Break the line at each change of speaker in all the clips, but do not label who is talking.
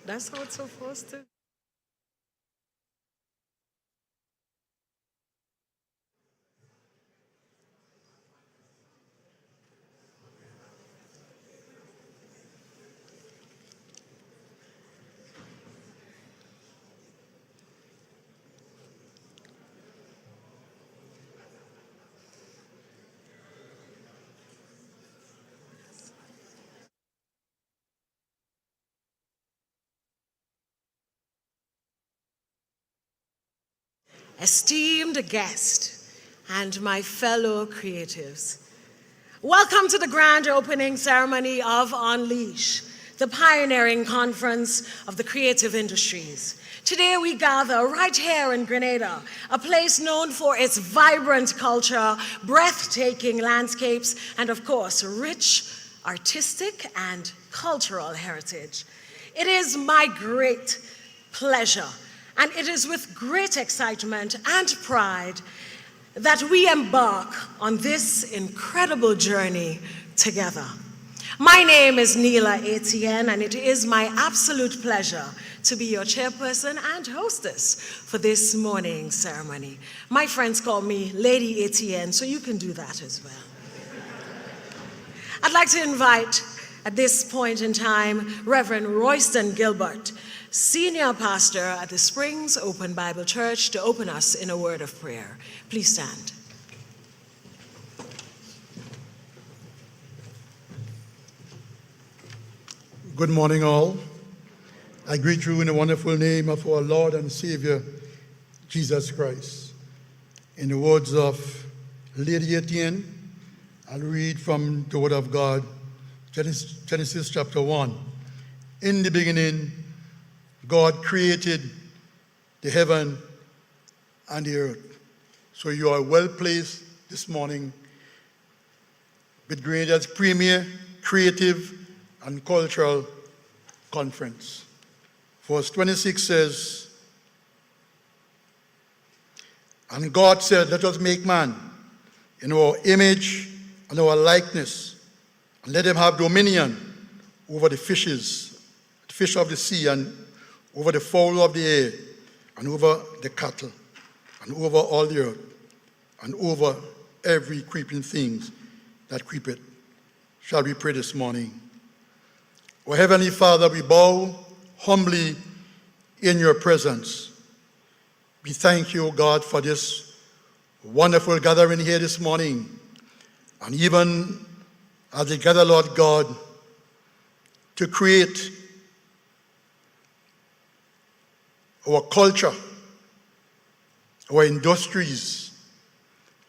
That's how it's supposed to. Esteemed guest and my fellow creatives, welcome to the grand opening ceremony of Unleash, the pioneering conference of the creative industries. Today we gather right here in Grenada, a place known for its vibrant culture, breathtaking landscapes, and of course, rich artistic and cultural heritage. It is my great pleasure, and it is with great excitement and pride that we embark on this incredible journey together. My name is Neela Etienne, and it is my absolute pleasure to be your chairperson and hostess for this morning's ceremony. My friends call me Lady Etienne, so you can do that as well. I'd like to invite, at this point in time, Reverend Royston Gilbert, Senior Pastor at the Springs Open Bible Church, to open us in a word of prayer. Please stand.
Good morning, all. I greet you in the wonderful name of our Lord and Savior, Jesus Christ. In the words of Lady Etienne, I'll read from the Word of God, Genesis chapter 1. In the beginning, God created the heaven and the earth. So you are well placed this morning with Grenada's premier creative and cultural conference. Verse 26 says, "And God said, let us make man in our image and our likeness, and let them have dominion over the fishes, the fish of the sea, and over the fowl of the air, and over the cattle, and over all the earth, and over every creeping thing that creepeth." Shall we pray this morning? Our Heavenly Father, we bow humbly in your presence. We thank you, God, for this wonderful gathering here this morning. And even as we gather, Lord God, to create our culture, our industries,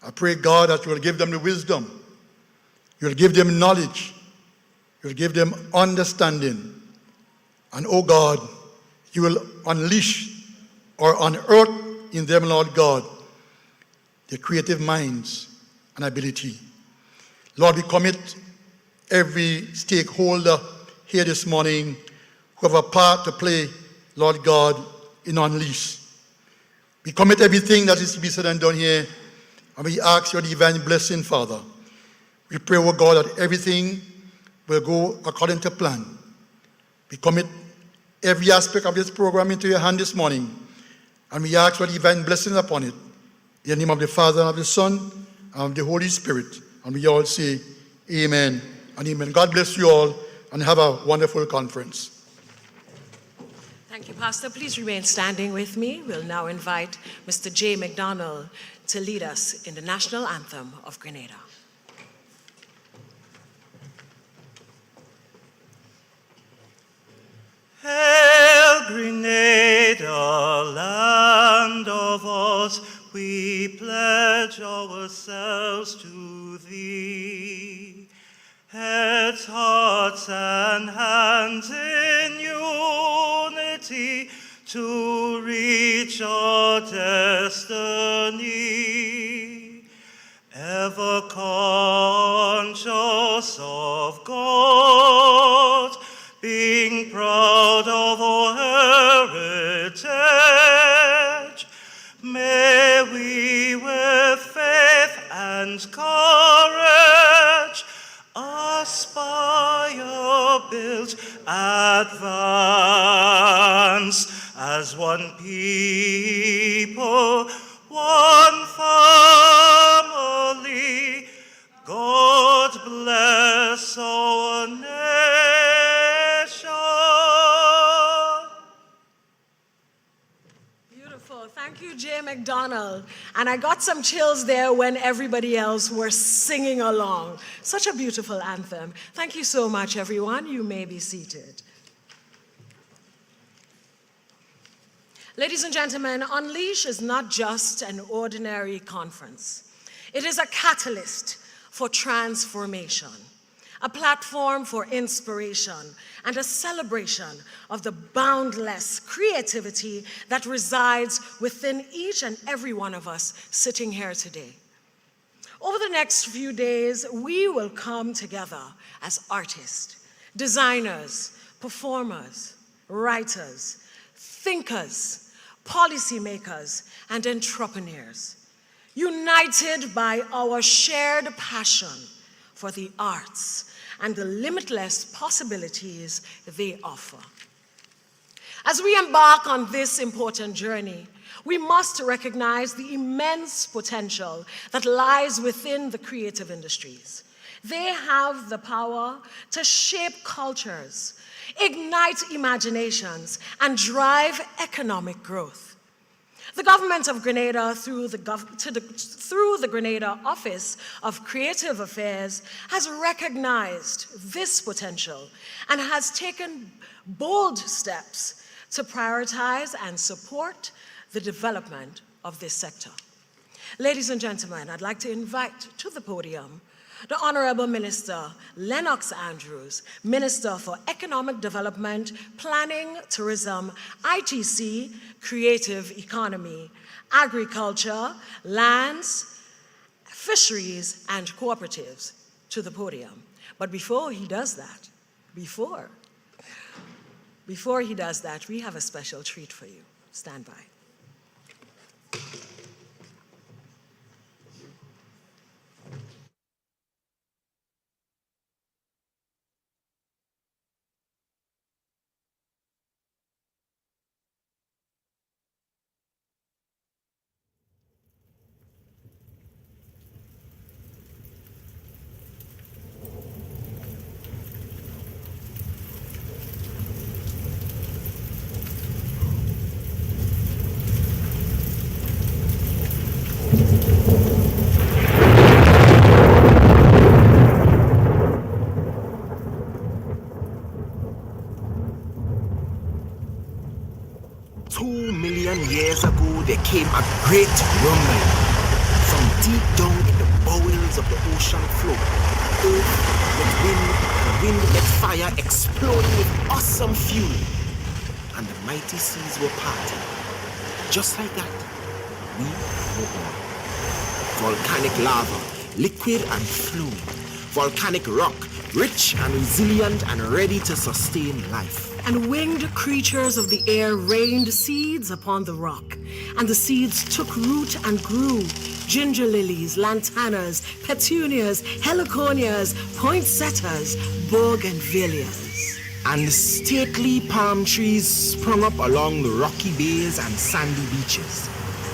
I pray, God, that you will give them the wisdom, you will give them knowledge, you will give them understanding, and, oh God, you will unleash or unearth in them, Lord God, the creative minds and ability. Lord, we commit every stakeholder here this morning who have a part to play, Lord God, in Unleash. We commit everything that is to be said and done here, and we ask your divine blessing, Father. We pray, oh God, that everything will go according to plan. We commit every aspect of this program into your hand this morning, and we ask for divine blessing upon it. In the name of the Father, and of the Son, and of the Holy Spirit. And we all say, amen and amen. God bless you all, and have a wonderful conference.
Thank you, Pastor. Please remain standing with me. We'll now invite Mr. J. McDonald to lead us in the national anthem of Grenada.
Hail, Grenada, land of us, we pledge ourselves to thee. Heads, hearts, and hands in unity to reach our destiny. Ever conscious of God, being proud of our heritage, may we with faith and courage aspire, build, advance. as one people, one family. God bless our nation.
Beautiful. Thank you, Jay McDonald. And I got some chills there when everybody else were singing along. Such a beautiful anthem. Thank you so much, everyone. You may be seated. Ladies and gentlemen, Unleash is not just an ordinary conference. It is a catalyst for transformation, a platform for inspiration, and a celebration of the boundless creativity that resides within each and every one of us sitting here today. Over the next few days, we will come together as artists, designers, performers, writers, thinkers, policymakers, and entrepreneurs, united by our shared passion for the arts and the limitless possibilities they offer. As we embark on this important journey, we must recognize the immense potential that lies within the creative industries. They have the power to shape cultures, ignite imaginations, and drive economic growth. The government of Grenada, through the Grenada Office of Creative Affairs, has recognized this potential and has taken bold steps to prioritize and support the development of this sector. Ladies and gentlemen, I'd like to invite to the podium the Honorable Minister Lennox Andrews, Minister for Economic Development, Planning, Tourism, ITC, Creative Economy, Agriculture, Lands, Fisheries, and Cooperatives, to the podium. But before he does that, before he does that, we have a special treat for you. Stand by.
2 million years ago, there came a great rumbling. From deep down in the bowels of the ocean floor, earth with wind, the wind met fire exploding with awesome fury. And the mighty seas were parted. Just like that, we were born. Volcanic lava, liquid and fluid. Volcanic rock, rich and resilient and ready to sustain life.
And winged creatures of the air rained seeds upon the rock, and the seeds took root and grew. Ginger lilies, lantanas, petunias, heliconias, poinsettias, bougainvilleas.
And stately palm trees sprung up along the rocky bays and sandy beaches.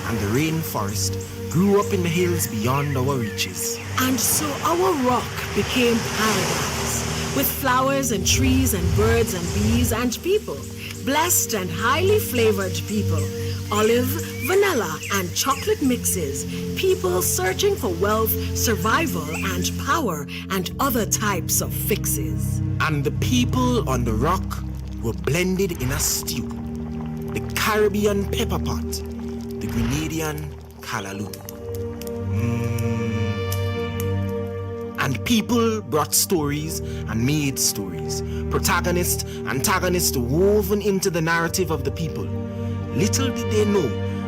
And the rainforest grew up in the hills beyond our reaches.
And so our rock became paradise, with flowers and trees and birds and bees and people, blessed and highly flavored people, olive, vanilla, and chocolate mixes, people searching for wealth, survival, and power, and other types of fixes.
And the people on the rock were blended in a stew. The Caribbean pepper pot, the Grenadian callaloo. And people brought stories and made stories, protagonists, antagonists woven into the narrative of the people. Little did they know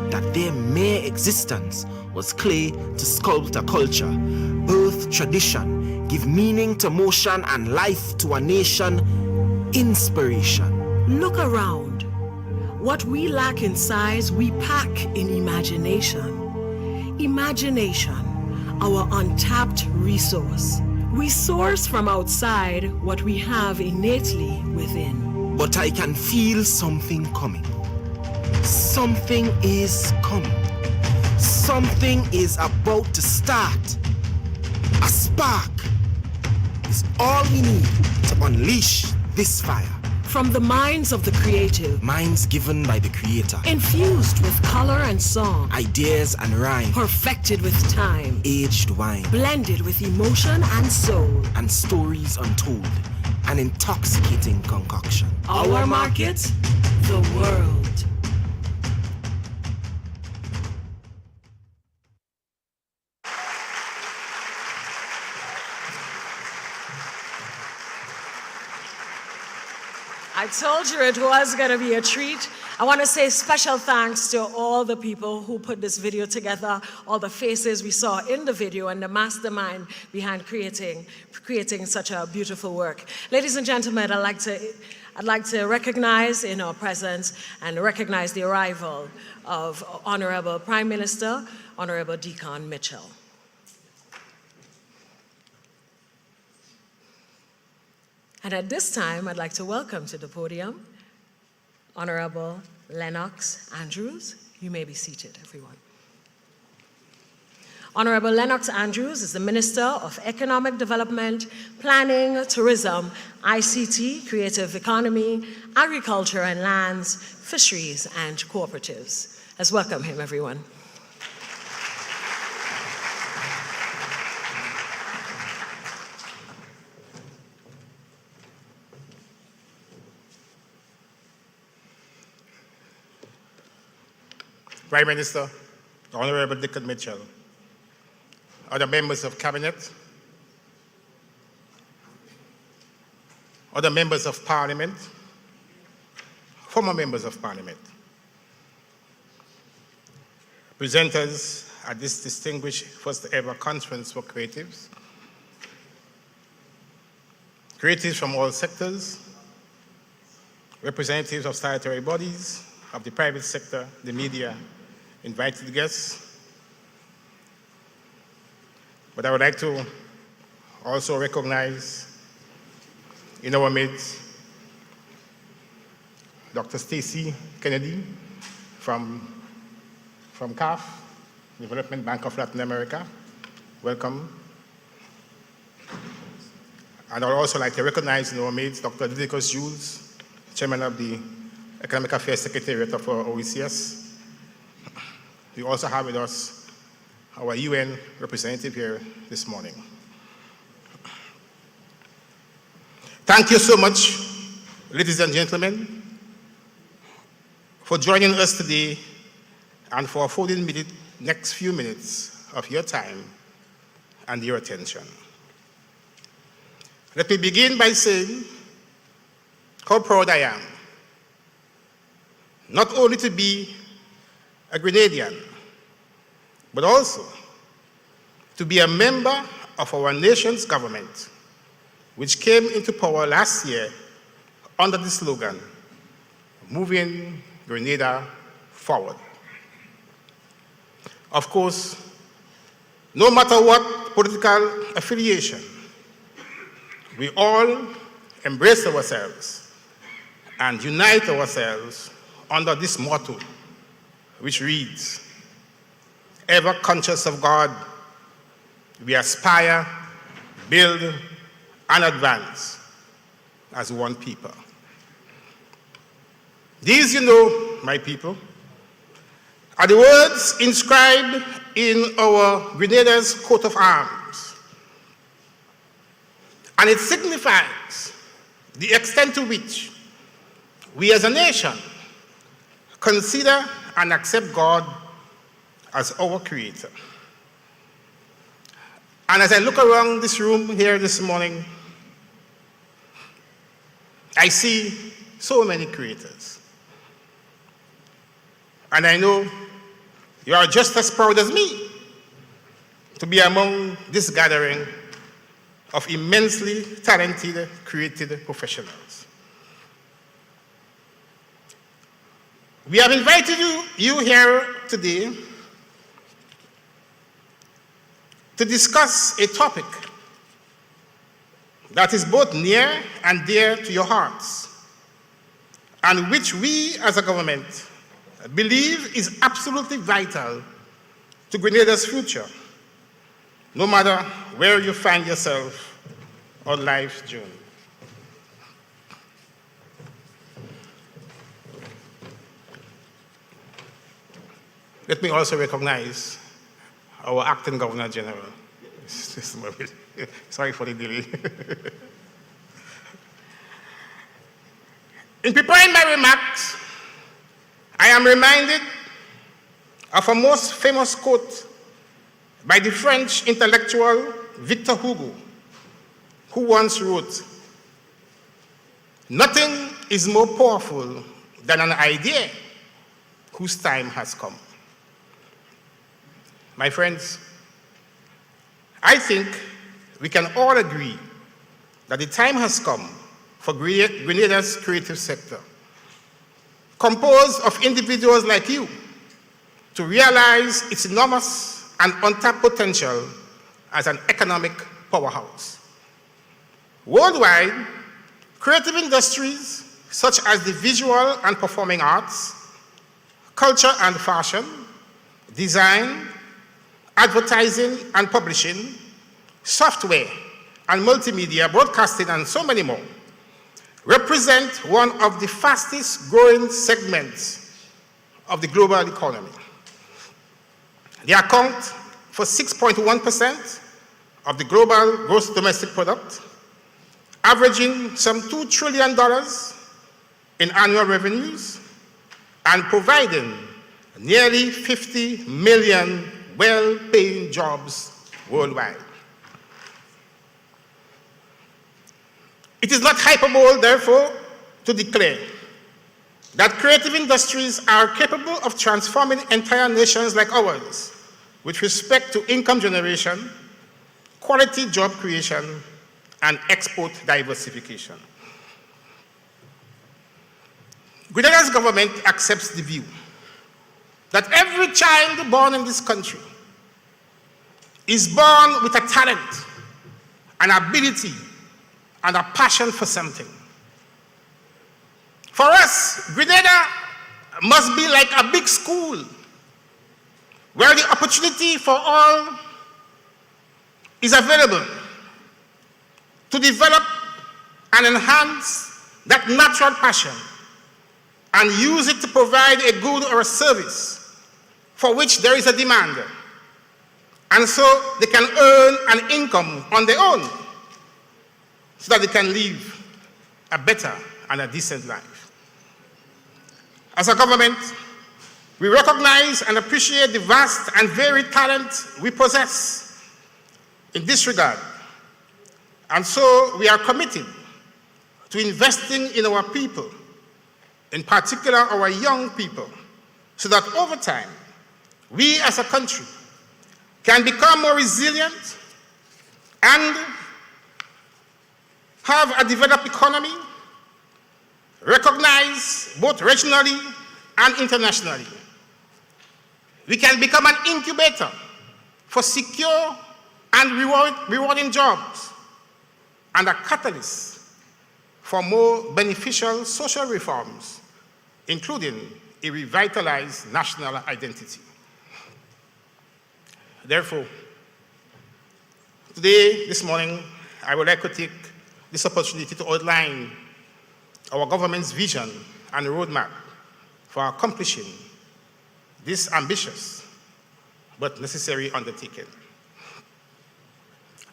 that their mere existence was clay to sculpt a culture, birth tradition, give meaning to motion and life to a nation, inspiration.
Look around. What we lack in size, we pack in imagination. Imagination, our untapped resource. We source from outside what we have innately within.
But I can feel something coming. Something is coming. Something is about to start. A spark is all we need to unleash this fire.
From the minds of the creative,
Minds given by the Creator.
infused with color and song,
Ideas and rhyme.
perfected with time,
Aged wine.
blended with emotion and soul.
And stories untold. An intoxicating concoction.
Our market, the world. I told you it was going to be a treat. I want to say special thanks to all the people who put this video together, all the faces we saw in the video, and the mastermind behind creating such a beautiful work. Ladies and gentlemen, I'd like to recognize in our presence and recognize the arrival of Honorable Prime Minister, Honorable Deacon Mitchell. And at this time, I'd like to welcome to the podium Honorable Lennox Andrews. You may be seated, everyone. Honorable Lennox Andrews is the Minister of Economic Development, Planning, Tourism, ICT, Creative Economy, Agriculture and Lands, Fisheries and Cooperatives. Let's welcome him, everyone.
Prime Minister, Honorable Deacon Mitchell, other members of Cabinet, other members of Parliament, former members of Parliament, presenters at this distinguished first ever conference for creatives, creatives from all sectors, representatives of statutory bodies, of the private sector, the media, invited guests. But I would like to also recognize in our midst Dr. Stacy Kennedy from CAF, Development Bank of Latin America. Welcome. And I would also like to recognize in our midst Dr. Didicus Jules, Chairman of the Economic Affairs Secretariat of our OECS. We also have with us our UN representative here this morning. Thank you so much, ladies and gentlemen, for joining us today and for affording me the next few minutes of your time and your attention. Let me begin by saying how proud I am, not only to be a Grenadian, but also to be a member of our nation's government, which came into power last year under the slogan, Moving Grenada Forward. Of course, no matter what political affiliation, we all embrace ourselves and unite ourselves under this motto, which reads, ever conscious of God, we aspire, build, and advance as one people. These, you know, my people, are the words inscribed in our Grenada's coat of arms. And it signifies the extent to which we as a nation consider and accept God as our creator. And as I look around this room here this morning, I see so many creators. And I know you are just as proud as me to be among this gathering of immensely talented, creative professionals. We have invited you here today to discuss a topic that is both near and dear to your hearts, and which we as a government believe is absolutely vital to Grenada's future, no matter where you find yourself on life's journey. Let me also recognize our acting Governor General. Sorry for the delay. In preparing my remarks, I am reminded of a most famous quote by the French intellectual Victor Hugo, who once wrote, "Nothing is more powerful than an idea whose time has come." My friends, I think we can all agree that the time has come for Grenada's creative sector, composed of individuals like you, to realize its enormous and untapped potential as an economic powerhouse. Worldwide, creative industries such as the visual and performing arts, culture and fashion, design, advertising and publishing, software and multimedia, broadcasting, and so many more, represent one of the fastest growing segments of the global economy. They account for 6.1% of the global gross domestic product, averaging some $2 trillion in annual revenues, and providing nearly 50 million well-paying jobs worldwide. It is not hyperbole, therefore, to declare that creative industries are capable of transforming entire nations like ours with respect to income generation, quality job creation, and export diversification. Grenada's government accepts the view that every child born in this country is born with a talent, an ability, and a passion for something. For us, Grenada must be like a big school where the opportunity for all is available to develop and enhance that natural passion and use it to provide a good or a service for which there is a demand, and so they can earn an income on their own so that they can live a better and a decent life. As a government, we recognize and appreciate the vast and varied talent we possess in this regard, and so we are committed to investing in our people, in particular our young people, so that over time, we as a country can become more resilient and have a developed economy, recognized both regionally and internationally. We can become an incubator for secure and rewarding jobs and a catalyst for more beneficial social reforms, including a revitalized national identity. Therefore, today, this morning, I would like to take this opportunity to outline our government's vision and roadmap for accomplishing this ambitious but necessary undertaking.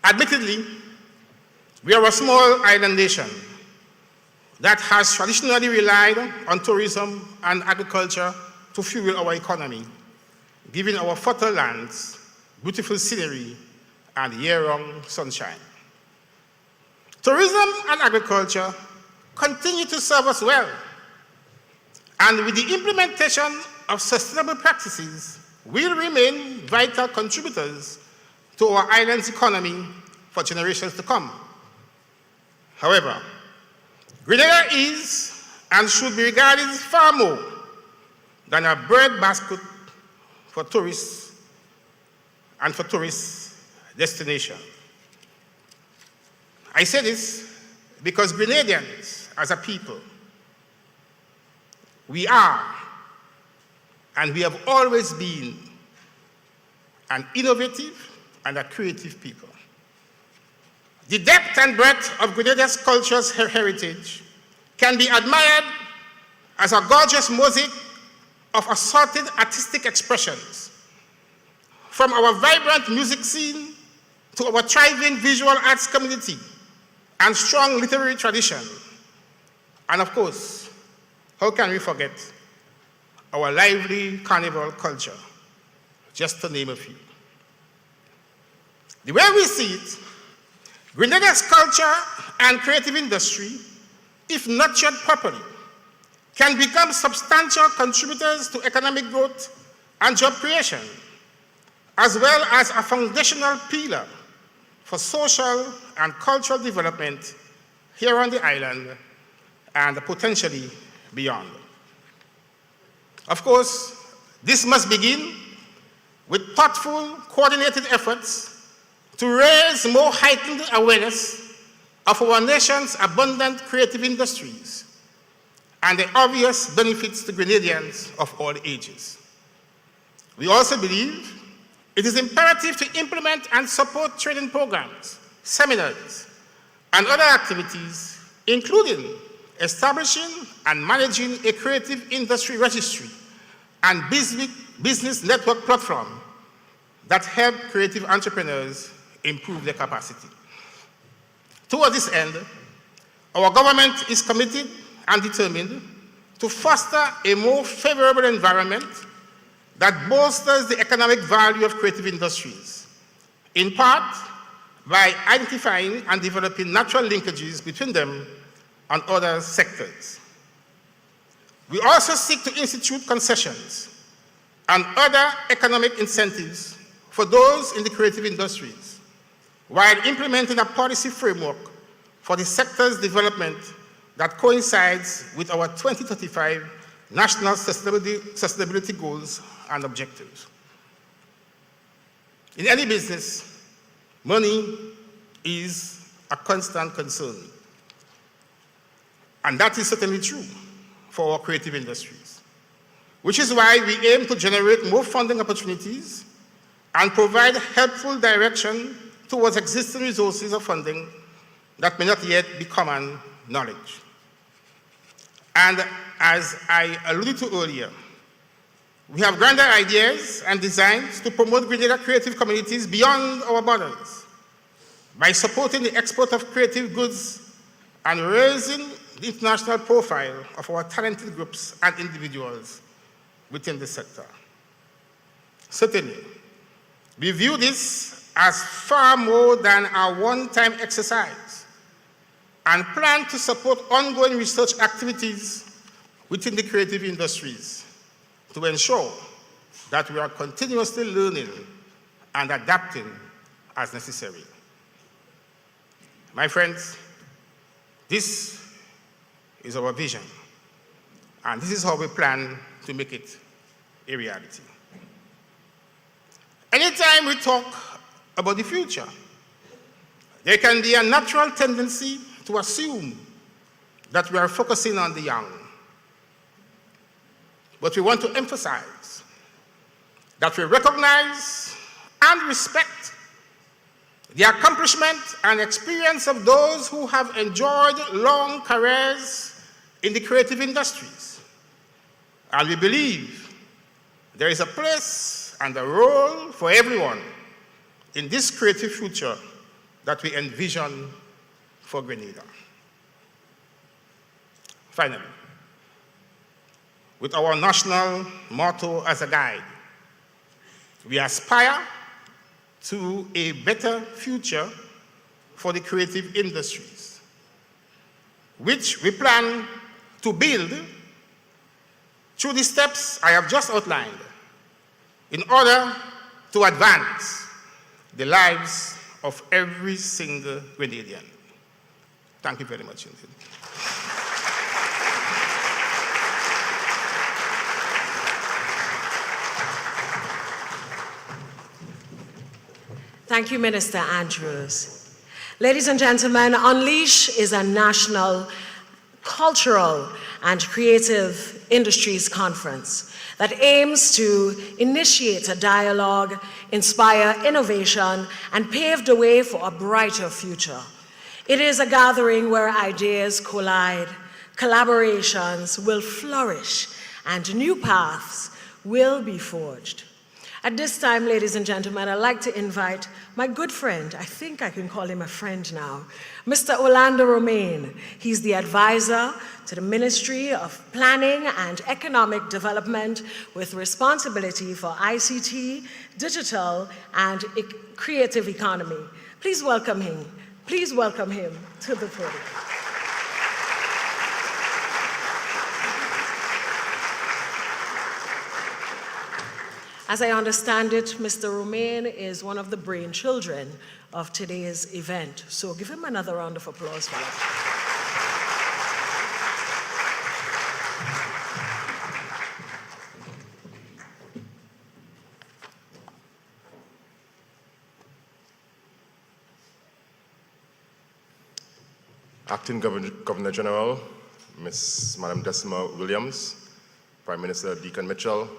Admittedly, we are a small island nation that has traditionally relied on tourism and agriculture to fuel our economy, giving our fertile lands beautiful scenery and year-round sunshine. Tourism and agriculture continue to serve us well, and with the implementation of sustainable practices, will remain vital contributors to our island's economy for generations to come. However, Grenada is and should be regarded far more than a breadbasket for tourists and for tourist destination. I say this because Grenadians, as a people, we are and we have always been an innovative and a creative people. The depth and breadth of Grenada's culture's heritage can be admired as a gorgeous mosaic of assorted artistic expressions, from our vibrant music scene to our thriving visual arts community and strong literary tradition. And of course, how can we forget our lively carnival culture, just to name a few. The way we see it, Grenada's culture and creative industry, if nurtured properly, can become substantial contributors to economic growth and job creation, as well as a foundational pillar for social and cultural development here on the island and potentially beyond. Of course, this must begin with thoughtful, coordinated efforts to raise more heightened awareness of our nation's abundant creative industries and the obvious benefits to Grenadians of all ages. We also believe it is imperative to implement and support training programs, seminars, and other activities, including establishing and managing a creative industry registry and business network platform that help creative entrepreneurs improve their capacity. Toward this end, our government is committed and determined to foster a more favorable environment that bolsters the economic value of creative industries, in part by identifying and developing natural linkages between them and other sectors. We also seek to institute concessions and other economic incentives for those in the creative industries, while implementing a policy framework for the sector's development that coincides with our 2035 national sustainability goals and objectives. In any business, money is a constant concern. And that is certainly true for our creative industries, which is why we aim to generate more funding opportunities and provide helpful direction towards existing resources of funding that may not yet be common knowledge. And as I alluded to earlier, we have grander ideas and designs to promote Grenada creative communities beyond our borders by supporting the export of creative goods and raising the international profile of our talented groups and individuals within the sector. Certainly, we view this as far more than a one-time exercise and plan to support ongoing research activities within the creative industries to ensure that we are continuously learning and adapting as necessary. My friends, this is our vision, and this is how we plan to make it a reality. Anytime we talk about the future, there can be a natural tendency to assume that we are focusing on the young. But we want to emphasize that we recognize and respect the accomplishment and experience of those who have enjoyed long careers in the creative industries. And we believe there is a place and a role for everyone in this creative future that we envision for Grenada. Finally, with our national motto as a guide, we aspire to a better future for the creative industries, which we plan to build through the steps I have just outlined in order to advance the lives of every single Grenadian. Thank you very much indeed.
Thank you, Minister Andrews. Ladies and gentlemen, Unleash is a national Cultural and Creative Industries Conference that aims to initiate a dialogue, inspire innovation, and pave the way for a brighter future. It is a gathering where ideas collide, collaborations will flourish, and new paths will be forged. At this time, ladies and gentlemen, I'd like to invite my good friend, I think I can call him a friend now, Mr. Orlando Romaine. He's the advisor to the Ministry of Planning and Economic Development with responsibility for ICT, digital, and creative economy. Please welcome him. Please welcome him to the podium. As I understand it, Mr. Romaine is one of the brainchildren of today's event. So give him another round of applause for that.
Acting Governor General, Madam Decima Williams, Prime Minister Deacon Mitchell,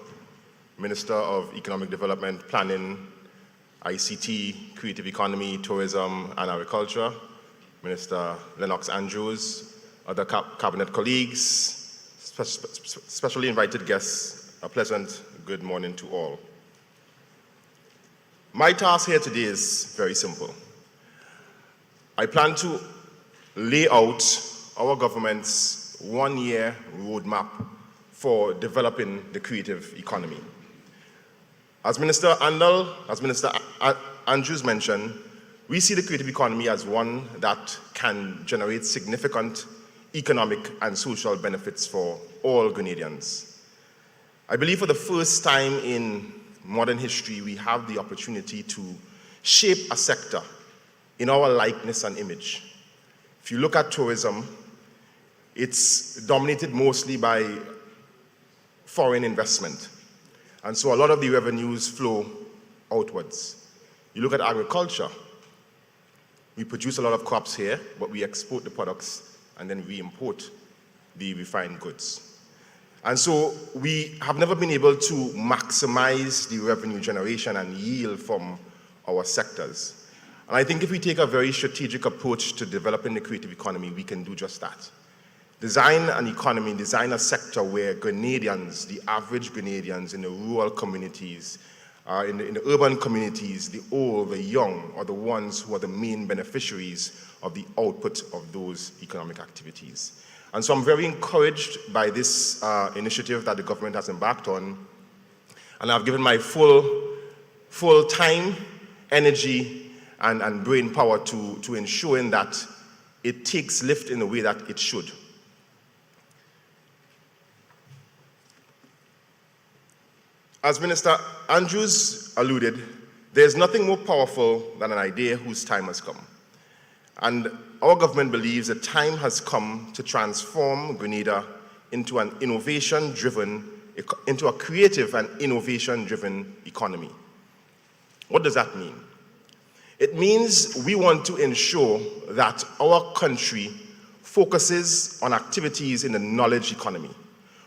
Minister of Economic Development, Planning, ICT, Creative Economy, Tourism, and Agriculture, Minister Lennox Andrews, other cabinet colleagues, specially invited guests, a pleasant good morning to all. My task here today is very simple. I plan to lay out our government's one-year roadmap for developing the creative economy. As Minister Andrews mentioned, we see the creative economy as one that can generate significant economic and social benefits for all Grenadians. I believe for the first time in modern history, we have the opportunity to shape a sector in our likeness and image. If you look at tourism, it's dominated mostly by foreign investment. And so a lot of the revenues flow outwards. You look at agriculture, we produce a lot of crops here, but we export the products and then we import the refined goods. And so we have never been able to maximize the revenue generation and yield from our sectors. And I think if we take a very strategic approach to developing the creative economy, we can do just that. Design an economy, design a sector where Grenadians, the average Grenadians in the rural communities, in the urban communities, the old, the young, are the ones who are the main beneficiaries of the output of those economic activities. And so I'm very encouraged by this initiative that the government has embarked on, and I've given my full time, energy, and brain power to ensuring that it takes lift in the way that it should. As Minister Andrews alluded, there's nothing more powerful than an idea whose time has come. And our government believes the time has come to transform Grenada into a creative and innovation-driven economy. What does that mean? It means we want to ensure that our country focuses on activities in the knowledge economy,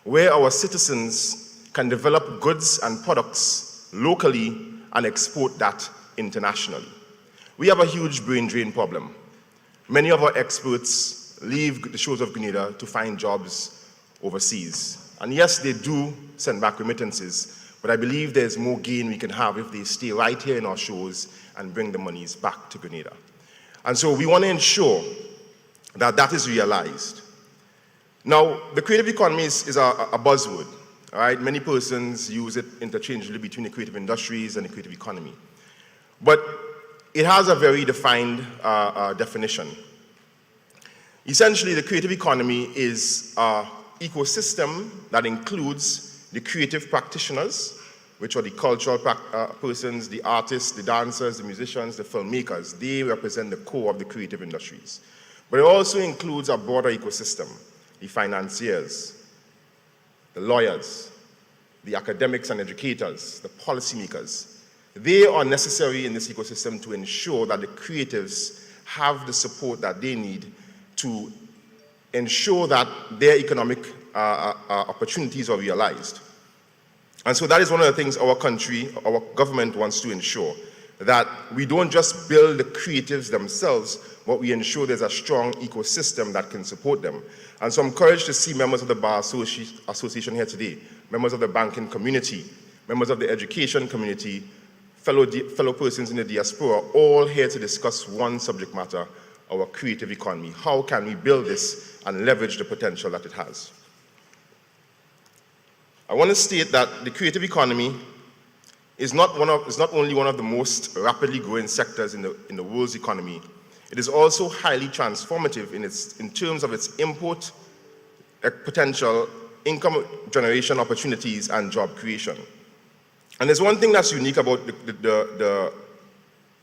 where our citizens can develop goods and products locally and export that internationally. We have a huge brain drain problem. Many of our experts leave the shores of Grenada to find jobs overseas. And yes, they do send back remittances, but I believe there's more gain we can have if they stay right here in our shores and bring the monies back to Grenada. And so we want to ensure that that is realized. Now, the creative economy is a buzzword. All right, many persons use it interchangeably between the creative industries and the creative economy. But it has a very defined definition. Essentially, the creative economy is an ecosystem that includes the creative practitioners, which are the cultural persons, the artists, the dancers, the musicians, the filmmakers. They represent the core of the creative industries. But it also includes a broader ecosystem, the financiers, the lawyers, the academics and educators, the policymakers. They are necessary in this ecosystem to ensure that the creatives have the support that they need to ensure that their economic opportunities are realized. And so that is one of the things our country, our government wants to ensure, that we don't just build the creatives themselves, but we ensure there's a strong ecosystem that can support them. And so I'm encouraged to see members of the Bar Association here today, members of the banking community, members of the education community, fellow persons in the diaspora, all here to discuss one subject matter, our creative economy. How can we build this and leverage the potential that it has? I want to state that the creative economy is not only one of the most rapidly growing sectors in the world's economy, it is also highly transformative in terms of its import potential, income generation opportunities, and job creation. And there's one thing that's unique about the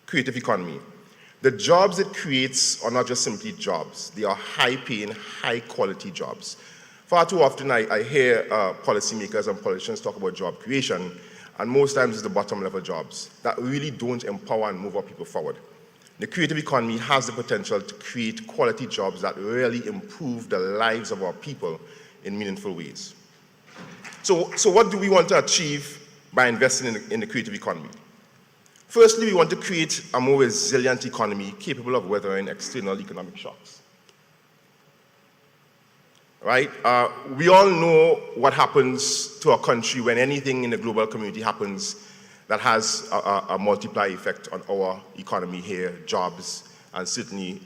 creative economy. The jobs it creates are not just simply jobs. They are high-paying, high-quality jobs. Far too often I hear policymakers and politicians talk about job creation, and most times it's the bottom-level jobs that really don't empower and move our people forward. The creative economy has the potential to create quality jobs that really improve the lives of our people in meaningful ways. So what do we want to achieve by investing in the creative economy? Firstly, we want to create a more resilient economy capable of weathering external economic shocks. Right? We all know what happens to a country when anything in the global community happens that has a multiplier effect on our economy here, jobs, and certainly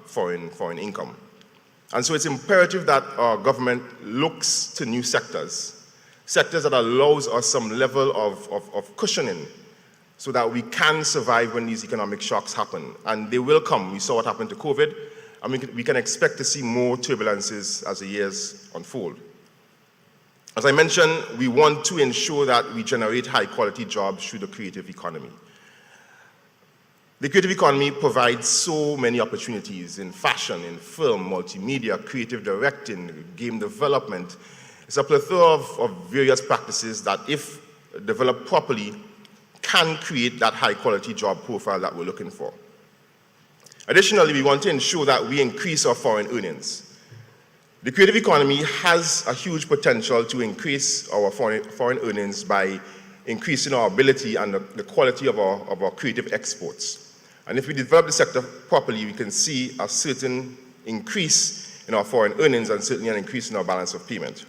foreign income. And so it's imperative that our government looks to new sectors that allows us some level of cushioning so that we can survive when these economic shocks happen. And they will come. We saw what happened to COVID, and we can expect to see more turbulences as the years unfold. As I mentioned, we want to ensure that we generate high-quality jobs through the creative economy. The creative economy provides so many opportunities in fashion, in film, multimedia, creative directing, game development. It's a plethora of various practices that, if developed properly, can create that high-quality job profile that we're looking for. Additionally, we want to ensure that we increase our foreign earnings. The creative economy has a huge potential to increase our foreign earnings by increasing our ability and the quality of our creative exports. And if we develop the sector properly, we can see a certain increase in our foreign earnings and certainly an increase in our balance of payment.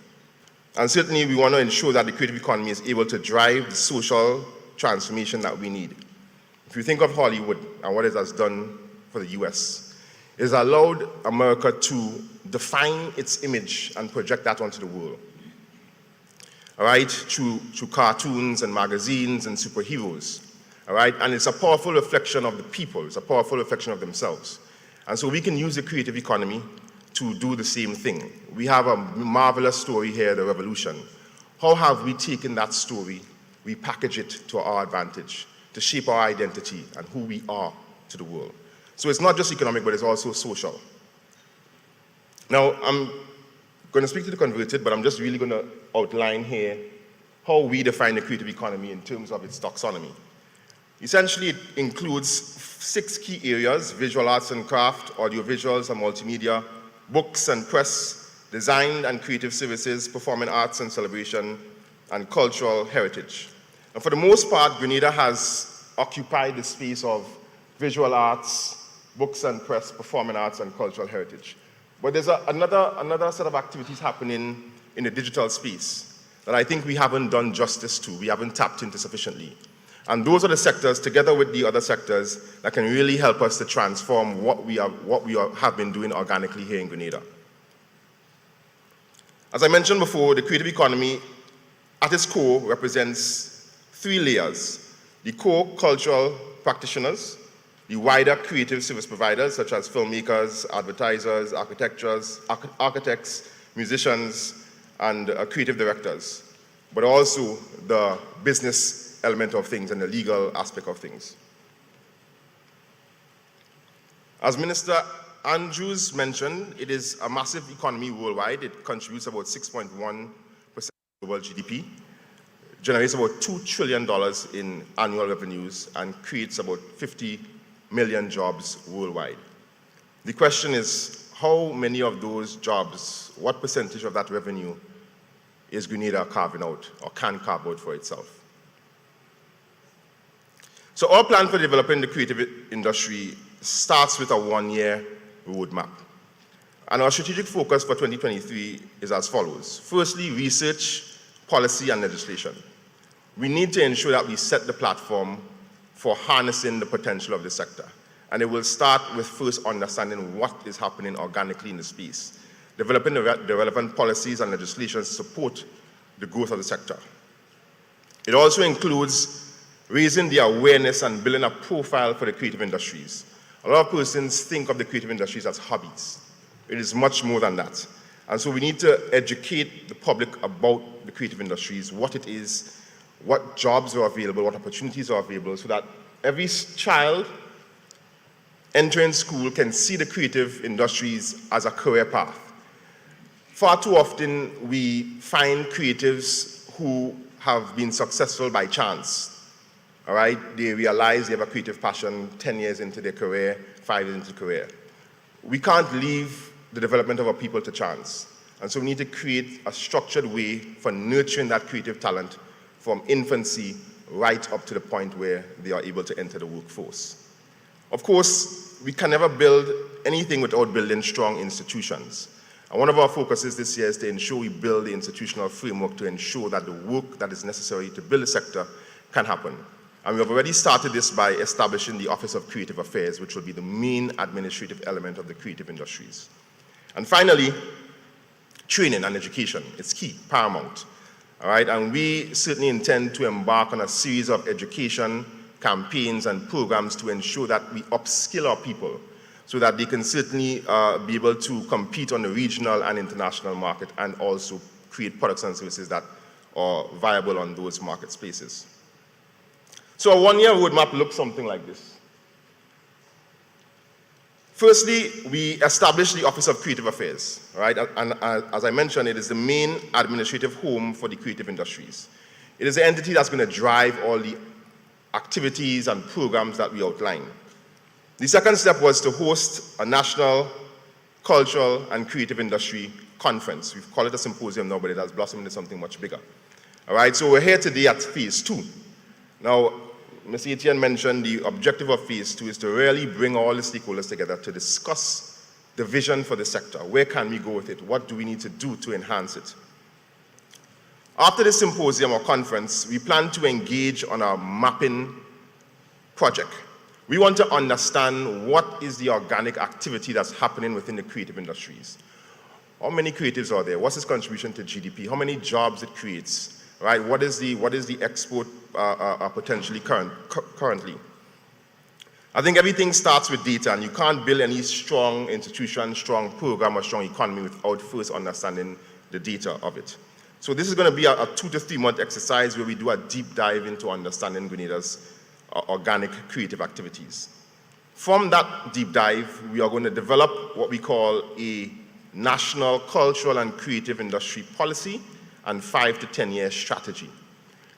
And certainly we want to ensure that the creative economy is able to drive the social transformation that we need. If you think of Hollywood and what it has done for the US, it has allowed America to define its image and project that onto the world. All right, through cartoons and magazines and superheroes. All right, and it's a powerful reflection of the people. It's a powerful reflection of themselves. And so we can use the creative economy to do the same thing. We have a marvelous story here, the revolution. How have we taken that story, we package it to our advantage, to shape our identity and who we are to the world? So it's not just economic, but it's also social. Now, I'm going to speak to the converted, but I'm just really going to outline here how we define the creative economy in terms of its taxonomy. Essentially, it includes 6 key areas: visual arts and craft, audiovisuals and multimedia, books and press, design and creative services, performing arts and celebration, and cultural heritage. And for the most part, Grenada has occupied the space of visual arts, books and press, performing arts, and cultural heritage. But there's another set of activities happening in the digital space that I think we haven't done justice to, we haven't tapped into sufficiently. And those are the sectors, together with the other sectors, that can really help us to transform what we have been doing organically here in Grenada. As I mentioned before, the creative economy at its core represents 3 layers: the core cultural practitioners, the wider creative service providers such as filmmakers, advertisers, architects, musicians, and creative directors, but also the business element of things and the legal aspect of things. As Minister Andrews mentioned, it is a massive economy worldwide. It contributes about 6.1% of global GDP, generates about $2 trillion in annual revenues, and creates about 50 million jobs worldwide. The question is, how many of those jobs, what percentage of that revenue is Grenada carving out or can carve out for itself? So our plan for developing the creative industry starts with a one-year roadmap. And our strategic focus for 2023 is as follows. Firstly, research, policy, and legislation. We need to ensure that we set the platform for harnessing the potential of the sector. And it will start with first understanding what is happening organically in the space, developing the relevant policies and legislation to support the growth of the sector. It also includes raising the awareness and building a profile for the creative industries. A lot of persons think of the creative industries as hobbies. It is much more than that. And so we need to educate the public about the creative industries, what it is, what jobs are available, what opportunities are available, so that every child entering school can see the creative industries as a career path. Far too often, we find creatives who have been successful by chance. All right? They realize they have a creative passion 10 years into their career, 5 years into career. We can't leave the development of our people to chance. And so we need to create a structured way for nurturing that creative talent from infancy right up to the point where they are able to enter the workforce. Of course, we can never build anything without building strong institutions. And one of our focuses this year is to ensure we build the institutional framework to ensure that the work that is necessary to build the sector can happen. And we have already started this by establishing the Office of Creative Affairs, which will be the main administrative element of the creative industries. And finally, training and education. It's key, paramount. All right, and we certainly intend to embark on a series of education campaigns and programs to ensure that we upskill our people so that they can certainly be able to compete on the regional and international market and also create products and services that are viable on those market spaces. So a one-year roadmap looks something like this. Firstly, we established the Office of Creative Affairs, right? And as I mentioned, it is the main administrative home for the creative industries. It is the entity that's going to drive all the activities and programs that we outline. The second step was to host a national cultural and creative industry conference. We call it a symposium now, but it has blossomed into something much bigger. All right, so we're here today at phase 2. Now, Mr. Etienne mentioned the objective of phase 2 is to really bring all the stakeholders together to discuss the vision for the sector. Where can we go with it? What do we need to do to enhance it? After the symposium or conference, we plan to engage on a mapping project. We want to understand what is the organic activity that's happening within the creative industries. How many creatives are there? What's its contribution to GDP? How many jobs it creates? Right? What is the export potentially currently? I think everything starts with data, and you can't build any strong institution, strong program, or strong economy without first understanding the data of it. So this is going to be a 2 to 3 month exercise where we do a deep dive into understanding Grenada's organic creative activities. From that deep dive, we are going to develop what we call a national cultural and creative industry policy and 5 to 10 year strategy.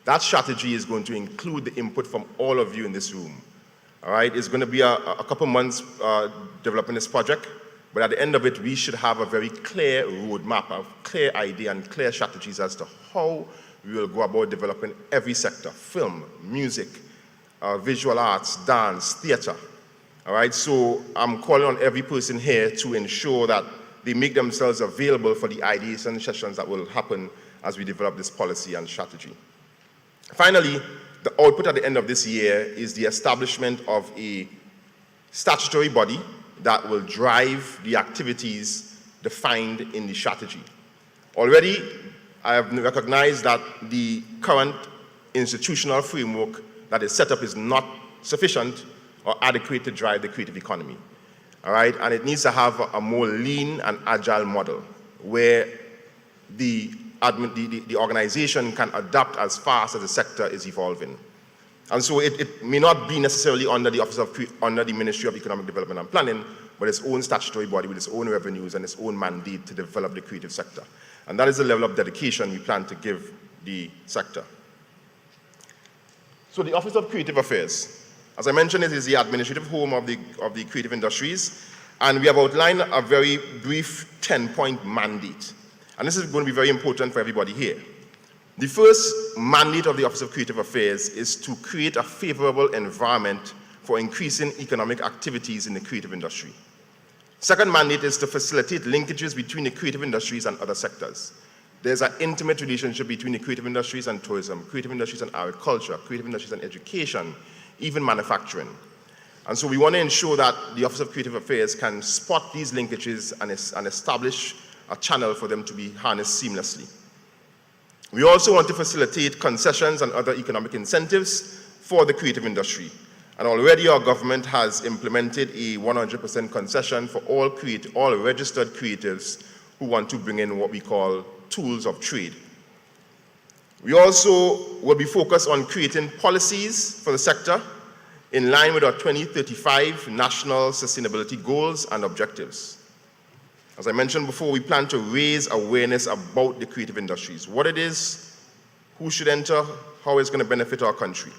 That strategy is going to include the input from all of you in this room. All right, it's going to be a couple months developing this project, but at the end of it, we should have a very clear roadmap, a clear idea and clear strategies as to how we will go about developing every sector: film, music, visual arts, dance, theater. All right, so I'm calling on every person here to ensure that they make themselves available for the ideation sessions that will happen as we develop this policy and strategy. Finally, the output at the end of this year is the establishment of a statutory body that will drive the activities defined in the strategy. Already, I have recognized that the current institutional framework that is set up is not sufficient or adequate to drive the creative economy. All right, and it needs to have a more lean and agile model where the organization can adapt as fast as the sector is evolving. And so it may not be necessarily under the Ministry of Economic Development and Planning, but its own statutory body with its own revenues and its own mandate to develop the creative sector. And that is the level of dedication we plan to give the sector. So the Office of Creative Affairs, as I mentioned, it is the administrative home of the creative industries, And we have outlined a very brief 10-point mandate. And this is going to be very important for everybody here. The first mandate of the Office of Creative Affairs is to create a favorable environment for increasing economic activities in the creative industry. Second mandate is to facilitate linkages between the creative industries and other sectors. There's an intimate relationship between the creative industries and tourism, creative industries and agriculture, creative industries and education, even manufacturing. And so we want to ensure that the Office of Creative Affairs can spot these linkages and establish a channel for them to be harnessed seamlessly. We also want to facilitate concessions and other economic incentives for the creative industry. And already our government has implemented a 100% concession for all registered creatives who want to bring in what we call tools of trade. We also will be focused on creating policies for the sector in line with our 2035 national sustainability goals and objectives. As I mentioned before, we plan to raise awareness about the creative industries, what it is, who should enter, how it's going to benefit our country.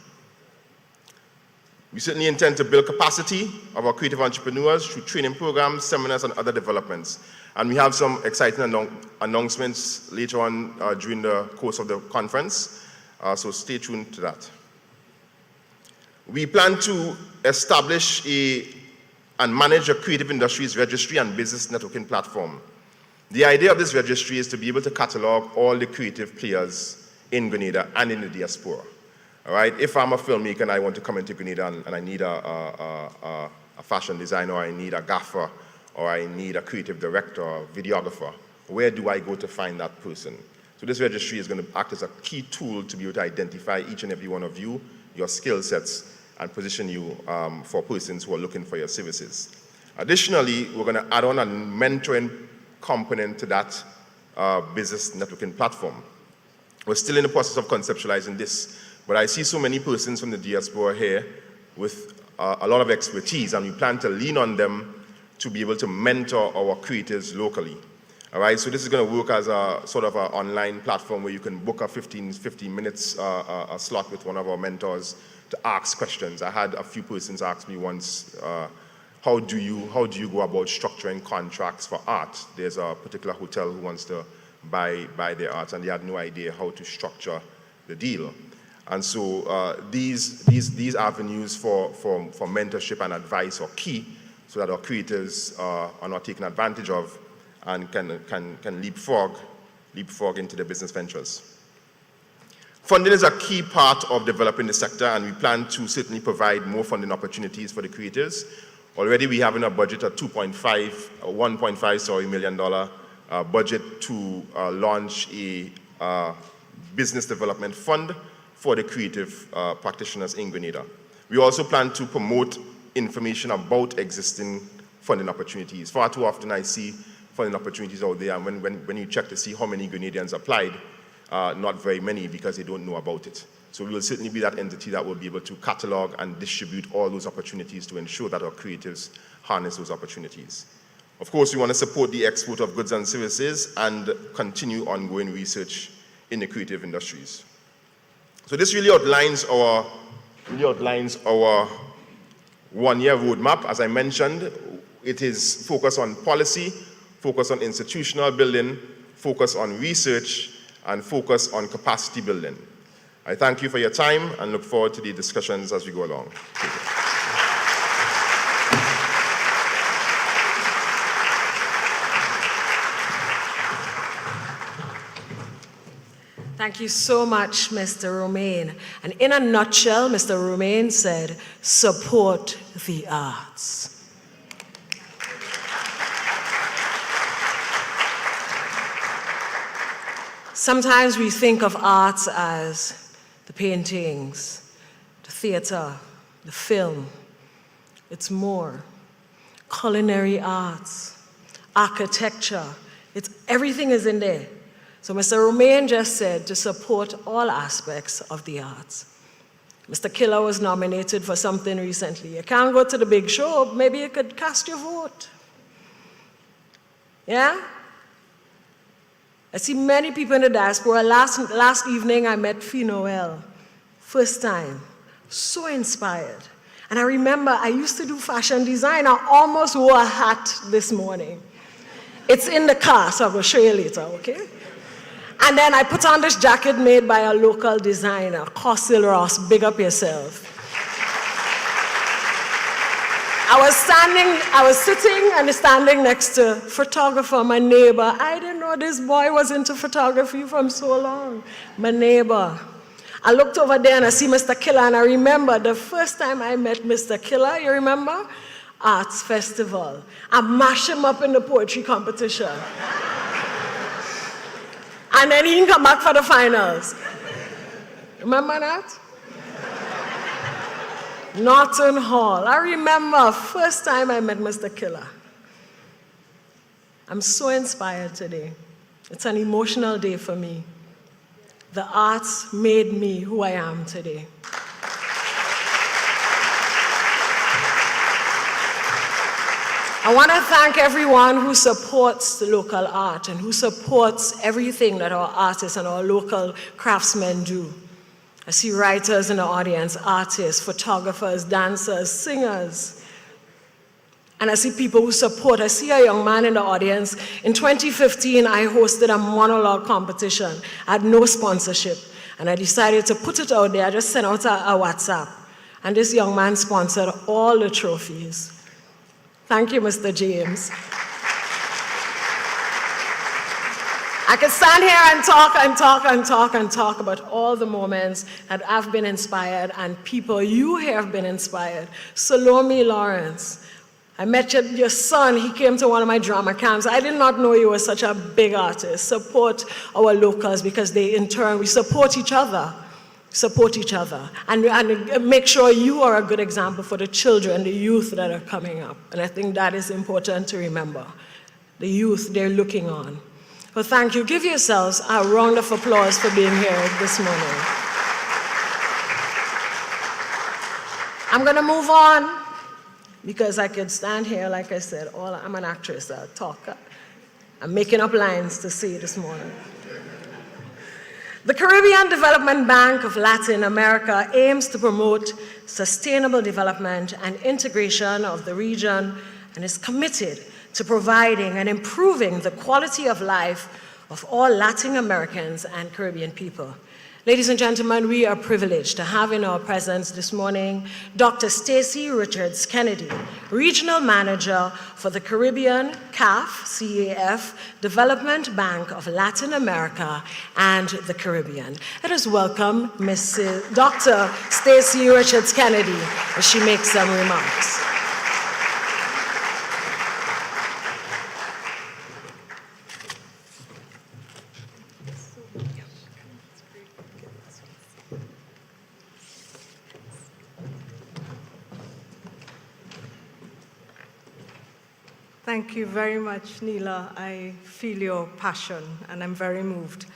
We certainly intend to build capacity of our creative entrepreneurs through training programs, seminars, and other developments. And we have some exciting announcements later on during the course of the conference, so stay tuned to that. We plan to establish and manage a creative industries registry and business networking platform. The idea of this registry is to be able to catalog all the creative players in Grenada and in the diaspora. All right, if I'm a filmmaker and I want to come into Grenada and I need a fashion designer, or I need a gaffer, or I need a creative director or videographer, where do I go to find that person? So this registry is going to act as a key tool to be able to identify each and every one of you, your skill sets, and position you for persons who are looking for your services. Additionally, we're going to add on a mentoring component to that business networking platform. We're still in the process of conceptualizing this, but I see so many persons from the diaspora here with a lot of expertise, and we plan to lean on them to be able to mentor our creators locally. All right, so this is going to work as a sort of an online platform where you can book a 15 minutes a slot with one of our mentors to ask questions. I had a few persons ask me once, how do you go about structuring contracts for art? There's a particular hotel who wants to buy their art, and they had no idea how to structure the deal. And so these avenues for mentorship and advice are key so that our creators are not taken advantage of and can leapfrog into their business ventures. Funding is a key part of developing the sector, and we plan to certainly provide more funding opportunities for the creators. Already we have in our budget a $1.5 million budget to launch a business development fund for the creative practitioners in Grenada. We also plan to promote information about existing funding opportunities. Far too often I see funding opportunities out there, and when you check to see how many Grenadians applied, not very many, because they don't know about it. So we will certainly be that entity that will be able to catalog and distribute all those opportunities to ensure that our creatives harness those opportunities. Of course, we want to support the export of goods and services and continue ongoing research in the creative industries. So this really outlines our one-year roadmap. As I mentioned, it is focused on policy, focused on institutional building, focused on research, and focus on capacity building. I thank you for your time and look forward to the discussions as we go along.
Thank you so much, Mr. Romain. And in a nutshell, Mr. Romain said, support the arts. Sometimes we think of arts as the paintings, the theater, the film. It's more. Culinary arts, architecture, everything is in there. So Mr. Romain just said to support all aspects of the arts. Mr. Killer was nominated for something recently. You can't go to the big show, maybe you could cast your vote. Yeah? I see many people in the diaspora. Last evening I met Fee Noel, first time, so inspired. And I remember I used to do fashion design. I almost wore a hat this morning. It's in the car, so I will show you later, okay? And then I put on this jacket made by a local designer, Corsil Ross, big up yourself. I was sitting and standing next to a photographer, my neighbor. I didn't know this boy was into photography from so long. My neighbor. I looked over there and I see Mr. Killer, and I remember the first time I met Mr. Killer, you remember? Arts Festival. I mashed him up in the poetry competition. And then he didn't come back for the finals. Remember that? Norton Hall. I remember first time I met Mr. Killer. I'm so inspired today. It's an emotional day for me. The arts made me who I am today. I want to thank everyone who supports the local art and who supports everything that our artists and our local craftsmen do. I see writers in the audience, artists, photographers, dancers, singers. And I see people who support. I see a young man in the audience. In 2015, I hosted a monologue competition. I had no sponsorship. And I decided to put it out there. I just sent out a WhatsApp. And this young man sponsored all the trophies. Thank you, Mr. James. I could stand here and talk and talk and talk and talk about all the moments that I've been inspired and people you here have been inspired. Salome Lawrence. I met your son. He came to one of my drama camps. I did not know you were such a big artist. Support our locals because they, in turn, we support each other. Support each other. And make sure you are a good example for the children, the youth that are coming up. And I think that is important to remember. The youth, they're looking on. Well, thank you. Give yourselves a round of applause for being here this morning. I'm going to move on because I could stand here, like I said, I'm an actress, I talk. I'm making up lines to say this morning. The Caribbean Development Bank of Latin America aims to promote sustainable development and integration of the region and is committed to providing and improving the quality of life of all Latin Americans and Caribbean people. Ladies and gentlemen, we are privileged to have in our presence this morning Dr. Stacy Richards Kennedy, Regional Manager for the Caribbean CAF Development Bank of Latin America and the Caribbean. Let us welcome Dr. Stacy Richards Kennedy as she makes some remarks.
Thank you very much, Neela. I feel your passion, and I'm very moved.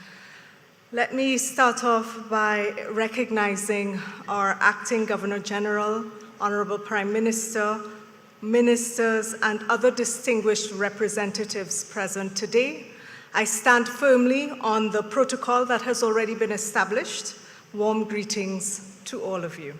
Let me start off by recognizing our Acting Governor General, Honorable Prime Minister, ministers, and other distinguished representatives present today. I stand firmly on the protocol that has already been established. Warm greetings to all of you.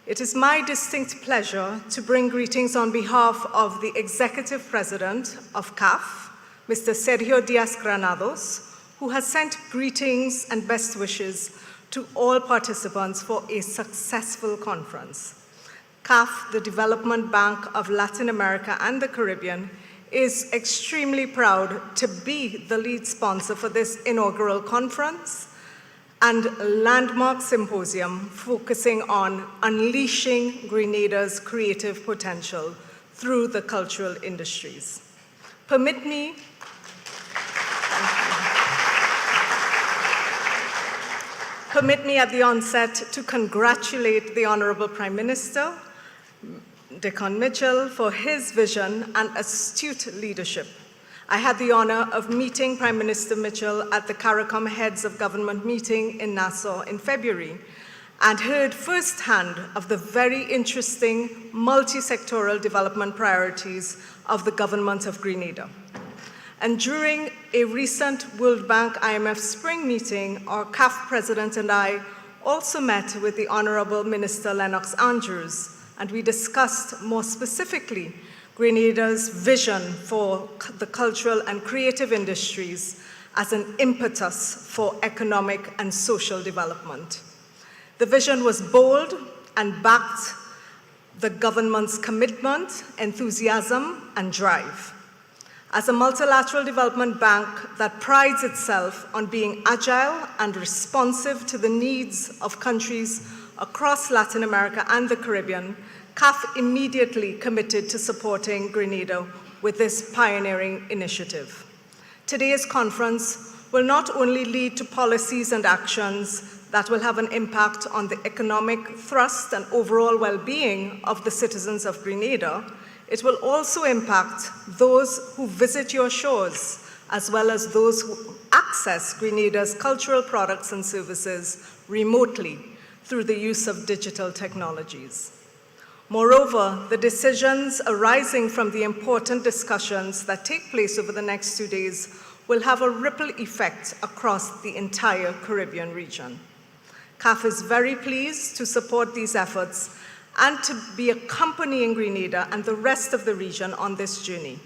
It is my distinct pleasure to bring greetings on behalf of the Executive President of CAF, Mr. Sergio Diaz-Granados, who has sent greetings and best wishes to all participants for a successful conference. CAF, the Development Bank of Latin America and the Caribbean, is extremely proud to be the lead sponsor for this inaugural conference and landmark symposium focusing on unleashing Grenada's creative potential through the cultural industries. Permit me at the onset to congratulate the Honorable Prime Minister, Dickon Mitchell, for his vision and astute leadership. I had the honor of meeting Prime Minister Mitchell at the CARICOM Heads of Government meeting in Nassau in February and heard firsthand of the very interesting multi-sectoral development priorities of the government of Grenada. And during a recent World Bank IMF spring meeting, our CAF president and I also met with the Honorable Minister Lennox Andrews, and we discussed more specifically Grenada's vision for the cultural and creative industries as an impetus for economic and social development. The vision was bold and backed the government's commitment, enthusiasm, and drive. As a multilateral development bank that prides itself on being agile and responsive to the needs of countries across Latin America and the Caribbean, CAF immediately committed to supporting Grenada with this pioneering initiative. Today's conference will not only lead to policies and actions that will have an impact on the economic thrust and overall well-being of the citizens of Grenada, it will also impact those who visit your shores, as well as those who access Grenada's cultural products and services remotely through the use of digital technologies. Moreover, the decisions arising from the important discussions that take place over the next 2 days will have a ripple effect across the entire Caribbean region. CAF is very pleased to support these efforts and to be accompanying Grenada and the rest of the region on this journey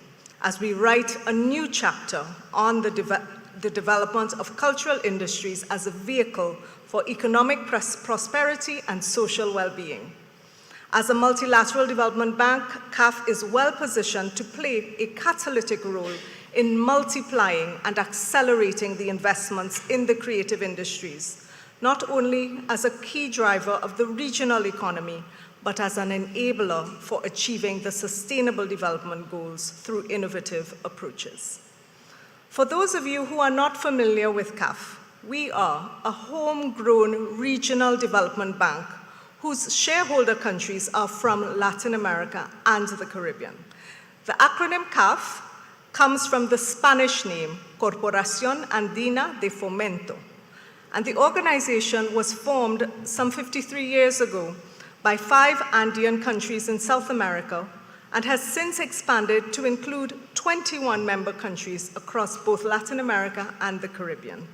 as we write a new chapter on the development of cultural industries as a vehicle for economic prosperity and social well-being. As a multilateral development bank, CAF is well positioned to play a catalytic role in multiplying and accelerating the investments in the creative industries, not only as a key driver of the regional economy, but as an enabler for achieving the sustainable development goals through innovative approaches. For those of you who are not familiar with CAF, we are a homegrown regional development bank whose shareholder countries are from Latin America and the Caribbean. The acronym CAF comes from the Spanish name Corporación Andina de Fomento, and the organization was formed some 53 years ago by 5 Andean countries in South America and has since expanded to include 21 member countries across both Latin America and the Caribbean.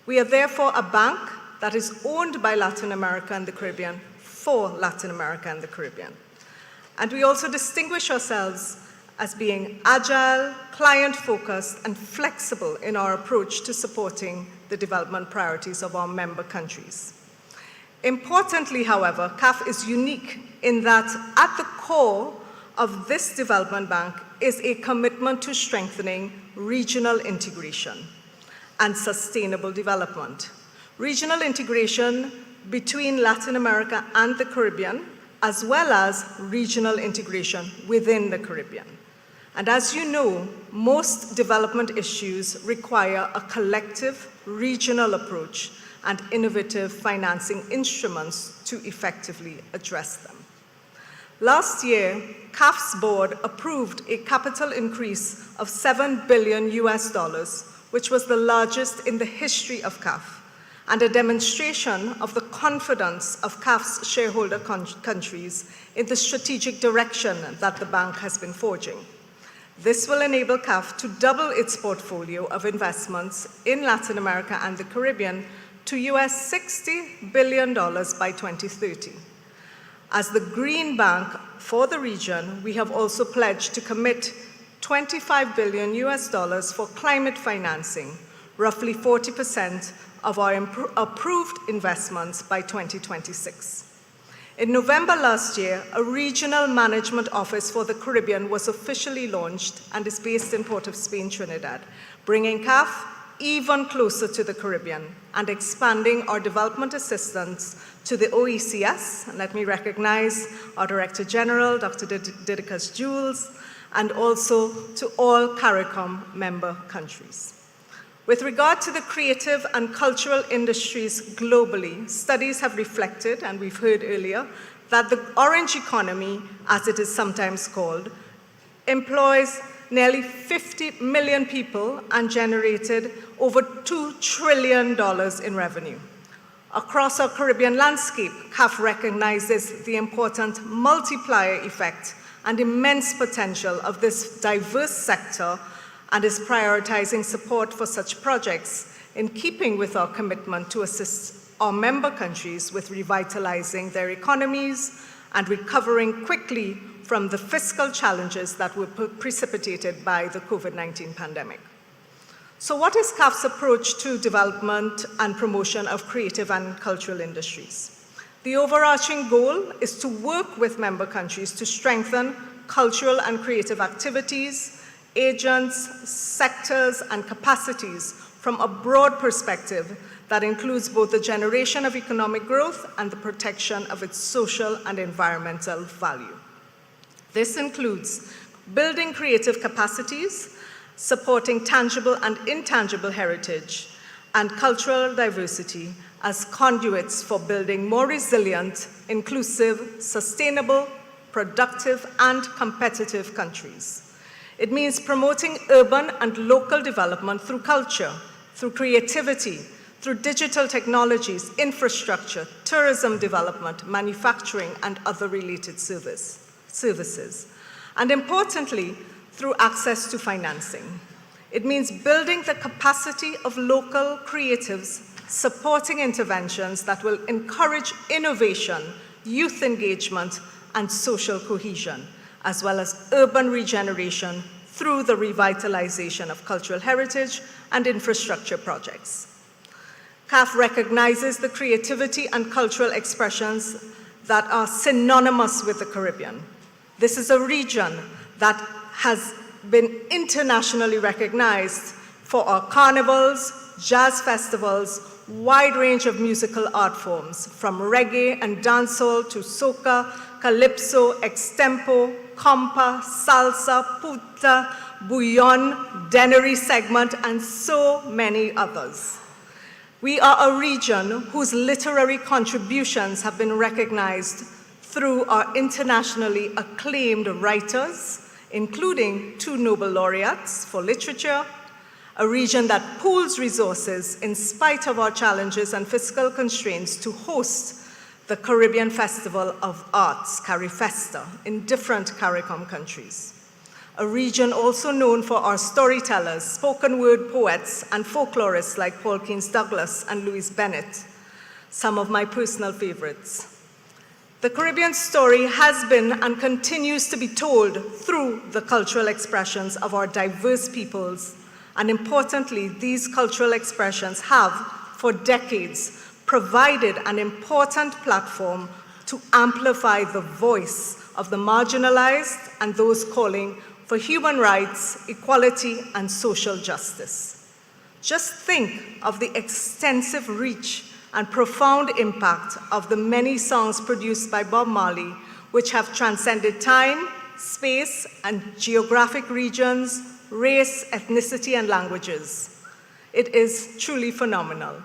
We are therefore a bank that is owned by Latin America and the Caribbean for Latin America and the Caribbean. And we also distinguish ourselves as being agile, client-focused, and flexible in our approach to supporting the development priorities of our member countries. Importantly, however, CAF is unique in that at the core of this development bank is a commitment to strengthening regional integration and sustainable development. Regional integration between Latin America and the Caribbean, as well as regional integration within the Caribbean. And as you know, most development issues require a collective regional approach and innovative financing instruments to effectively address them. Last year, CAF's board approved a capital increase of $7 billion, which was the largest in the history of CAF, and a demonstration of the confidence of CAF's shareholder countries in the strategic direction that the bank has been forging. This will enable CAF to double its portfolio of investments in Latin America and the Caribbean to US $60 billion by 2030. As the Green Bank for the region, we have also pledged to commit $25 billion for climate financing, roughly 40% of our approved investments by 2026. In November last year, a regional management office for the Caribbean was officially launched and is based in Port of Spain, Trinidad, bringing CAF even closer to the Caribbean and expanding our development assistance to the OECS. And let me recognize our Director General, Dr. Didicus Jules, and also to all CARICOM member countries. With regard to the creative and cultural industries globally, studies have reflected, and we've heard earlier, that the orange economy, as it is sometimes called, employs nearly 50 million people and generated over $2 trillion in revenue. Across our Caribbean landscape, CAF recognizes the important multiplier effect and immense potential of this diverse sector and is prioritizing support for such projects in keeping with our commitment to assist our member countries with revitalizing their economies and recovering quickly from the fiscal challenges that were precipitated by the COVID-19 pandemic. So what is CAF's approach to development and promotion of creative and cultural industries? The overarching goal is to work with member countries to strengthen cultural and creative activities, agents, sectors, and capacities from a broad perspective that includes both the generation of economic growth and the protection of its social and environmental value. This includes building creative capacities, supporting tangible and intangible heritage, and cultural diversity as conduits for building more resilient, inclusive, sustainable, productive, and competitive countries. It means promoting urban and local development through culture, through creativity, through digital technologies, infrastructure, tourism development, manufacturing, and other related services. And importantly, through access to financing. It means building the capacity of local creatives, supporting interventions that will encourage innovation, youth engagement, and social cohesion, as well as urban regeneration through the revitalization of cultural heritage and infrastructure projects. CAF recognizes the creativity and cultural expressions that are synonymous with the Caribbean. This is a region that has been internationally recognized for our carnivals, jazz festivals, wide range of musical art forms, from reggae and dancehall to soca, calypso, extempo, compa, salsa, puta, bouillon, dennery segment, and so many others. We are a region whose literary contributions have been recognized through our internationally acclaimed writers, including 2 Nobel laureates for literature, a region that pools resources in spite of our challenges and fiscal constraints to host the Caribbean Festival of Arts, CARIFESTA, in different CARICOM countries. A region also known for our storytellers, spoken word poets, and folklorists like Paul Keynes Douglas and Louise Bennett, some of my personal favorites. The Caribbean story has been and continues to be told through the cultural expressions of our diverse peoples, and importantly, these cultural expressions have, for decades, provided an important platform to amplify the voice of the marginalized and those calling for human rights, equality, and social justice. Just think of the extensive reach and profound impact of the many songs produced by Bob Marley, which have transcended time, space, and geographic regions, race, ethnicity, and languages. It is truly phenomenal.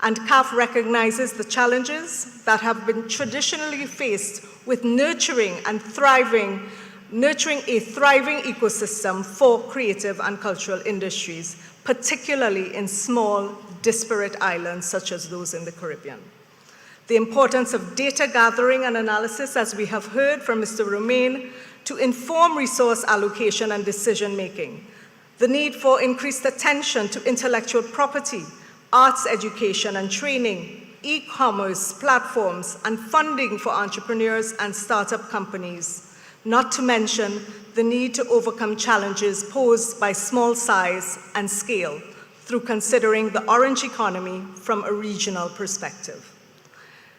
And CAF recognizes the challenges that have been traditionally faced with nurturing a thriving ecosystem for creative and cultural industries, particularly in small, disparate islands such as those in the Caribbean. The importance of data gathering and analysis, as we have heard from Mr. Romain, to inform resource allocation and decision making. The need for increased attention to intellectual property, arts education and training, e-commerce platforms, and funding for entrepreneurs and startup companies. Not to mention the need to overcome challenges posed by small size and scale through considering the orange economy from a regional perspective.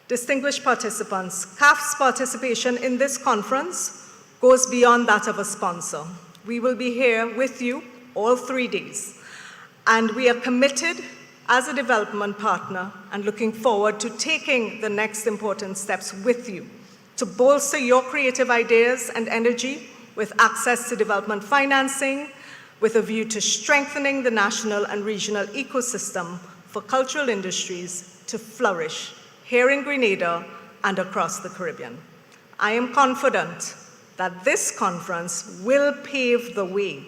Distinguished participants, CAF's participation in this conference goes beyond that of a sponsor. We will be here with you all 3 days, and we are committed as a development partner and looking forward to taking the next important steps with you to bolster your creative ideas and energy with access to development financing, with a view to strengthening the national and regional ecosystem for cultural industries to flourish here in Grenada and across the Caribbean. I am confident that this conference will pave the way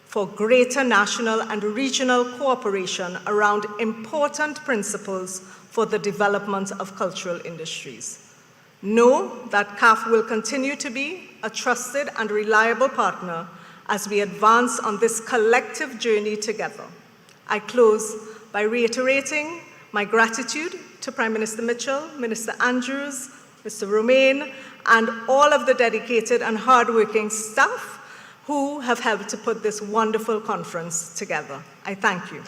for greater national and regional cooperation around important principles for the development of cultural industries. Know that CAF will continue to be a trusted and reliable partner as we advance on this collective journey together. I close by reiterating my gratitude to Prime Minister Mitchell, Minister Andrews, Mr. Romain, and all of the dedicated and hardworking staff who have helped to put this wonderful conference together. I thank you.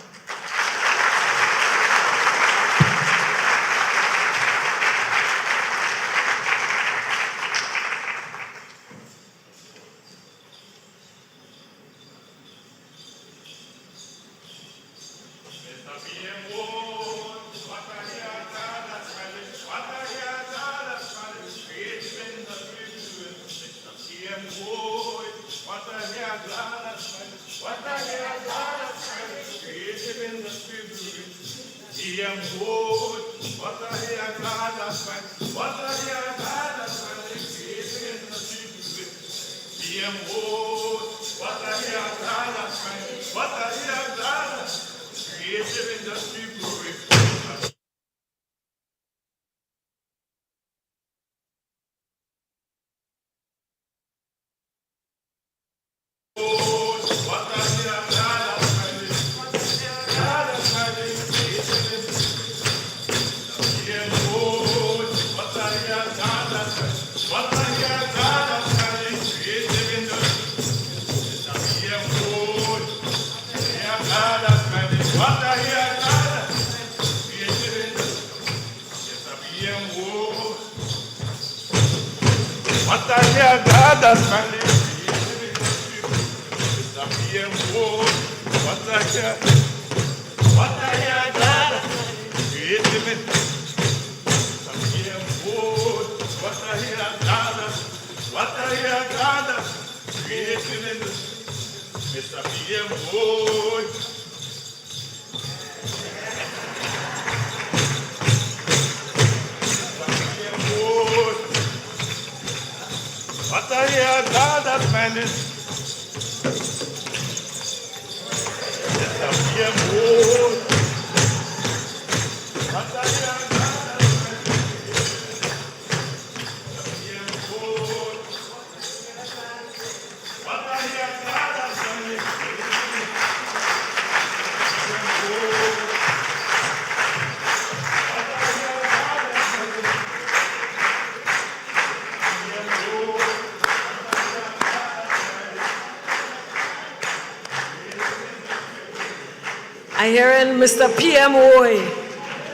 I hearing Mr. PMOI.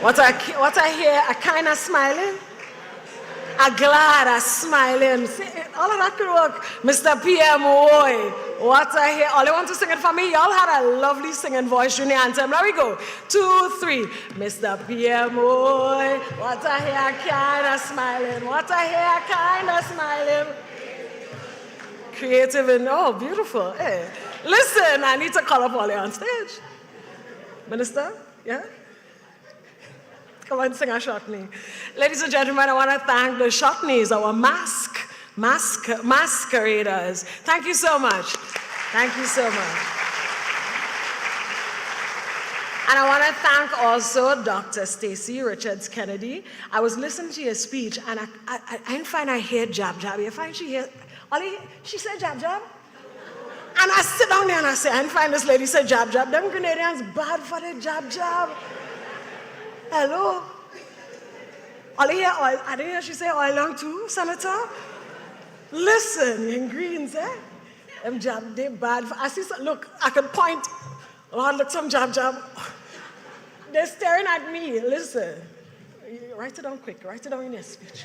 What I hear, a kind of smiling, a glad, a smiling. See, all of that could work. Mr. PMOI. What I hear, all I want to sing it for me. Y'all had a lovely singing voice during the anthem. There we go. 2, 3. Mr. PMOI. What I hear, kind of smiling. What I hear, kind of smiling. Creative and, oh, beautiful. Hey. Listen, I need to call up Ollie on stage. Minister, yeah? Come on, sing a shotney. Ladies and gentlemen, I want to thank the shotneys, our masqueraders. Thank you so much. Thank you so much. And I want to thank also Dr. Stacy Richards Kennedy. I was listening to your speech, and I didn't find I heard jab jab. You find she hear, Ollie, she said jab jab? And I sit down there and I say, I didn't find this lady said jab jab. Them Grenadians bad for the jab jab. Hello? I didn't hear she say oil long too, Senator. Listen, you in greens, eh? Them jab, they bad. I see some, look, I can point. Lord, look, some jab jab. They're staring at me. Listen. Write it down quick. Write it down in your speech.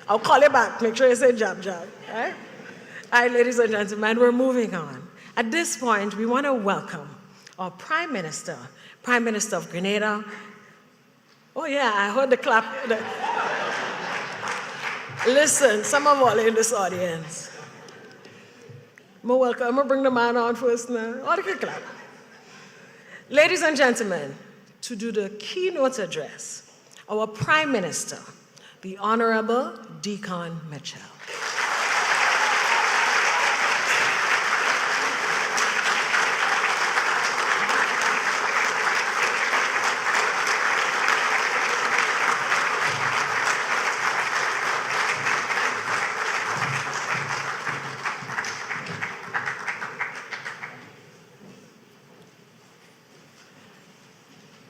I'll call you back. Make sure you say jab jab, right? All right, ladies and gentlemen, we're moving on. At this point, we want to welcome our Prime Minister of Grenada. Oh yeah, I heard the clap. Listen, some of all in this audience. I'm welcome. I'm going to bring the man on first now. Oh, they can clap. Ladies and gentlemen, to do the keynote address, our Prime Minister, the Honorable Deacon Mitchell.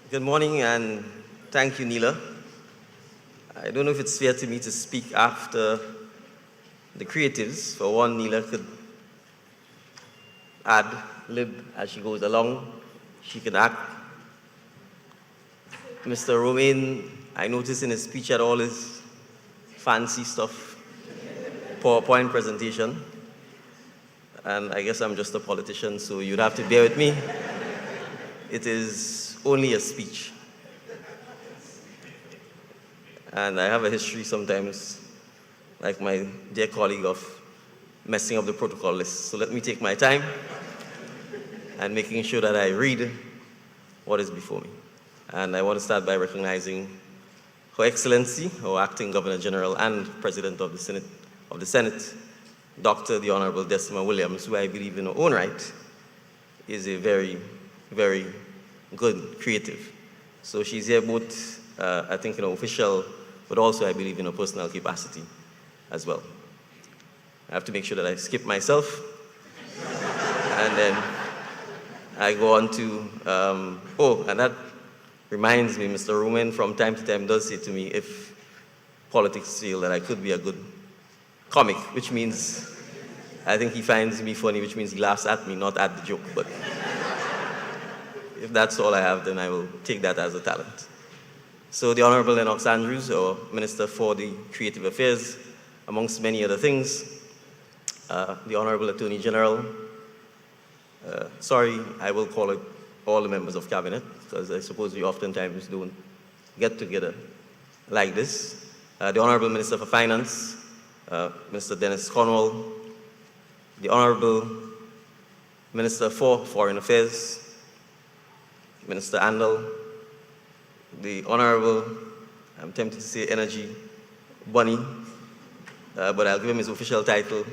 Good morning and thank you, Neela. I don't know if it's fair to me to speak after the creatives. For one, Neela could ad-lib as she goes along. She can act. Mr. Romain, I noticed in his speech had all his fancy stuff, PowerPoint presentation. And I guess I'm just a politician, so you'd have to bear with me. It is only a speech. And I have a history sometimes, like my dear colleague, of messing up the protocol list. So let me take my time and making sure that I read what is before me. And I want to start by recognizing Her Excellency, our Acting Governor General and President of the Senate, Dr. the Honorable Decima Williams, who I believe in her own right is a very, very good creative. So she's here both, I think, in her official, but also I believe in her personal capacity as well. I have to make sure that I skip myself. And then I go on to, and that reminds me, Mr. Roman from time to time does say to me, if politics fail, that I could be a good comic, which means I think he finds me funny, which means he laughs at me, not at the joke. But if that's all I have, then I will take that as a talent. So the Honorable Lennox Andrews, our Minister for the Creative Affairs, amongst many other things, the Honorable Attorney General, sorry, I will call it all the members of Cabinet, because I suppose we oftentimes don't get together like this. The Honorable Minister for Finance, Mr. Dennis Cornwall, the Honorable Minister for Foreign Affairs, Minister Andal, the Honorable, I'm tempted to say Energy, Bunny, but I'll give him his official title,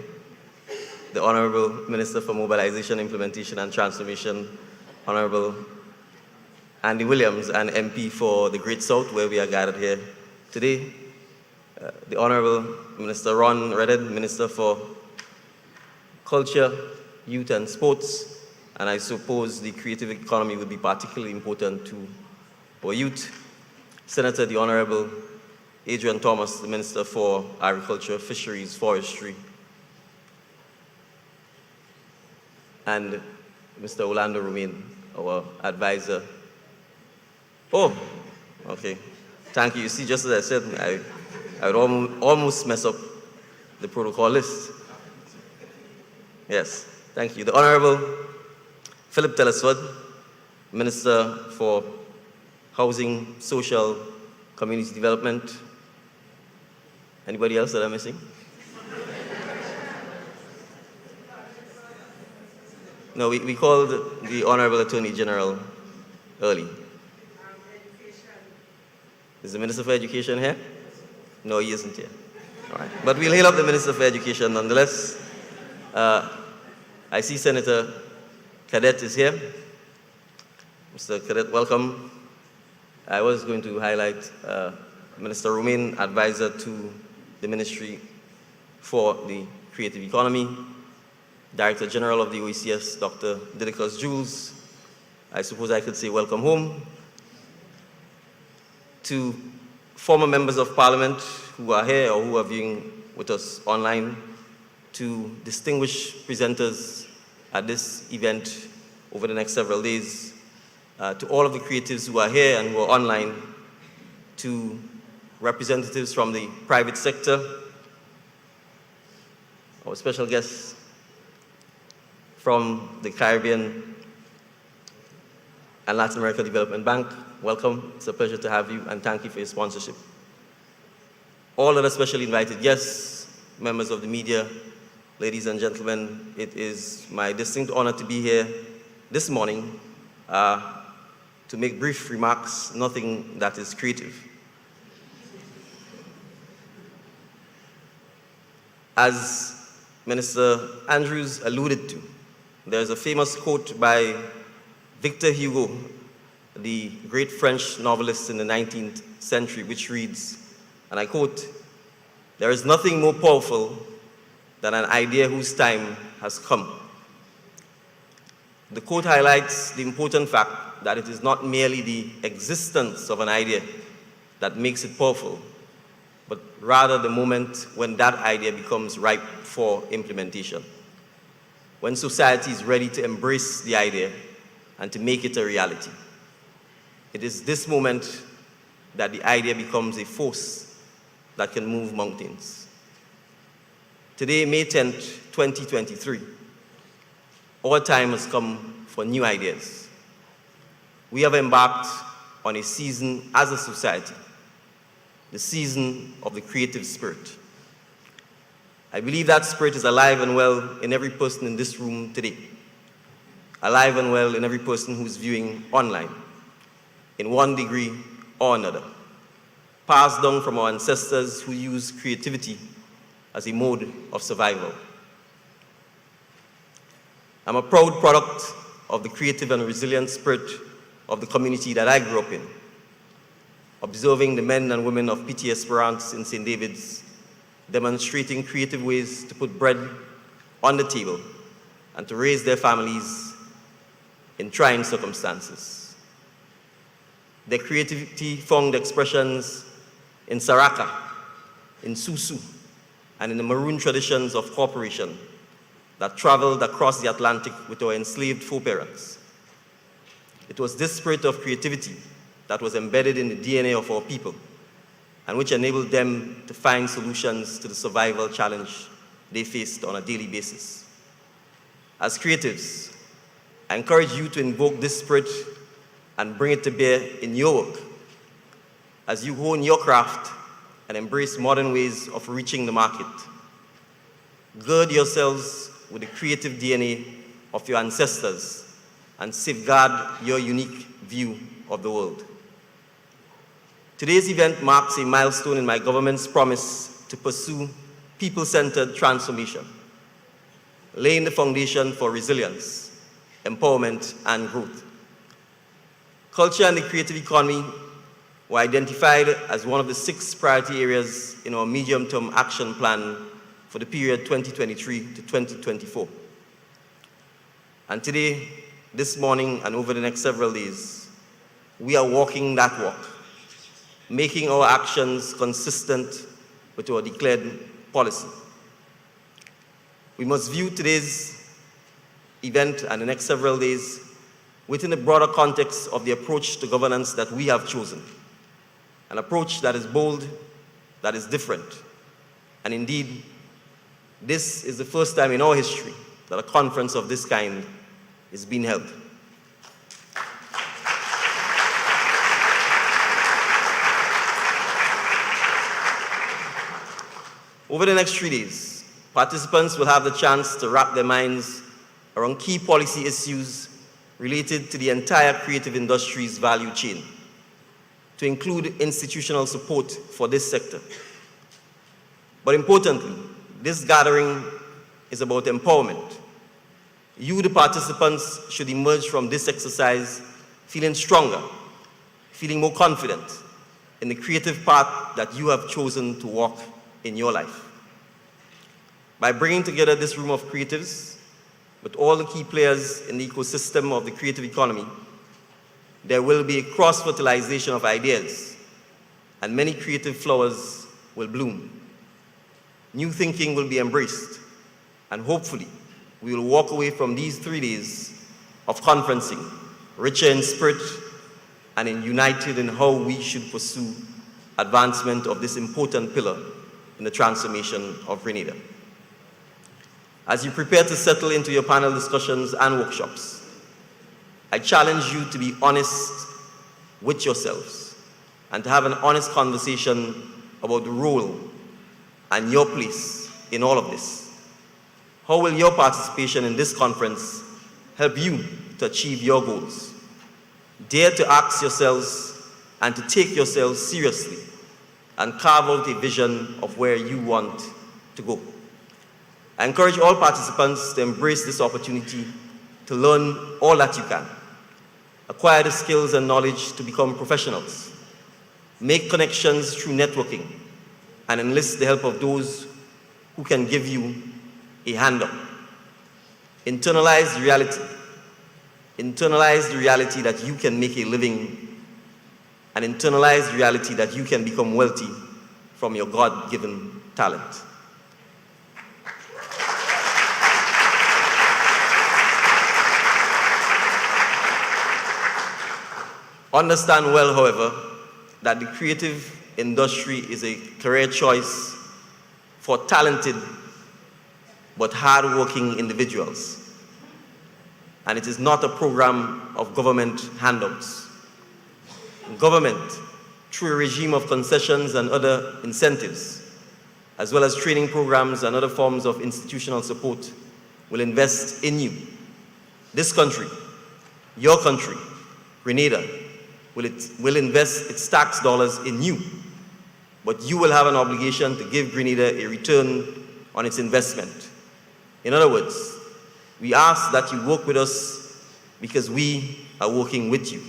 the Honorable Minister for Mobilization, Implementation and Transformation, Honorable Andy Williams, and MP for the Great South, where we are gathered here today, the Honorable Minister Ron Redden, Minister for Culture, Youth and Sports, and I suppose the creative economy would be particularly important to our youth. Senator the Honorable Adrian Thomas, the Minister for Agriculture, Fisheries, Forestry, and Mr. Orlando Romain, our advisor. Oh, okay. Thank you. You see, just as I said, I would almost mess up the protocol list. Yes, thank you. The Honorable Philip Telesford, Minister for Housing, Social, Community Development. Anybody else that I'm missing? No, we called the Honorable Attorney General early. Is the Minister for Education here? No, he isn't here. All right. But we'll hail up the Minister for Education nonetheless. I see Senator Cadet is here. Mr. Cadet, welcome. I was going to highlight Minister Romain, advisor to the Ministry for the Creative Economy, Director General of the OECS, Dr. Didicus Jules. I suppose I could say welcome home. To former members of Parliament who are here or who are viewing with us online, to distinguished presenters at this event over the next several days, to all of the creatives who are here and who are online, to representatives from the private sector, our special guests from the Caribbean and Latin America Development Bank, welcome. It's a pleasure to have you, and thank you for your sponsorship. All other specially invited guests, members of the media, ladies and gentlemen, it is my distinct honor to be here this morning to make brief remarks, nothing that is creative. As Minister Andrews alluded to, there's a famous quote by Victor Hugo, the great French novelist in the 19th century, which reads, and I quote, "There is nothing more powerful than an idea whose time has come." The quote highlights the important fact that it is not merely the existence of an idea that makes it powerful, but rather the moment when that idea becomes ripe for implementation, when society is ready to embrace the idea and to make it a reality. It is this moment that the idea becomes a force that can move mountains. Today, May 10th, 2023, our time has come for new ideas. We have embarked on a season as a society, the season of the creative spirit. I believe that spirit is alive and well in every person in this room today, alive and well in every person who's viewing online, in one degree or another, passed down from our ancestors who used creativity as a mode of survival. I'm a proud product of the creative and resilient spirit of the community that I grew up in, observing the men and women of P.T. Esperance in St. David's demonstrating creative ways to put bread on the table and to raise their families in trying circumstances. Their creativity found expressions in Saraka, in Susu, and in the maroon traditions of cooperation that traveled across the Atlantic with our enslaved foreparents. It was this spirit of creativity that was embedded in the DNA of our people and which enabled them to find solutions to the survival challenge they faced on a daily basis. As creatives, I encourage you to invoke this spirit and bring it to bear in your work as you hone your craft and embrace modern ways of reaching the market. Gird yourselves with the creative DNA of your ancestors and safeguard your unique view of the world. Today's event marks a milestone in my government's promise to pursue people-centered transformation, laying the foundation for resilience, empowerment, and growth. Culture and the creative economy were identified as one of the 6 priority areas in our medium-term action plan for the period 2023 to 2024. And today, this morning, and over the next several days, we are walking that walk, making our actions consistent with our declared policy. We must view today's event and the next several days within the broader context of the approach to governance that we have chosen, an approach that is bold, that is different. And indeed, this is the first time in our history that a conference of this kind is being held. Over the next 3 days, participants will have the chance to wrap their minds around key policy issues related to the entire creative industry's value chain, to include institutional support for this sector. But importantly, this gathering is about empowerment. You, the participants, should emerge from this exercise feeling stronger, feeling more confident in the creative path that you have chosen to walk in your life. By bringing together this room of creatives with all the key players in the ecosystem of the creative economy, there will be a cross-fertilization of ideas, and many creative flowers will bloom. New thinking will be embraced, and hopefully, we will walk away from these 3 days of conferencing richer in spirit and united in how we should pursue advancement of this important pillar in the transformation of Grenada. As you prepare to settle into your panel discussions and workshops, I challenge you to be honest with yourselves and to have an honest conversation about the role and your place in all of this. How will your participation in this conference help you to achieve your goals? Dare to ask yourselves and to take yourselves seriously and carve out a vision of where you want to go. I encourage all participants to embrace this opportunity to learn all that you can, acquire the skills and knowledge to become professionals, make connections through networking, and enlist the help of those who can give you a hand up. Internalize the reality. Internalize the reality that you can make a living, and internalize the reality that you can become wealthy from your God-given talent. Understand well, however, that the creative industry is a career choice for talented but hard-working individuals. And it is not a program of government handouts. Government, through a regime of concessions and other incentives, as well as training programs and other forms of institutional support, will invest in you. This country, your country, Grenada, will invest its tax dollars in you, but you will have an obligation to give Grenada a return on its investment. In other words, we ask that you work with us because we are working with you.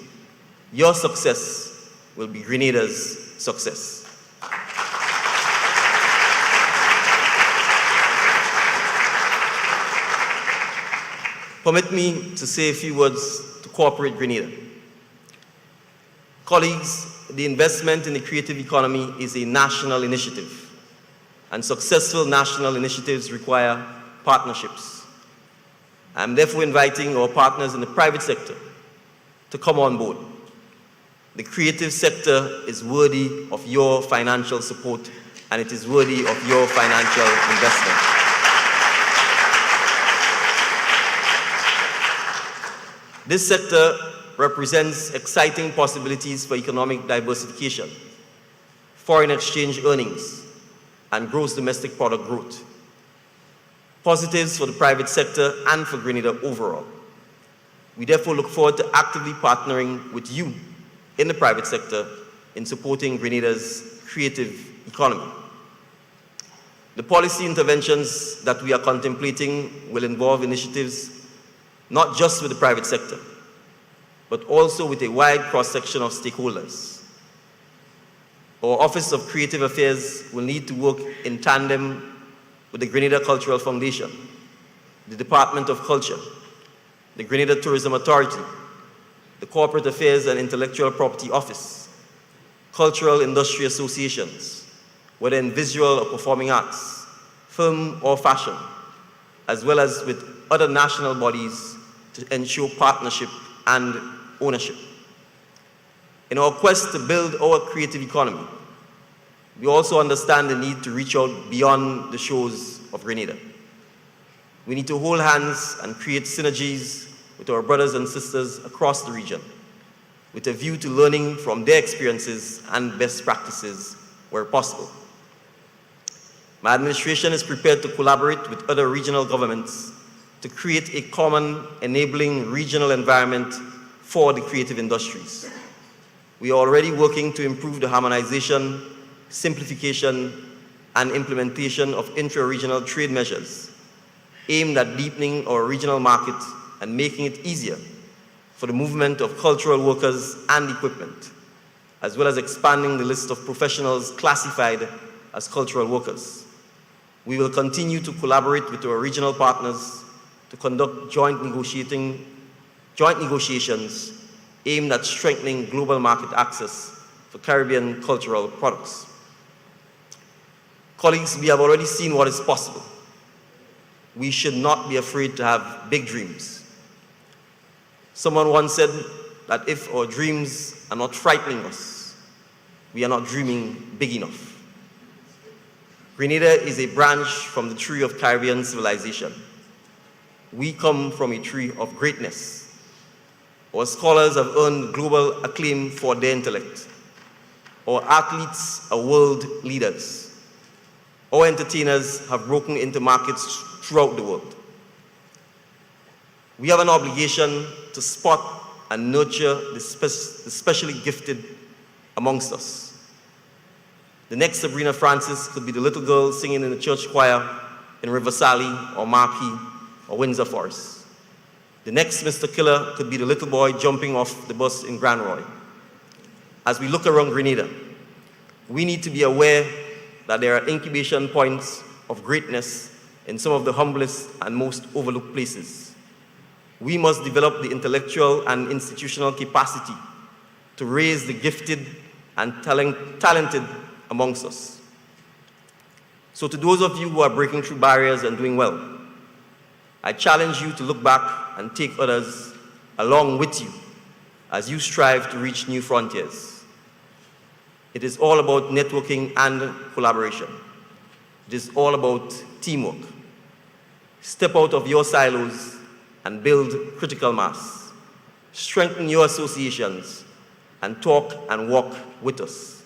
Your success will be Grenada's success. Permit me to say a few words to corporate Grenada. Colleagues, the investment in the creative economy is a national initiative, and successful national initiatives require partnerships. I'm therefore inviting our partners in the private sector to come on board. The creative sector is worthy of your financial support, and it is worthy of your financial investment. This sector represents exciting possibilities for economic diversification, foreign exchange earnings, and gross domestic product growth. Positives for the private sector and for Grenada overall. We therefore look forward to actively partnering with you in the private sector in supporting Grenada's creative economy. The policy interventions that we are contemplating will involve initiatives not just with the private sector, but also with a wide cross-section of stakeholders. Our Office of Creative Affairs will need to work in tandem with the Grenada Cultural Foundation, the Department of Culture, the Grenada Tourism Authority, the Corporate Affairs and Intellectual Property Office, cultural industry associations, whether in visual or performing arts, film or fashion, as well as with other national bodies to ensure partnership and ownership. In our quest to build our creative economy, we also understand the need to reach out beyond the shores of Grenada. We need to hold hands and create synergies with our brothers and sisters across the region, with a view to learning from their experiences and best practices where possible. My administration is prepared to collaborate with other regional governments to create a common enabling regional environment for the creative industries. We are already working to improve the harmonization, simplification, and implementation of intra-regional trade measures aimed at deepening our regional market and making it easier for the movement of cultural workers and equipment, as well as expanding the list of professionals classified as cultural workers. We will continue to collaborate with our regional partners to conduct joint negotiations aimed at strengthening global market access for Caribbean cultural products. Colleagues, we have already seen what is possible. We should not be afraid to have big dreams. Someone once said that if our dreams are not frightening us, we are not dreaming big enough. Grenada is a branch from the tree of Caribbean civilization. We come from a tree of greatness. Our scholars have earned global acclaim for their intellect. Our athletes are world leaders. Our entertainers have broken into markets throughout the world. We have an obligation to spot and nurture the specially gifted amongst us. The next Sabrina Francis could be the little girl singing in the church choir in Riversally or Marquis or Windsor Forest. The next Mr. Killer could be the little boy jumping off the bus in Grand Roy. As we look around Grenada, we need to be aware that there are incubation points of greatness in some of the humblest and most overlooked places. We must develop the intellectual and institutional capacity to raise the gifted and talented amongst us. So to those of you who are breaking through barriers and doing well, I challenge you to look back and take others along with you as you strive to reach new frontiers. It is all about networking and collaboration. It is all about teamwork. Step out of your silos and build critical mass. Strengthen your associations and talk and walk with us.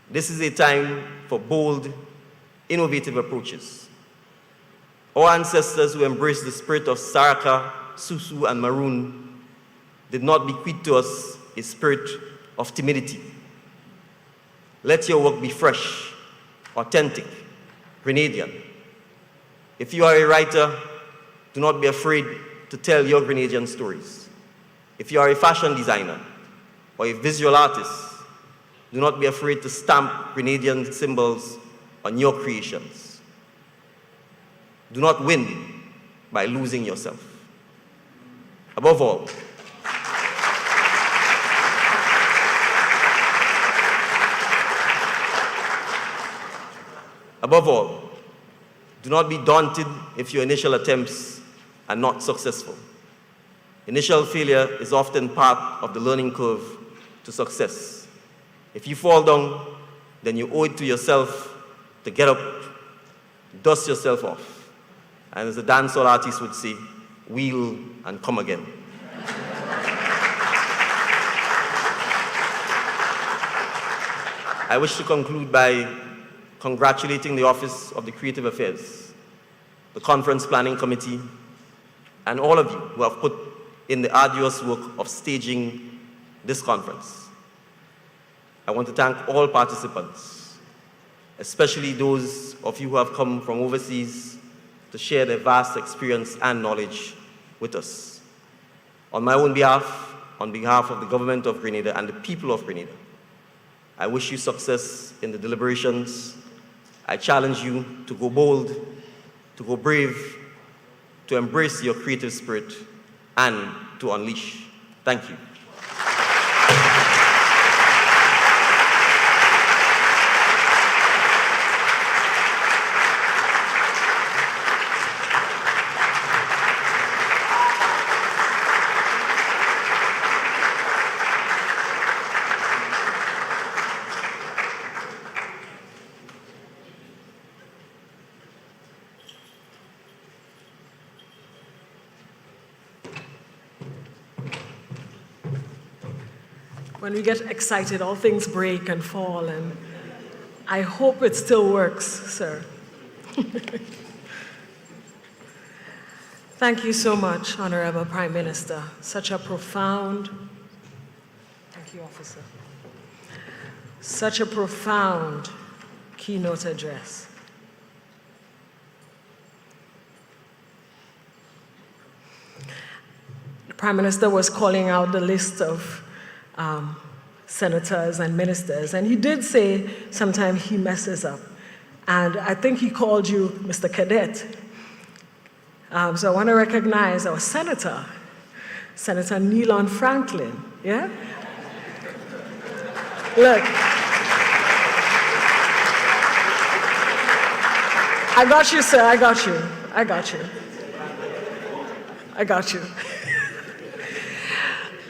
This is a time for bold, innovative approaches. Our ancestors who embraced the spirit of Saraka, Susu, and Maroon did not bequeath to us a spirit of timidity. Let your work be fresh, authentic, Grenadian. If you are a writer, do not be afraid to tell your Grenadian stories. If you are a fashion designer or a visual artist, do not be afraid to stamp Grenadian symbols on your creations. Do not win by losing yourself. Above all, do not be daunted if your initial attempts are not successful. Initial failure is often part of the learning curve to success. If you fall down, then you owe it to yourself to get up, dust yourself off, and as the dancehall artist would say, wheel and come again. I wish to conclude by congratulating the Office of the Creative Affairs, the Conference Planning Committee, and all of you who have put in the arduous work of staging this conference. I want to thank all participants, especially those of you who have come from overseas to share their vast experience and knowledge with us. On my own behalf, on behalf of the government of Grenada and the people of Grenada, I wish you success in the deliberations. I challenge you to go bold, to go brave, to embrace your creative spirit, and to unleash. Thank you.
When we get excited, all things break and fall, and I hope it still works, sir. Thank you so much, Honorable Prime Minister. Such a profound, thank you, officer. Such a profound keynote address. The Prime Minister was calling out the list of senators and ministers, and he did say sometimes he messes up. And I think he called you Mr. Cadet. So I want to recognize our senator, Senator Nealon Franklin, yeah? Look, I got you, sir, I got you. I got you. I got you.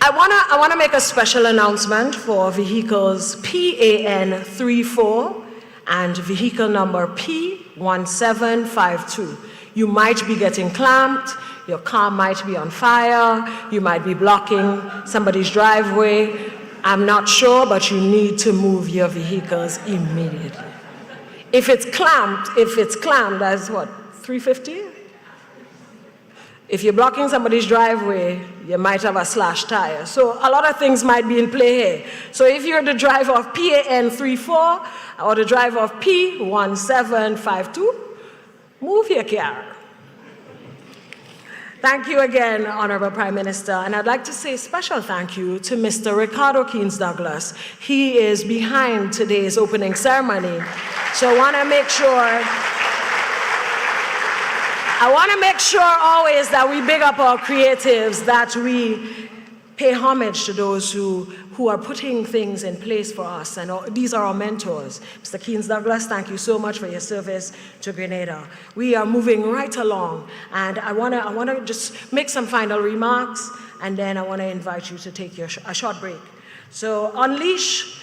I want to make a special announcement for vehicles PAN 34 and vehicle number P1752. You might be getting clamped, your car might be on fire, you might be blocking somebody's driveway. I'm not sure, but you need to move your vehicles immediately. If it's clamped, that's what, 350? If you're blocking somebody's driveway, you might have a slashed tire. So a lot of things might be in play here. So if you're the driver of PAN 34 or the driver of P1752, move your car. Thank you again, Honorable Prime Minister. And I'd like to say a special thank you to Mr. Ricardo Keynes Douglas. He is behind today's opening ceremony. So I want to make sure always that we big up our creatives, that we pay homage to those who who are putting things in place for us, and these are our mentors. Mr. Keynes Douglas, thank you so much for your service to Grenada. We are moving right along, and I want to just make some final remarks, and then I want to invite you to take a short break. So Unleash,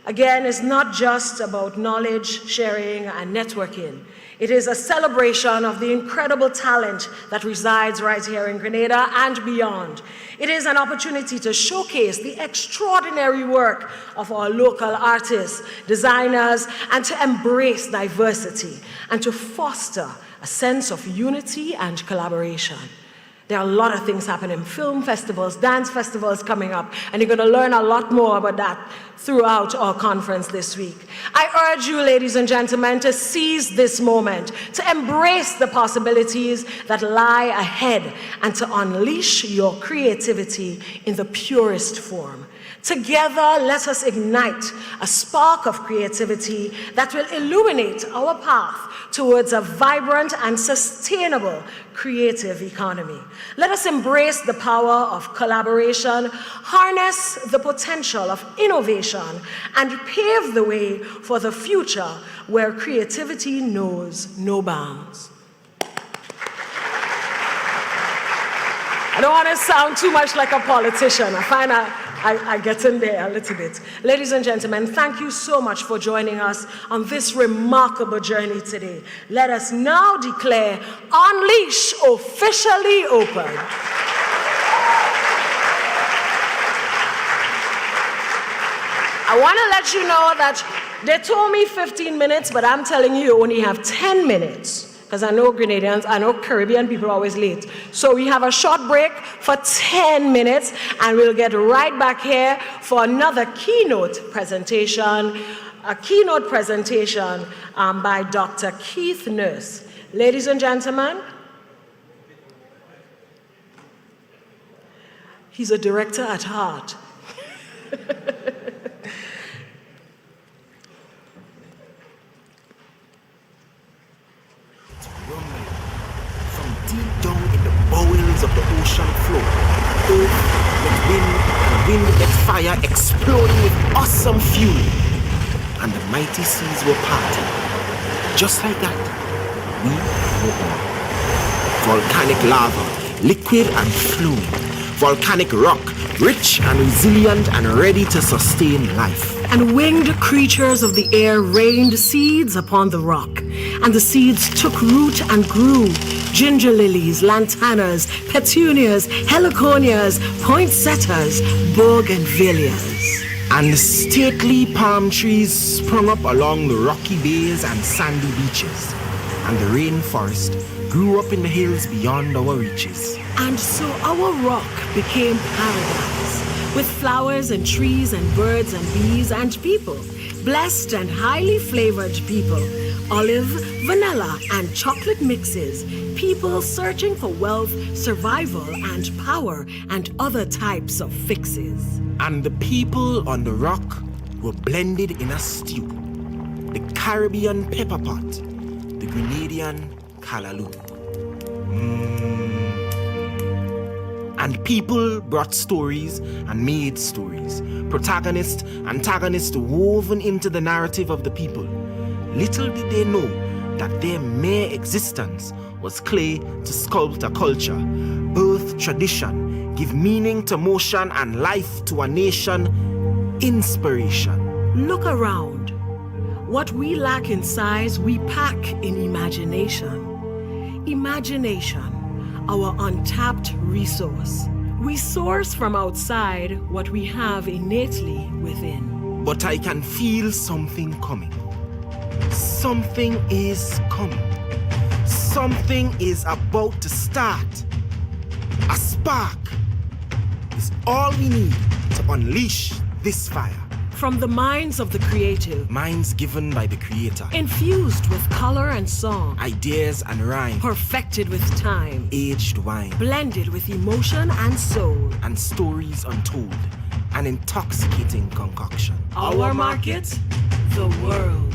again, is not just about knowledge sharing and networking. It is a celebration of the incredible talent that resides right here in Grenada and beyond. It is an opportunity to showcase the extraordinary work of our local artists, designers, and to embrace diversity and to foster a sense of unity and collaboration. There are a lot of things happening, film festivals, dance festivals coming up, and you're going to learn a lot more about that throughout our conference this week. I urge you, ladies and gentlemen, to seize this moment, to embrace the possibilities that lie ahead, and to unleash your creativity in the purest form. Together, let us ignite a spark of creativity that will illuminate our path towards a vibrant and sustainable creative economy. Let us embrace the power of collaboration, harness the potential of innovation, and pave the way for the future where creativity knows no bounds. I don't want to sound too much like a politician. I find I get in there a little bit. Ladies and gentlemen, thank you so much for joining us on this remarkable journey today. Let us now declare Unleash officially open. I want to let you know that they told me 15 minutes, but I'm telling you, you only have 10 minutes. Because I know Grenadians, I know Caribbean people are always late. So we have a short break for 10 minutes, and we'll get right back here for another keynote presentation, by Dr. Keith Nurse. Ladies and gentlemen, he's a director at heart.
Bowels of the ocean floor, earth with wind, and wind with fire exploding with awesome fury, and the mighty seas were parted. Just like that, we were on. Volcanic lava, liquid and fluid, volcanic rock, rich and resilient and ready to sustain life.
And winged creatures of the air rained seeds upon the rock, and the seeds took root and grew. Ginger lilies, lantanas, petunias, heliconias, poinsettias, bougainvilleas.
And stately palm trees sprung up along the rocky bays and sandy beaches. And the rainforest grew up in the hills beyond our reaches.
And so our rock became paradise, with flowers and trees and birds and bees and people, blessed and highly flavored people, olive, vanilla, and chocolate mixes, people searching for wealth, survival, and power, and other types of fixes.
And the people on the rock were blended in a stew. The Caribbean pepper pot, the Grenadian callaloo. And people brought stories and made stories, protagonists, antagonists woven into the narrative of the people. Little did they know that their mere existence was clay to sculpt a culture, birth tradition, give meaning to motion and life to a nation, inspiration.
Look around. What we lack in size, we pack in imagination. Imagination, our untapped resource. We source from outside what we have innately within.
But I can feel something coming. Something is coming. Something is about to start. A spark is all we need to unleash this fire.
From the minds of the creative,
Minds given by the Creator,
infused with color and song,
ideas and rhyme,
perfected with time,
aged wine,
blended with emotion and soul.
and stories untold, an intoxicating concoction.
Our market, the world.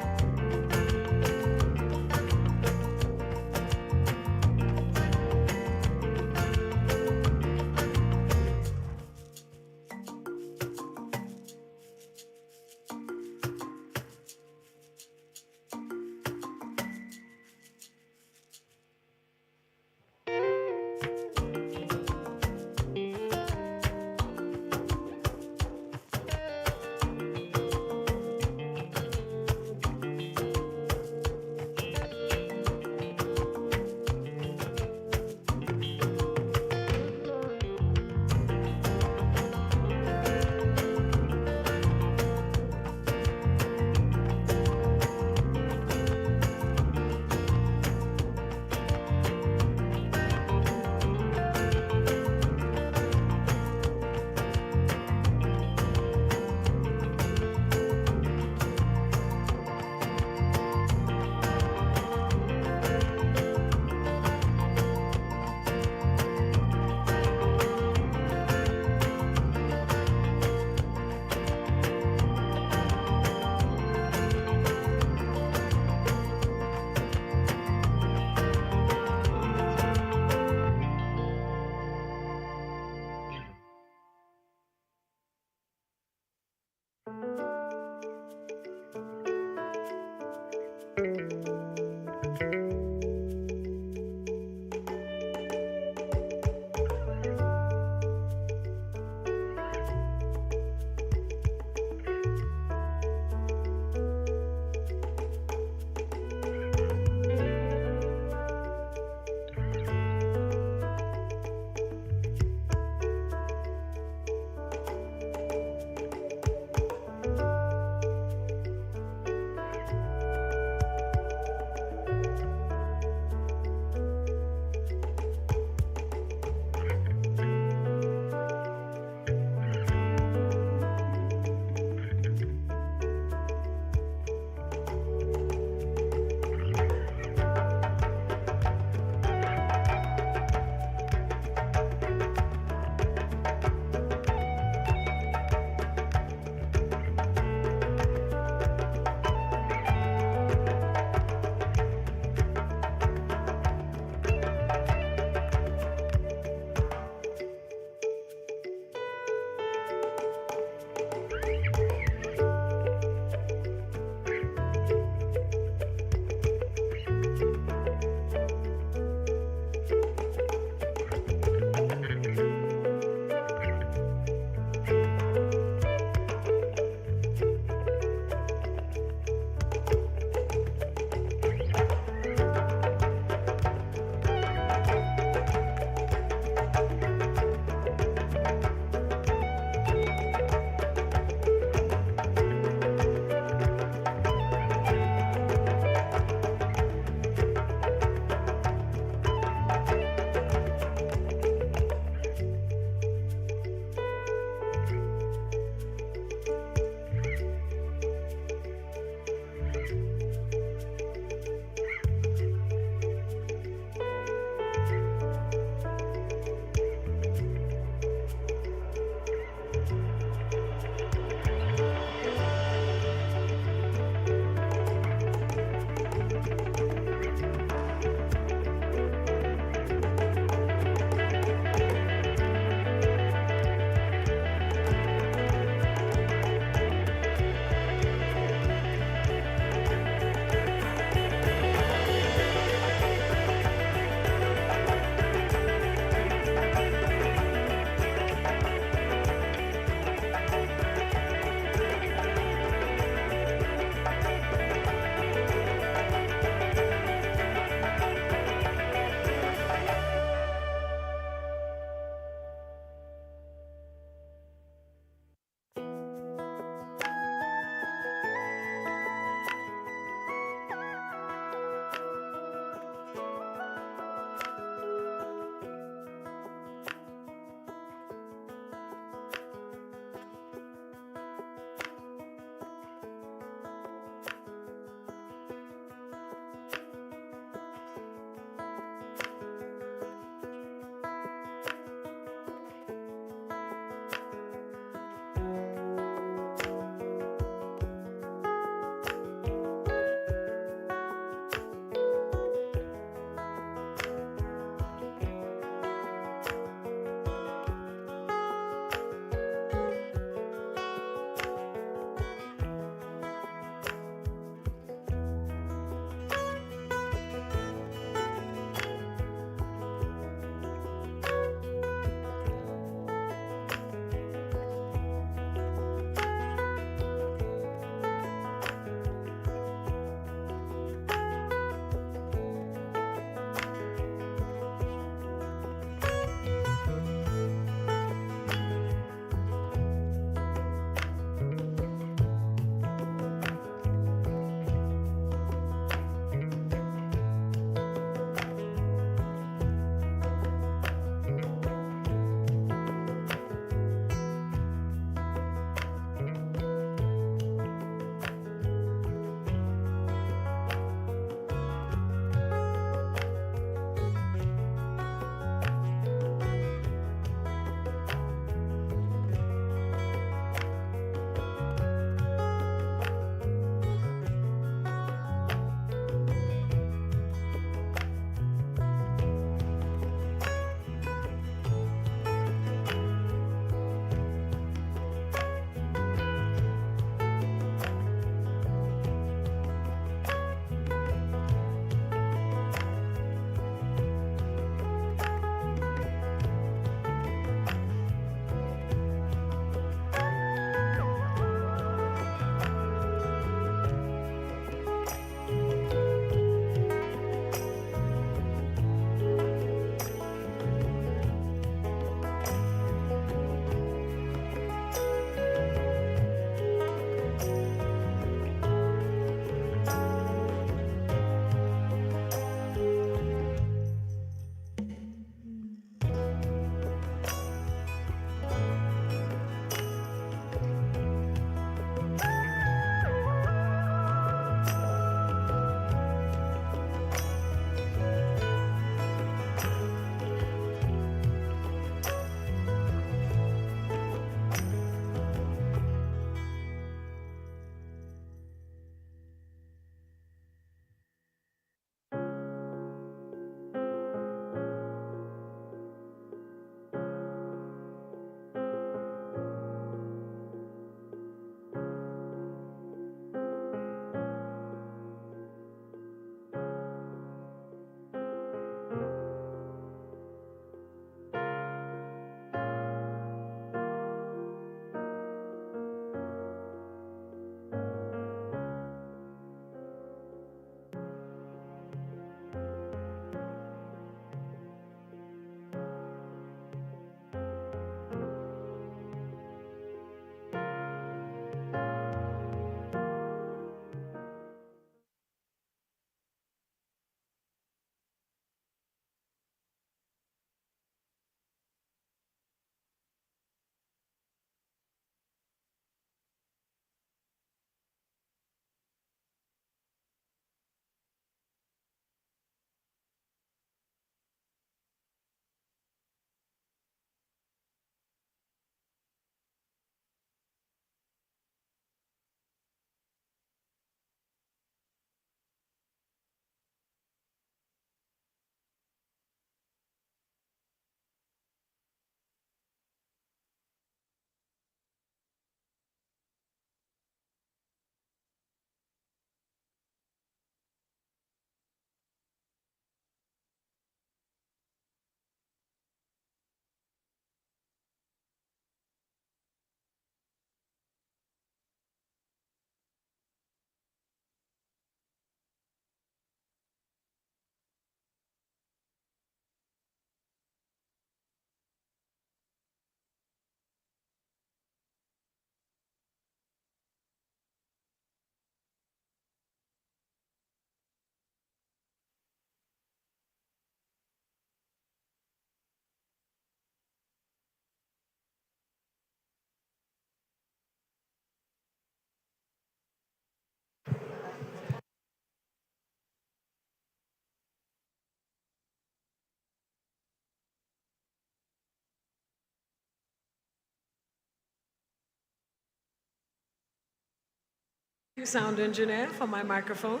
Sound engineer for my microphone.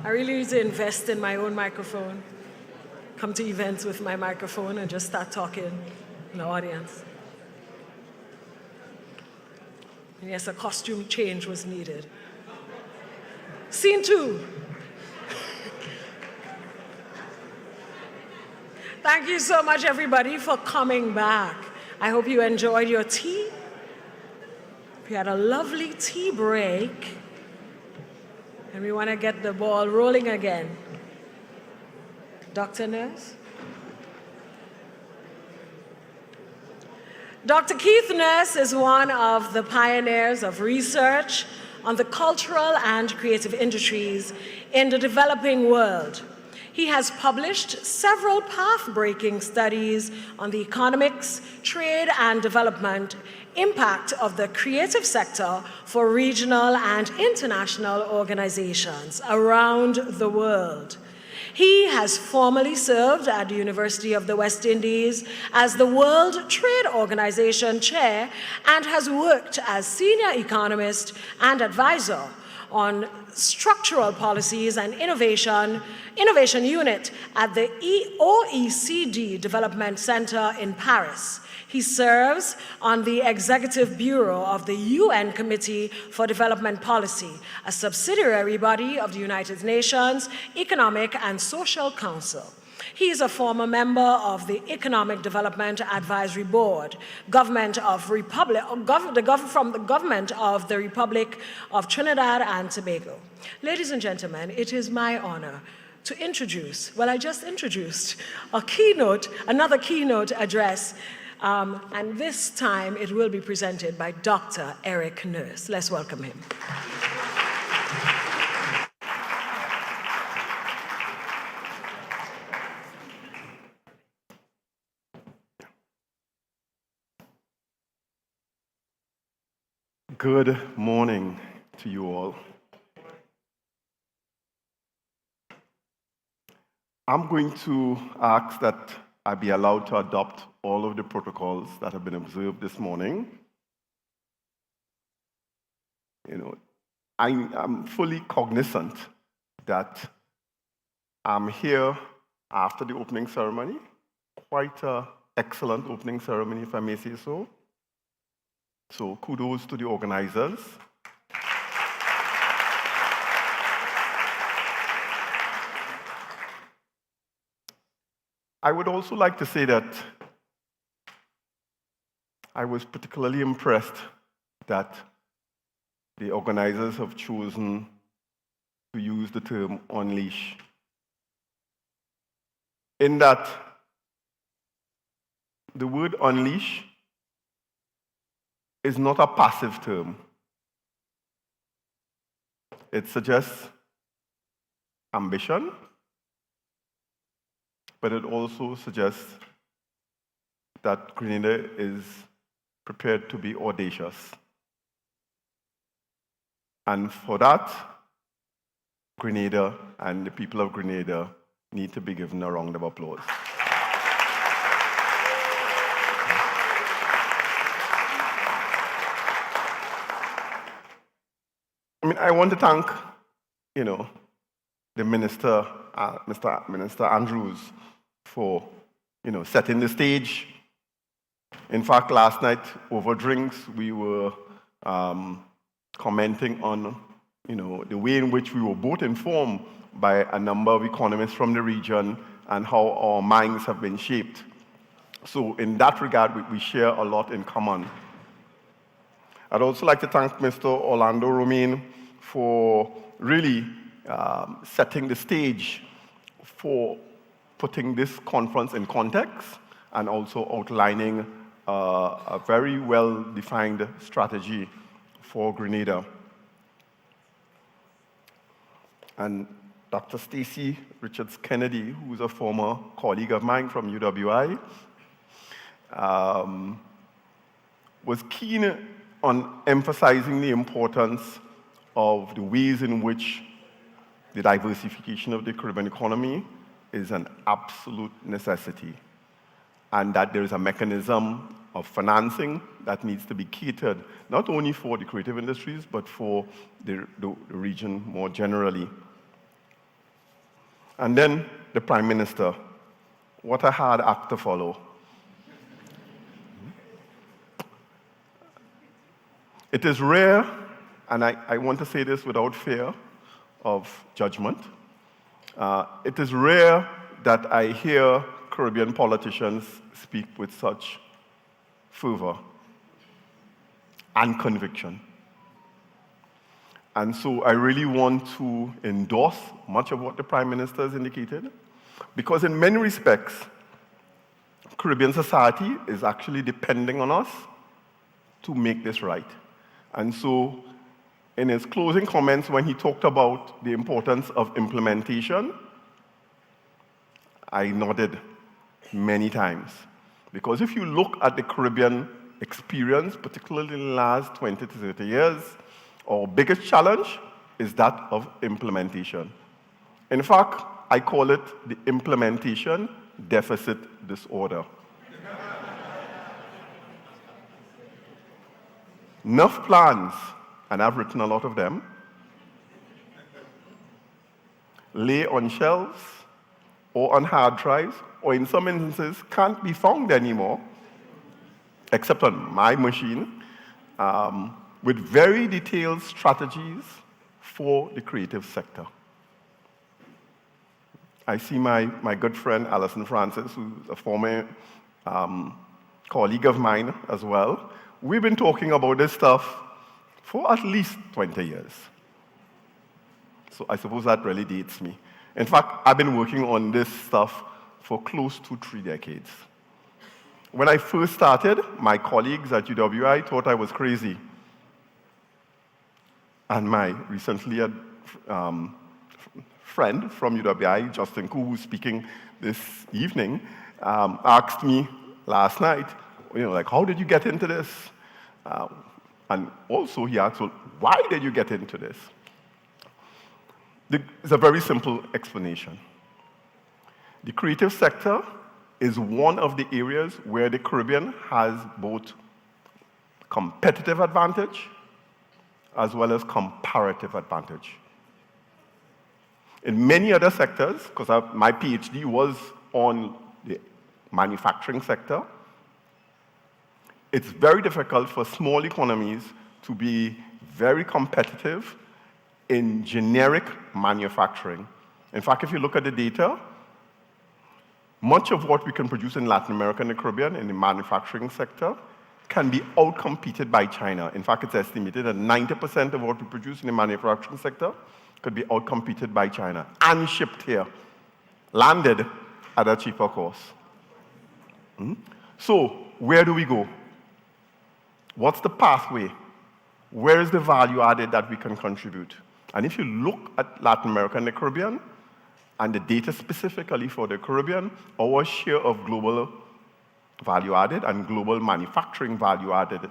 I really need to invest in my own microphone. Come to events with my microphone and just start talking in the audience. And yes, a costume change was needed. Scene 2. Thank you so much, everybody, for coming back. I hope you enjoyed your tea. We had a lovely tea break, and we want to get the ball rolling again. Dr. Nurse? Dr. Keith Nurse is one of the pioneers of research on the cultural and creative industries in the developing world. He has published several path-breaking studies on the economics, trade, and development impact of the creative sector for regional and international organizations around the world. He has formerly served at the University of the West Indies as the World Trade Organization chair and has worked as senior economist and advisor on structural policies and innovation unit at the OECD Development Center in Paris. He serves on the Executive Bureau of the UN Committee for Development Policy, a subsidiary body of the United Nations Economic and Social Council. He is a former member of the Economic Development Advisory Board, from the government of the Republic of Trinidad and Tobago. Ladies and gentlemen, it is my honor to introduce, well, I just introduced another keynote address, and this time it will be presented by Dr. Eric Nurse. Let's welcome him.
Good morning to you all. I'm going to ask that I be allowed to adopt all of the protocols that have been observed this morning. I'm fully cognizant that I'm here after the opening ceremony, quite an excellent opening ceremony, if I may say so. So kudos to the organizers. I would also like to say that I was particularly impressed that the organizers have chosen to use the term unleash. In that the word unleash is not a passive term. It suggests ambition, but it also suggests that Grenada is prepared to be audacious. And for that, Grenada and the people of Grenada need to be given a round of applause. I want to thank, the Minister, Minister Andrews, for, setting the stage. In fact, last night over drinks, we were commenting on, the way in which we were both informed by a number of economists from the region and how our minds have been shaped. So in that regard, we share a lot in common. I'd also like to thank Mr. Orlando Romain for really setting the stage for putting this conference in context and also outlining a very well-defined strategy for Grenada. And Dr. Stacy Richards Kennedy, who's a former colleague of mine from UWI, was keen on emphasizing the importance of the ways in which the diversification of the Caribbean economy is an absolute necessity, and that there is a mechanism of financing that needs to be catered, not only for the creative industries, but for the region more generally. And then the Prime Minister. What a hard act to follow. It is rare, and I want to say this without fear of judgment, it is rare that I hear Caribbean politicians speak with such fervor and conviction. And so I really want to endorse much of what the Prime Minister has indicated, because in many respects, Caribbean society is actually depending on us to make this right. And so in his closing comments, when he talked about the importance of implementation, I nodded many times. Because if you look at the Caribbean experience, particularly in the last 20 to 30 years, our biggest challenge is that of implementation. In fact, I call it the implementation deficit disorder. Enough plans, and I've written a lot of them, lay on shelves or on hard drives, or in some instances can't be found anymore, except on my machine, with very detailed strategies for the creative sector. I see my good friend Alison Francis, who's a former colleague of mine as well. We've been talking about this stuff for at least 20 years. So I suppose that really dates me. In fact, I've been working on this stuff for close to 3 decades. When I first started, my colleagues at UWI thought I was crazy. And my recently friend from UWI, Justin Koo, who's speaking this evening, asked me last night, like, how did you get into this? And also he asked, well, why did you get into this? It's a very simple explanation. The creative sector is one of the areas where the Caribbean has both competitive advantage as well as comparative advantage. In many other sectors, because my PhD was on the manufacturing sector, it's very difficult for small economies to be very competitive in generic manufacturing. In fact, if you look at the data, much of what we can produce in Latin America and the Caribbean in the manufacturing sector can be outcompeted by China. In fact, it's estimated that 90% of what we produce in the manufacturing sector could be outcompeted by China and shipped here, landed at a cheaper cost. So, where do we go? What's the pathway? Where is the value added that we can contribute? And if you look at Latin America and the Caribbean, and the data specifically for the Caribbean, our share of global value added and global manufacturing value added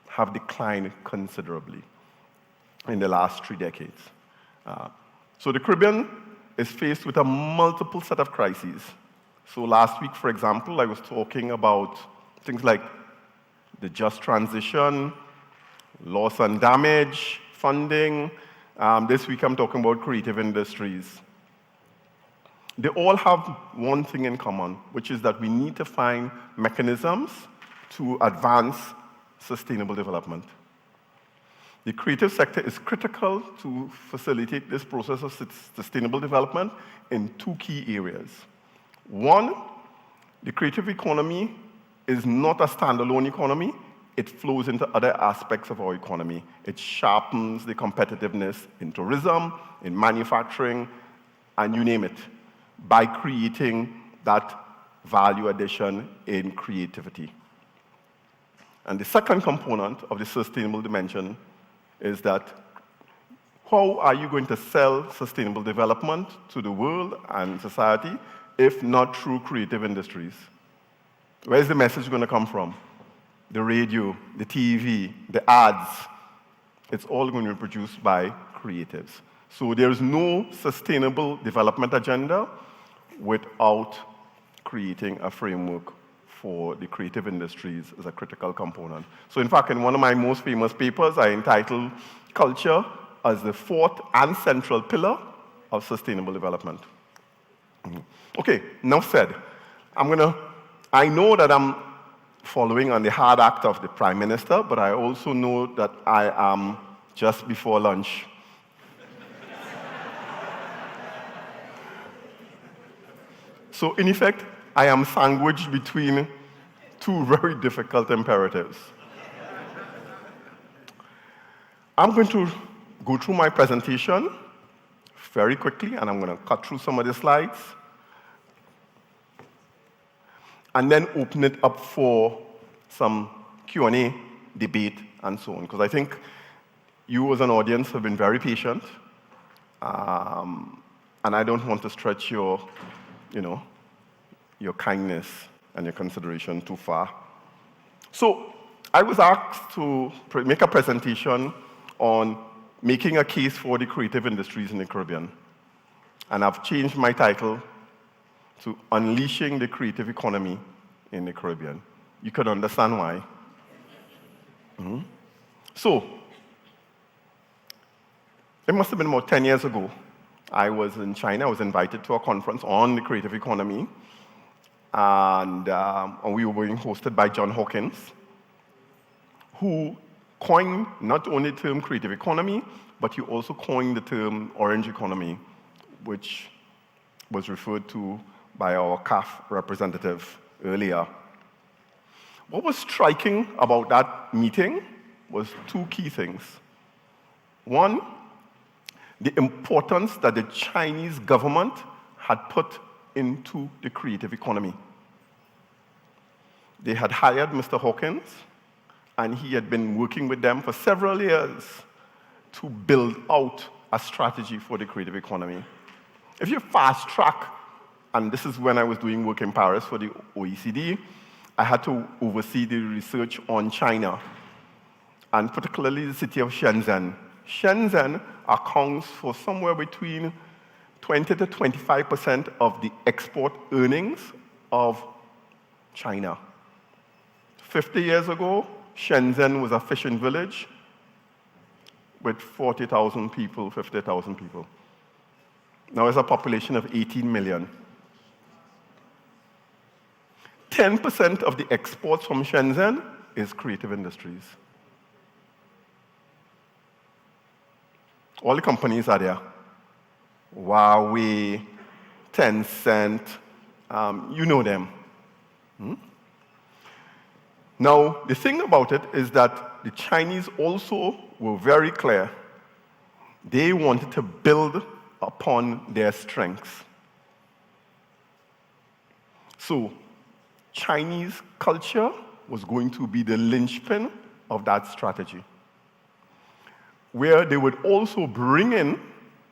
have declined considerably in the last 3 decades. So the Caribbean is faced with a multiple set of crises. So last week, for example, I was talking about things like the just transition, loss and damage, funding. This week I'm talking about creative industries. They all have one thing in common, which is that we need to find mechanisms to advance sustainable development. The creative sector is critical to facilitate this process of sustainable development in 2 key areas. One, the creative economy is not a standalone economy. It flows into other aspects of our economy. It sharpens the competitiveness in tourism, in manufacturing, and you name it, by creating that value addition in creativity. And the second component of the sustainable dimension is that how are you going to sell sustainable development to the world and society if not through creative industries? Where's the message going to come from? The radio, the TV, the ads. It's all going to be produced by creatives. So there's no sustainable development agenda without creating a framework for the creative industries as a critical component. So in fact, in one of my most famous papers, I entitled Culture as the fourth and central pillar of sustainable development. Okay, enough said. I know that I'm following on the hard act of the Prime Minister, but I also know that I am just before lunch. So in effect, I am sandwiched between two very difficult imperatives. I'm going to go through my presentation very quickly, and I'm going to cut through some of the slides, and then open it up for some Q&A, debate, and so on. Because I think you as an audience have been very patient, and I don't want to stretch your kindness and your consideration too far. So I was asked to make a presentation on making a case for the creative industries in the Caribbean. And I've changed my title to Unleashing the Creative Economy in the Caribbean. You can understand why. So, it must have been about 10 years ago. I was in China. I was invited to a conference on the creative economy. And we were being hosted by John Hawkins, who coined not only the term creative economy, but he also coined the term orange economy, which was referred to by our CAF representative earlier. What was striking about that meeting was two key things. One, the importance that the Chinese government had put into the creative economy. They had hired Mr. Hawkins, and he had been working with them for several years to build out a strategy for the creative economy. If you fast track, and this is when I was doing work in Paris for the OECD, I had to oversee the research on China, and particularly the city of Shenzhen. Shenzhen accounts for somewhere between 20 to 25% of the export earnings of China. 50 years ago, Shenzhen was a fishing village with 40,000 people, 50,000 people. Now it's a population of 18 million. 10% of the exports from Shenzhen is creative industries. All the companies are there. Huawei, Tencent, you know them. Now, the thing about it is that the Chinese also were very clear. They wanted to build upon their strengths. So, Chinese culture was going to be the linchpin of that strategy, where they would also bring in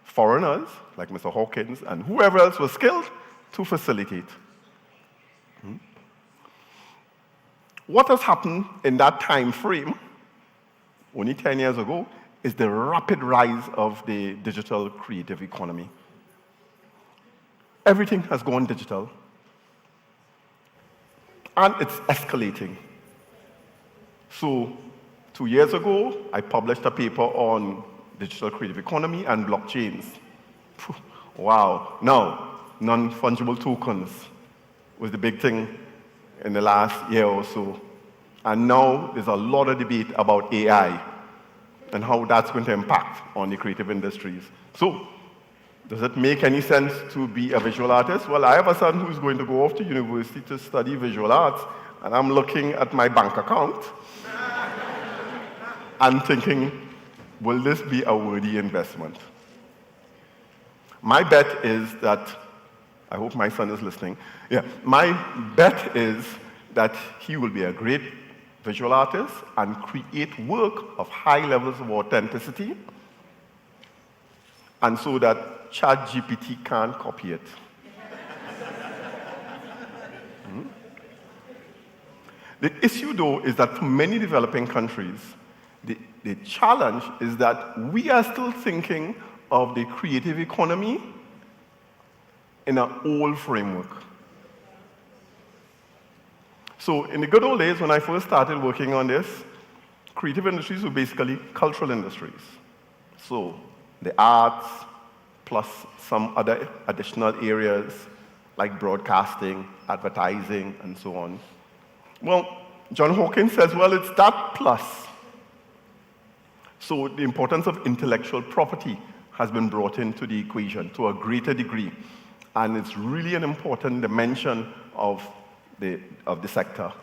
foreigners, like Mr. Hawkins and whoever else was skilled, to facilitate. What has happened in that time frame, only 10 years ago, is the rapid rise of the digital creative economy. Everything has gone digital, and it's escalating. So, 2 years ago, I published a paper on digital creative economy and blockchains. Wow. Now, non-fungible tokens was the big thing in the last year or so. And now there's a lot of debate about AI and how that's going to impact on the creative industries. So, does it make any sense to be a visual artist? Well, I have a son who's going to go off to university to study visual arts, and I'm looking at my bank account and thinking, will this be a worthy investment? My bet is that, I hope my son is listening. Yeah, my bet is that he will be a great visual artist and create work of high levels of authenticity, and so that ChatGPT can't copy it. The issue, though, is that for many developing countries, the challenge is that we are still thinking of the creative economy in an old framework. So in the good old days, when I first started working on this, creative industries were basically cultural industries. So the arts, plus some other additional areas like broadcasting, advertising, and so on. Well, John Hawkins says, well, it's that plus. So the importance of intellectual property has been brought into the equation to a greater degree. And it's really an important dimension of the sector.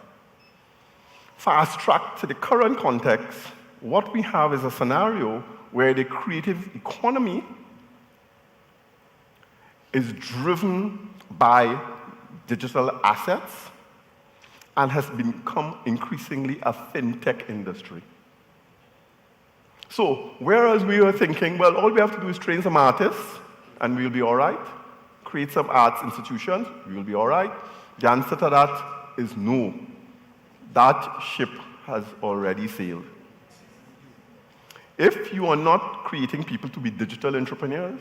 Fast track to the current context, what we have is a scenario where the creative economy is driven by digital assets and has become increasingly a fintech industry. So, whereas we were thinking, well, all we have to do is train some artists and we'll be all right, create some arts institutions, we'll be all right, the answer to that is no. That ship has already sailed. If you are not creating people to be digital entrepreneurs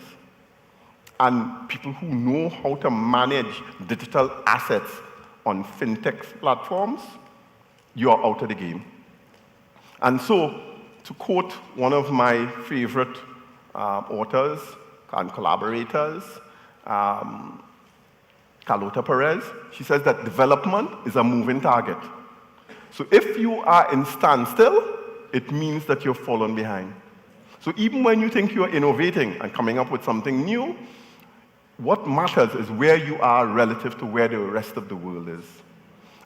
and people who know how to manage digital assets on fintech platforms, you are out of the game. And so, to quote one of my favorite authors and collaborators, Carlota Perez, she says that development is a moving target. So if you are in standstill, it means that you're fallen behind. So even when you think you're innovating and coming up with something new, what matters is where you are relative to where the rest of the world is.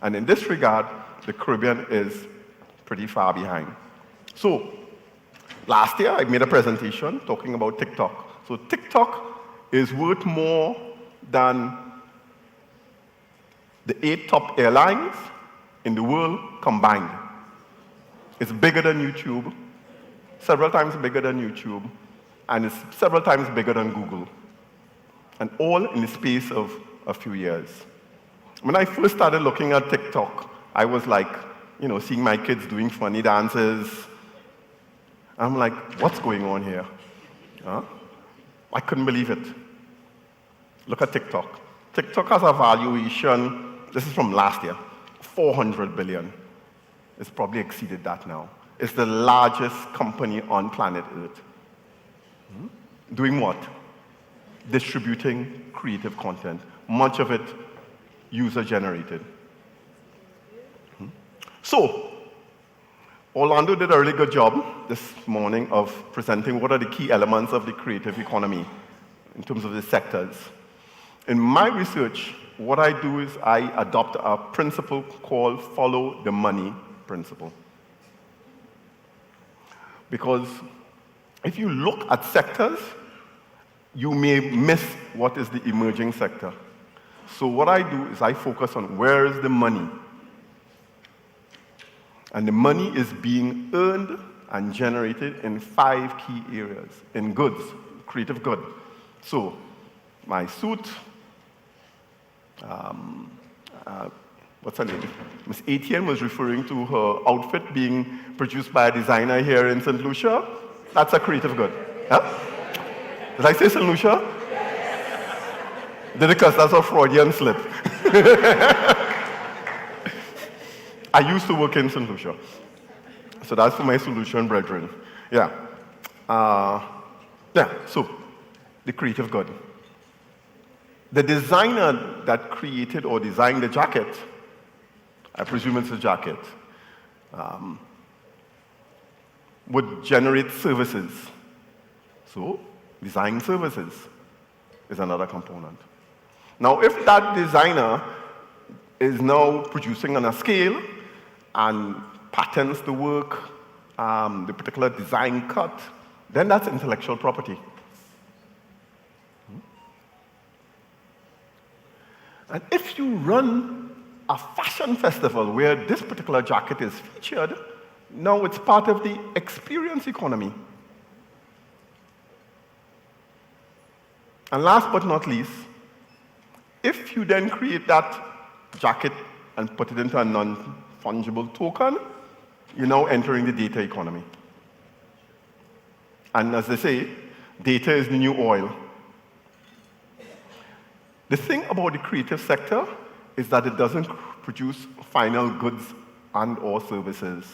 And in this regard, the Caribbean is pretty far behind. So last year, I made a presentation talking about TikTok. So TikTok is worth more than the 8 top airlines in the world combined. It's bigger than YouTube, several times bigger than YouTube, and it's several times bigger than Google. And all in the space of a few years. When I first started looking at TikTok, I was like, seeing my kids doing funny dances. I'm like, what's going on here? Huh? I couldn't believe it. Look at TikTok. TikTok has a valuation, this is from last year, 400 billion. It's probably exceeded that now. It's the largest company on planet Earth. Doing what? Distributing creative content, much of it user-generated. So, Orlando did a really good job this morning of presenting what are the key elements of the creative economy in terms of the sectors. In my research, what I do is I adopt a principle called follow the money principle. Because if you look at sectors, you may miss what is the emerging sector. So what I do is I focus on where is the money. And the money is being earned and generated in 5 key areas, in goods, creative good. So my suit, what's her name? Miss Etienne was referring to her outfit being produced by a designer here in St. Lucia. That's a creative good. Huh? Did I say St. Lucia? Did it, because that's a Freudian slip. I used to work in St. Lucia. So that's for my St. Lucian brethren. Yeah. So the creative good. The designer that created or designed the jacket, I presume it's a jacket, would generate services. So design services is another component. Now, if that designer is now producing on a scale and patents the work, the particular design cut, then that's intellectual property. And if you run a fashion festival where this particular jacket is featured, now it's part of the experience economy. And last but not least, if you then create that jacket and put it into a non-fungible token, you're now entering the data economy. And as they say, data is the new oil. The thing about the creative sector is that it doesn't produce final goods and or services.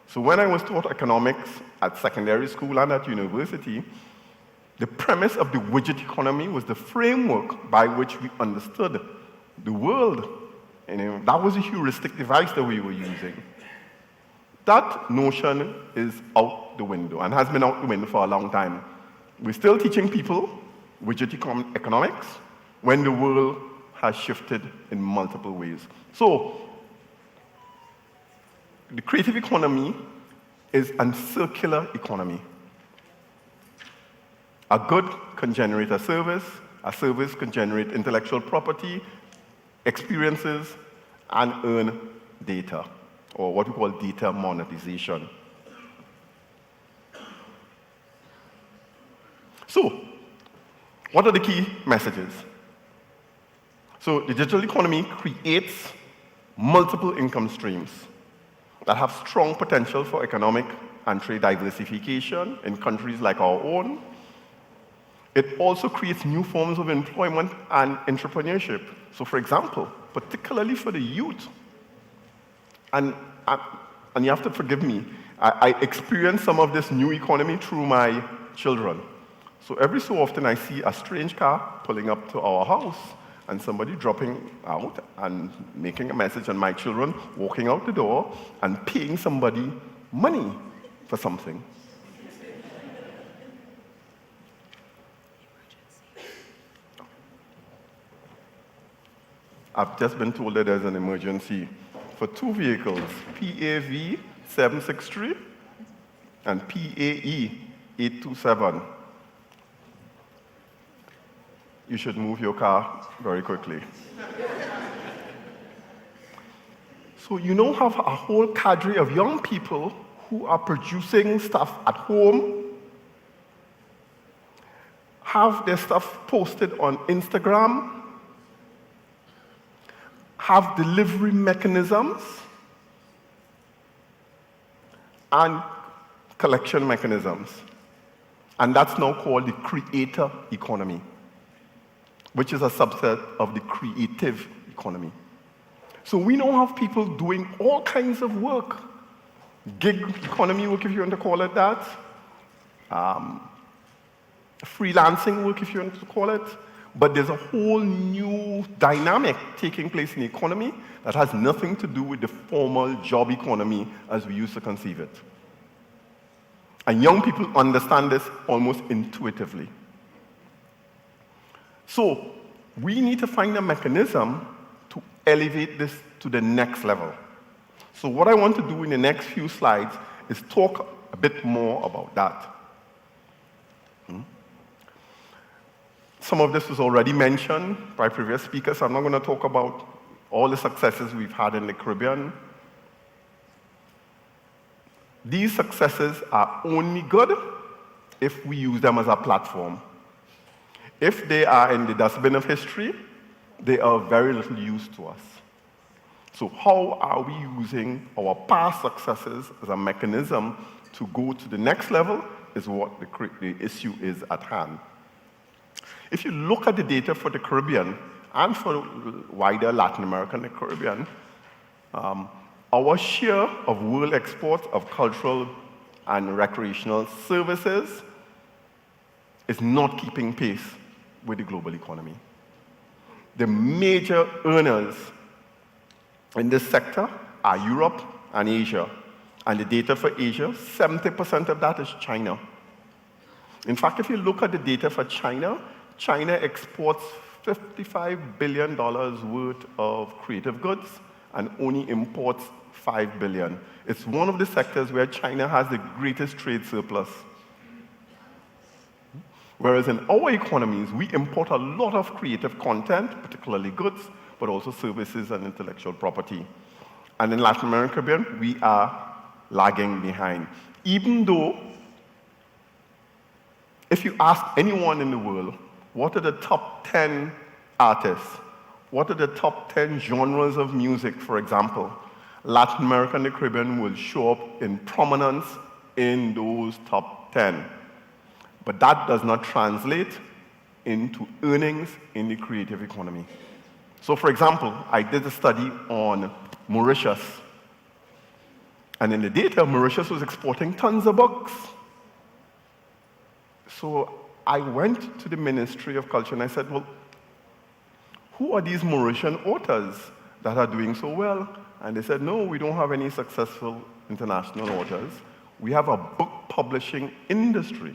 So when I was taught economics at secondary school and at university, the premise of the widget economy was the framework by which we understood the world. And that was a heuristic device that we were using. That notion is out the window and has been out the window for a long time. We're still teaching people widget economics when the world has shifted in multiple ways. So, the creative economy is a circular economy. A good can generate a service can generate intellectual property, experiences, and earn data, or what we call data monetization. So, what are the key messages? So, the digital economy creates multiple income streams that have strong potential for economic and trade diversification in countries like our own. It also creates new forms of employment and entrepreneurship. So, for example, particularly for the youth, and you have to forgive me, I experienced some of this new economy through my children. So every so often I see a strange car pulling up to our house and somebody dropping out and making a message, and my children walking out the door and paying somebody money for something. I've just been told that there's an emergency for two vehicles, PAV 763 and PAE 827. You should move your car very quickly. So you now have a whole cadre of young people who are producing stuff at home, have their stuff posted on Instagram, have delivery mechanisms, and collection mechanisms. And that's now called the creator economy, which is a subset of the creative economy. So we now have people doing all kinds of work. Gig economy work, if you want to call it that. Freelancing work, if you want to call it. But there's a whole new dynamic taking place in the economy that has nothing to do with the formal job economy as we used to conceive it. And young people understand this almost intuitively. So we need to find a mechanism to elevate this to the next level. So what I want to do in the next few slides is talk a bit more about that. Some of this was already mentioned by previous speakers. I'm not going to talk about all the successes we've had in the Caribbean. These successes are only good if we use them as a platform. If they are in the dustbin of history, they are very little use to us. So how are we using our past successes as a mechanism to go to the next level is what the issue is at hand. If you look at the data for the Caribbean and for wider Latin America and the Caribbean, our share of world exports of cultural and recreational services is not keeping pace with the global economy. The major earners in this sector are Europe and Asia. And the data for Asia, 70% of that is China. In fact, if you look at the data for China, China exports $55 billion worth of creative goods and only imports $5 billion. It's one of the sectors where China has the greatest trade surplus. Whereas in our economies, we import a lot of creative content, particularly goods, but also services and intellectual property. And in Latin America, we are lagging behind. Even though, if you ask anyone in the world, what are the top 10 artists? What are the top 10 genres of music, for example? Latin America and the Caribbean will show up in prominence in those top 10. But that does not translate into earnings in the creative economy. So for example, I did a study on Mauritius. And in the data, Mauritius was exporting tons of books. So I went to the Ministry of Culture and I said, well, who are these Mauritian authors that are doing so well? And they said, no, we don't have any successful international authors. We have a book publishing industry.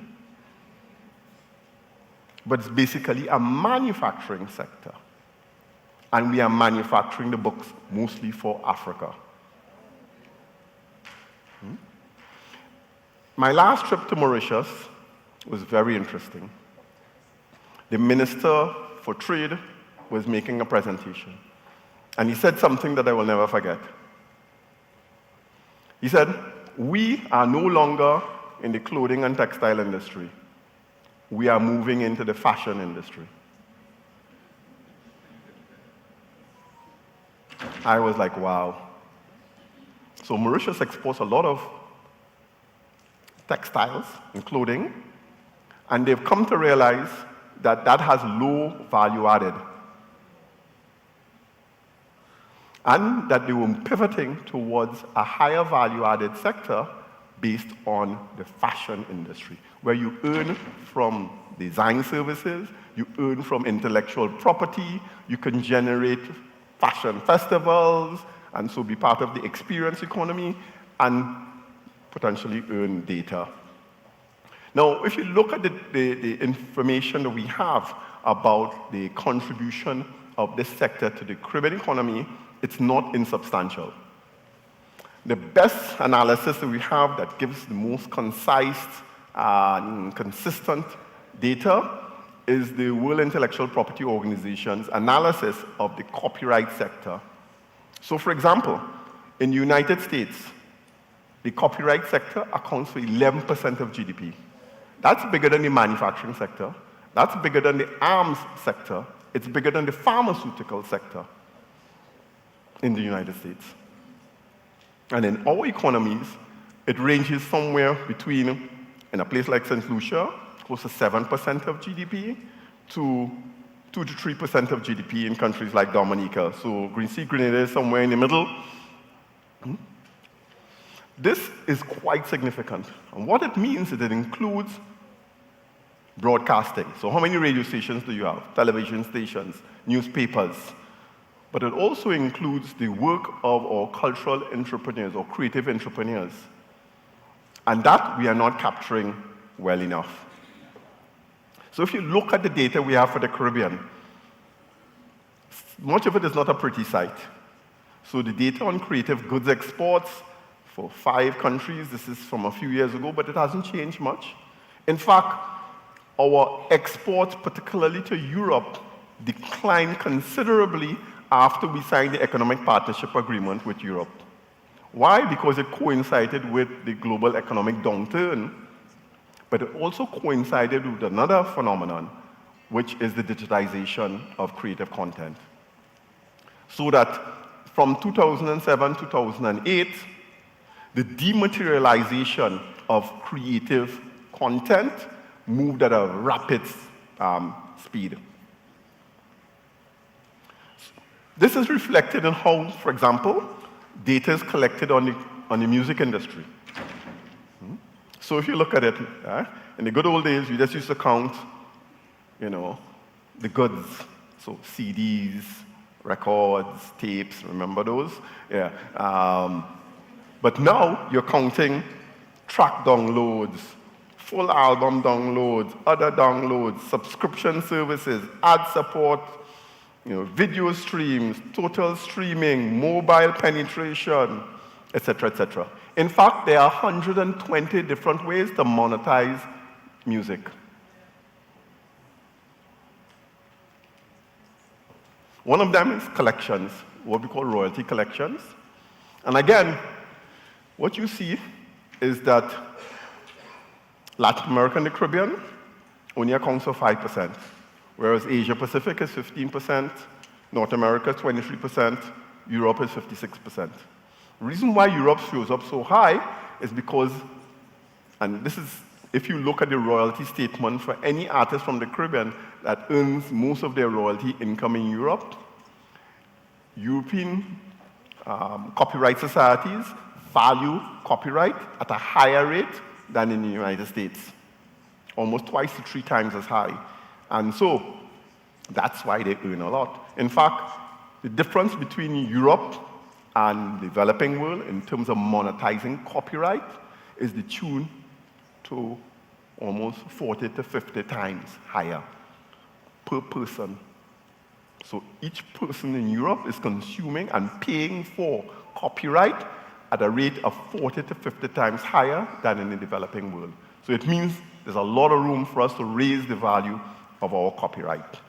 But it's basically a manufacturing sector. And we are manufacturing the books mostly for Africa. My last trip to Mauritius was very interesting. The Minister for Trade was making a presentation. And he said something that I will never forget. He said, we are no longer in the clothing and textile industry. We are moving into the fashion industry. I was like, wow. So Mauritius exports a lot of textiles and clothing, and they've come to realize that that has low value added. And that they were pivoting towards a higher value added sector based on the fashion industry, where you earn from design services, you earn from intellectual property, you can generate fashion festivals, and so be part of the experience economy, and potentially earn data. Now, if you look at the information that we have about the contribution of this sector to the Caribbean economy, it's not insubstantial. The best analysis that we have that gives the most concise and consistent data is the World Intellectual Property Organization's analysis of the copyright sector. So for example, in the United States, the copyright sector accounts for 11% of GDP. That's bigger than the manufacturing sector. That's bigger than the arms sector. It's bigger than the pharmaceutical sector in the United States. And in our economies, it ranges somewhere between, in a place like St. Lucia, close to 7% of GDP, to 2 to 3% of GDP in countries like Dominica. So Grenada is somewhere in the middle. This is quite significant. And what it means is it includes broadcasting. So how many radio stations do you have? Television stations, newspapers. But it also includes the work of our cultural entrepreneurs or creative entrepreneurs. And that we are not capturing well enough. So if you look at the data we have for the Caribbean, much of it is not a pretty sight. So the data on creative goods exports for 5 countries, this is from a few years ago, but it hasn't changed much. In fact, our exports, particularly to Europe, declined considerably after we signed the Economic Partnership Agreement with Europe. Why? Because it coincided with the global economic downturn, but it also coincided with another phenomenon, which is the digitization of creative content. So that from 2007, 2008, the dematerialization of creative content moved at a rapid speed. This is reflected in how, for example, data is collected on the music industry. So if you look at it, in the good old days, we just used to count, the goods. So CDs, records, tapes, remember those? Yeah. But now you're counting track downloads, full album downloads, other downloads, subscription services, ad support, video streams, total streaming, mobile penetration, etc., etc. In fact, there are 120 different ways to monetize music. One of them is collections, what we call royalty collections. And again, what you see is that Latin America and the Caribbean only accounts for 5%, whereas Asia Pacific is 15%, North America 23%, Europe is 56%. The reason why Europe shows up so high is because, and this is, if you look at the royalty statement for any artist from the Caribbean that earns most of their royalty income in Europe, European copyright societies value copyright at a higher rate than in the United States, almost twice to 3 times as high. And so that's why they earn a lot. In fact, the difference between Europe and the developing world in terms of monetizing copyright is the tune to almost 40 to 50 times higher per person. So each person in Europe is consuming and paying for copyright at a rate of 40 to 50 times higher than in the developing world. So it means there's a lot of room for us to raise the value of our copyright.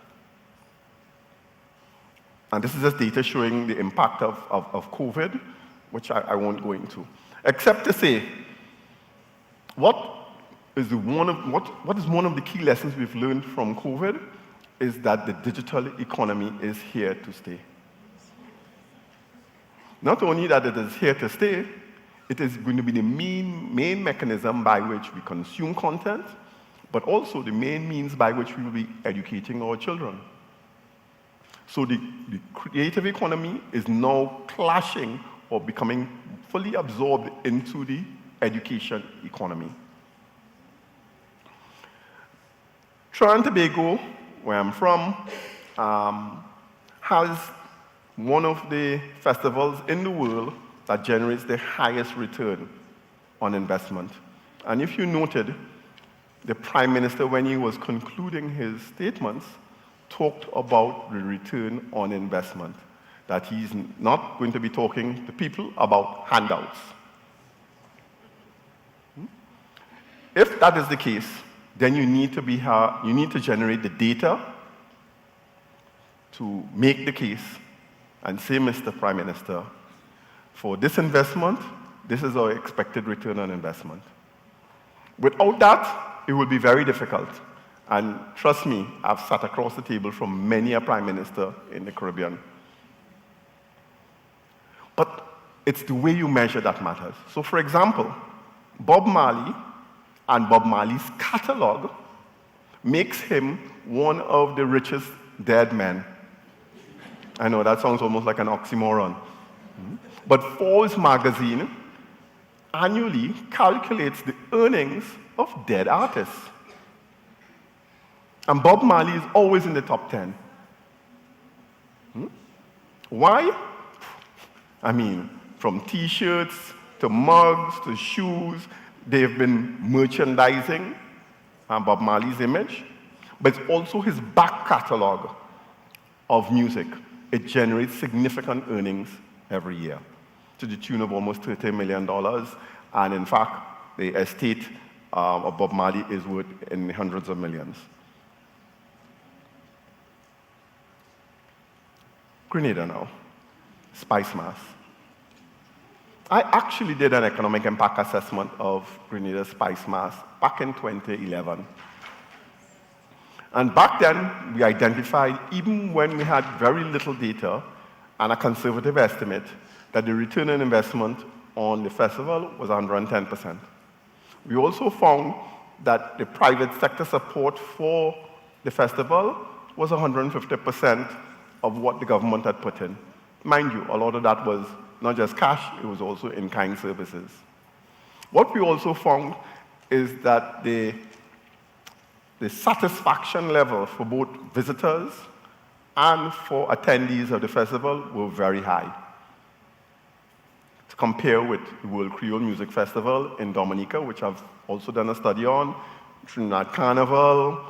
And this is just data showing the impact of COVID, which I won't go into. Except to say, what is one of the key lessons we've learned from COVID is that the digital economy is here to stay. Not only that it is here to stay, it is going to be the main mechanism by which we consume content, but also the main means by which we will be educating our children. So the creative economy is now clashing or becoming fully absorbed into the education economy. Trinidad and Tobago, where I'm from, has one of the festivals in the world that generates the highest return on investment. And if you noted, the Prime Minister, when he was concluding his statements, talked about the return on investment, that he's not going to be talking to people about handouts. If that is the case, then you need to generate the data to make the case and say, Mr. Prime Minister, for this investment, this is our expected return on investment. Without that, it will be very difficult. And trust me, I've sat across the table from many a prime minister in the Caribbean. But it's the way you measure that matters. So for example, Bob Marley and Bob Marley's catalog makes him one of the richest dead men. I know that sounds almost like an oxymoron. But Forbes magazine annually calculates the earnings of dead artists. And Bob Marley is always in the top 10. Why? I mean, from t-shirts to mugs to shoes, they've been merchandising Bob Marley's image, but it's also his back catalog of music. It generates significant earnings every year to the tune of almost $30 million. And in fact, the estate of Bob Marley is worth in hundreds of millions. Grenada now, Spice Mass. I actually did an economic impact assessment of Grenada's Spice Mass back in 2011. And back then, we identified, even when we had very little data and a conservative estimate, that the return on investment on the festival was 110%. We also found that the private sector support for the festival was 150% of what the government had put in. Mind you, a lot of that was not just cash, it was also in-kind services. What we also found is that the satisfaction level for both visitors and for attendees of the festival were very high. To compare with the World Creole Music Festival in Dominica, which I've also done a study on, Trinidad Carnival,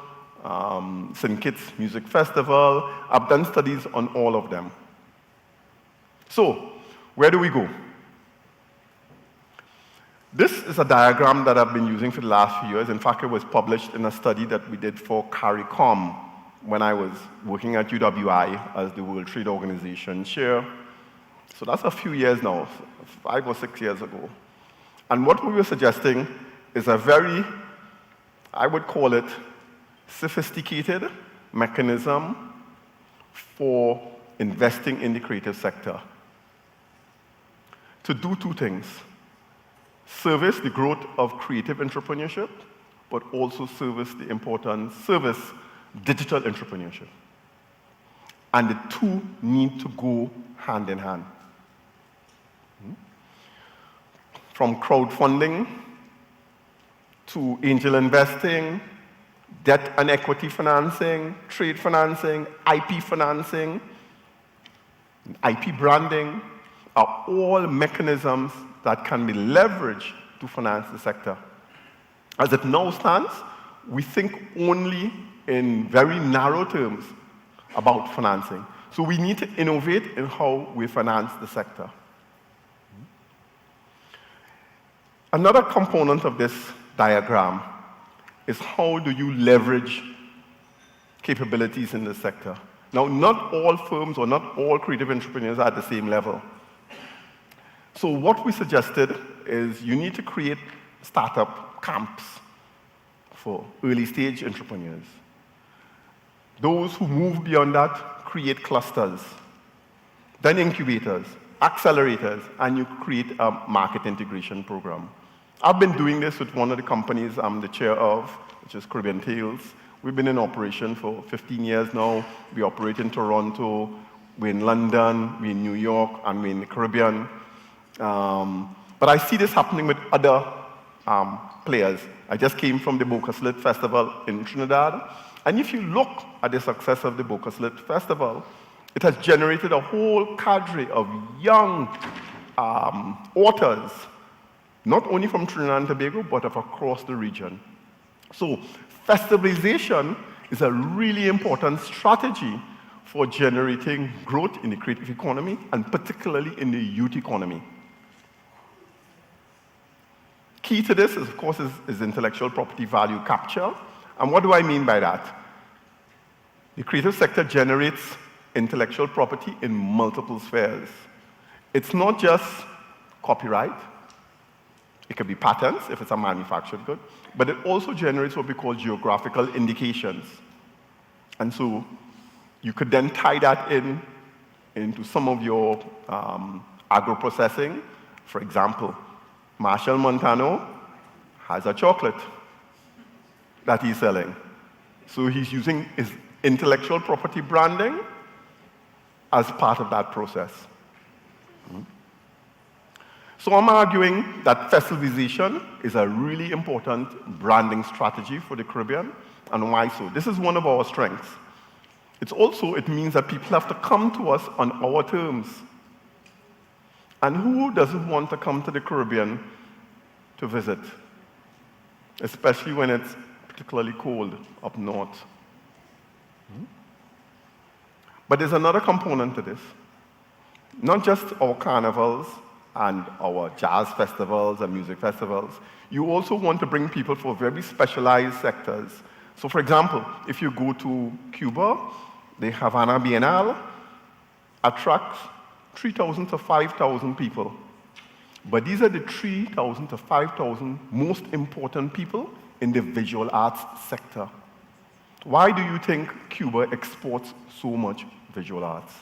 St. Kitts Music Festival. I've done studies on all of them. So, where do we go? This is a diagram that I've been using for the last few years. In fact, it was published in a study that we did for carriacou when I was working at UWI as the World Trade Organization chair. So that's a few years now, 5 or 6 years ago. And what we were suggesting is a very, I would call it, sophisticated mechanism for investing in the creative sector to do two things: service the growth of creative entrepreneurship, but also service digital entrepreneurship. And the two need to go hand in hand. From crowdfunding to angel investing, debt and equity financing, trade financing, IP financing, IP branding are all mechanisms that can be leveraged to finance the sector. As it now stands, we think only in very narrow terms about financing. So we need to innovate in how we finance the sector. Another component of this diagram is how do you leverage capabilities in the sector. Now, not all firms or not all creative entrepreneurs are at the same level. So what we suggested is you need to create startup camps for early stage entrepreneurs. Those who move beyond that create clusters, then incubators, accelerators, and you create a market integration program. I've been doing this with one of the companies I'm the chair of, which is Caribbean Tales. We've been in operation for 15 years now. We operate in Toronto, we're in London, we're in New York, and we're in the Caribbean. But I see this happening with other players. I just came from the Boca Slit Festival in Trinidad. And if you look at the success of the Boca Slit Festival, it has generated a whole cadre of young authors, not only from Trinidad and Tobago, but of across the region. So festivalization is a really important strategy for generating growth in the creative economy, and particularly in the youth economy. Key to this, of course, is intellectual property value capture. And what do I mean by that? The creative sector generates intellectual property in multiple spheres. It's not just copyright. It could be patents if it's a manufactured good, but it also generates what we call geographical indications. And so you could then tie that into some of your agro-processing. For example, Marshall Montano has a chocolate that he's selling. So he's using his intellectual property branding as part of that process. So I'm arguing that festivalization is a really important branding strategy for the Caribbean, and why so? This is one of our strengths. It means that people have to come to us on our terms. And who doesn't want to come to the Caribbean to visit? Especially when it's particularly cold up north. But there's another component to this. Not just our carnivals and our jazz festivals and music festivals. You also want to bring people for very specialized sectors. So for example, if you go to Cuba, the Havana Biennale attracts 3,000 to 5,000 people. But these are the 3,000 to 5,000 most important people in the visual arts sector. Why do you think Cuba exports so much visual arts?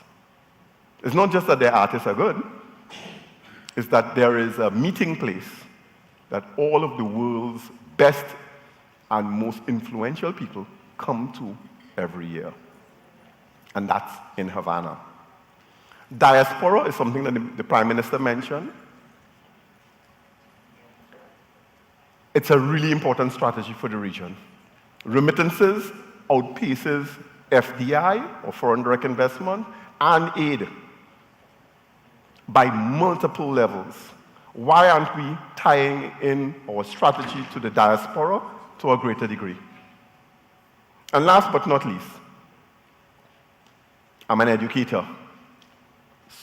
It's not just that their artists are good, it's that there is a meeting place that all of the world's best and most influential people come to every year. And that's in Havana. Diaspora is something that the Prime Minister mentioned. It's a really important strategy for the region. Remittances outpaces FDI, or foreign direct investment, and aid by multiple levels. Why aren't we tying in our strategy to the diaspora to a greater degree? And last but not least, I'm an educator.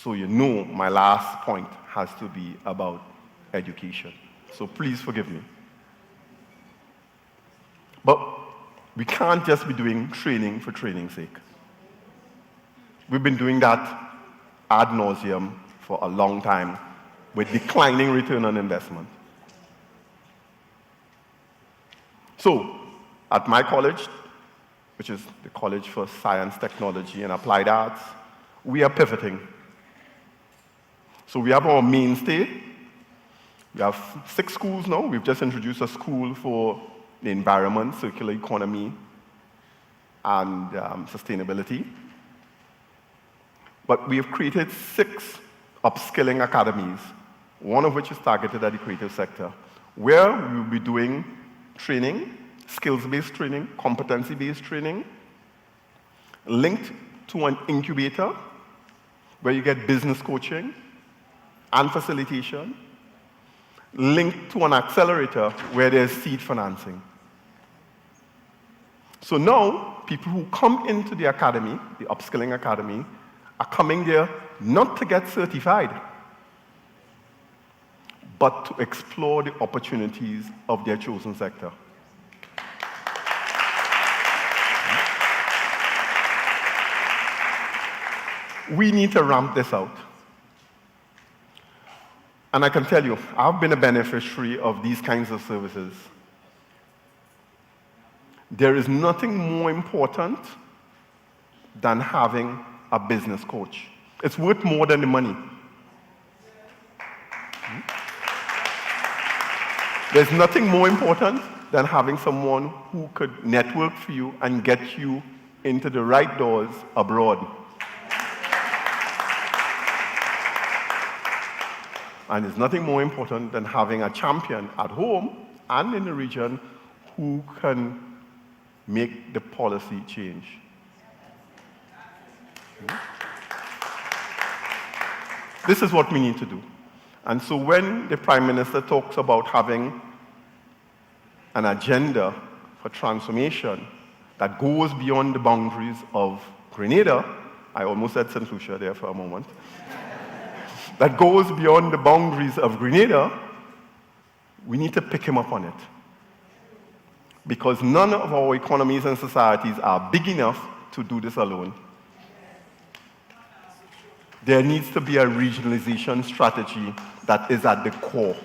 So you know my last point has to be about education. So please forgive me. But we can't just be doing training for training's sake. We've been doing that ad nauseum for a long time with declining return on investment. So, at my college, which is the College for Science, Technology, and Applied Arts, we are pivoting. So we have our mainstay. We have 6 schools now. We've just introduced a school for the environment, circular economy, and sustainability. but we have created 6 upskilling academies, one of which is targeted at the creative sector, where we will be doing training, skills-based training, competency-based training, linked to an incubator where you get business coaching and facilitation, linked to an accelerator where there's seed financing. So now, people who come into the academy, the upskilling academy, are coming there not to get certified, but to explore the opportunities of their chosen sector. We need to ramp this out. And I can tell you, I've been a beneficiary of these kinds of services. There is nothing more important than having a business coach. It's worth more than the money. There's nothing more important than having someone who could network for you and get you into the right doors abroad. And there's nothing more important than having a champion at home and in the region who can make the policy change. This is what we need to do. And so when the Prime Minister talks about having an agenda for transformation that goes beyond the boundaries of Grenada, I almost said St. Lucia there for a moment, that goes beyond the boundaries of Grenada, we need to pick him up on it. Because none of our economies and societies are big enough to do this alone. There needs to be a regionalization strategy that is at the core.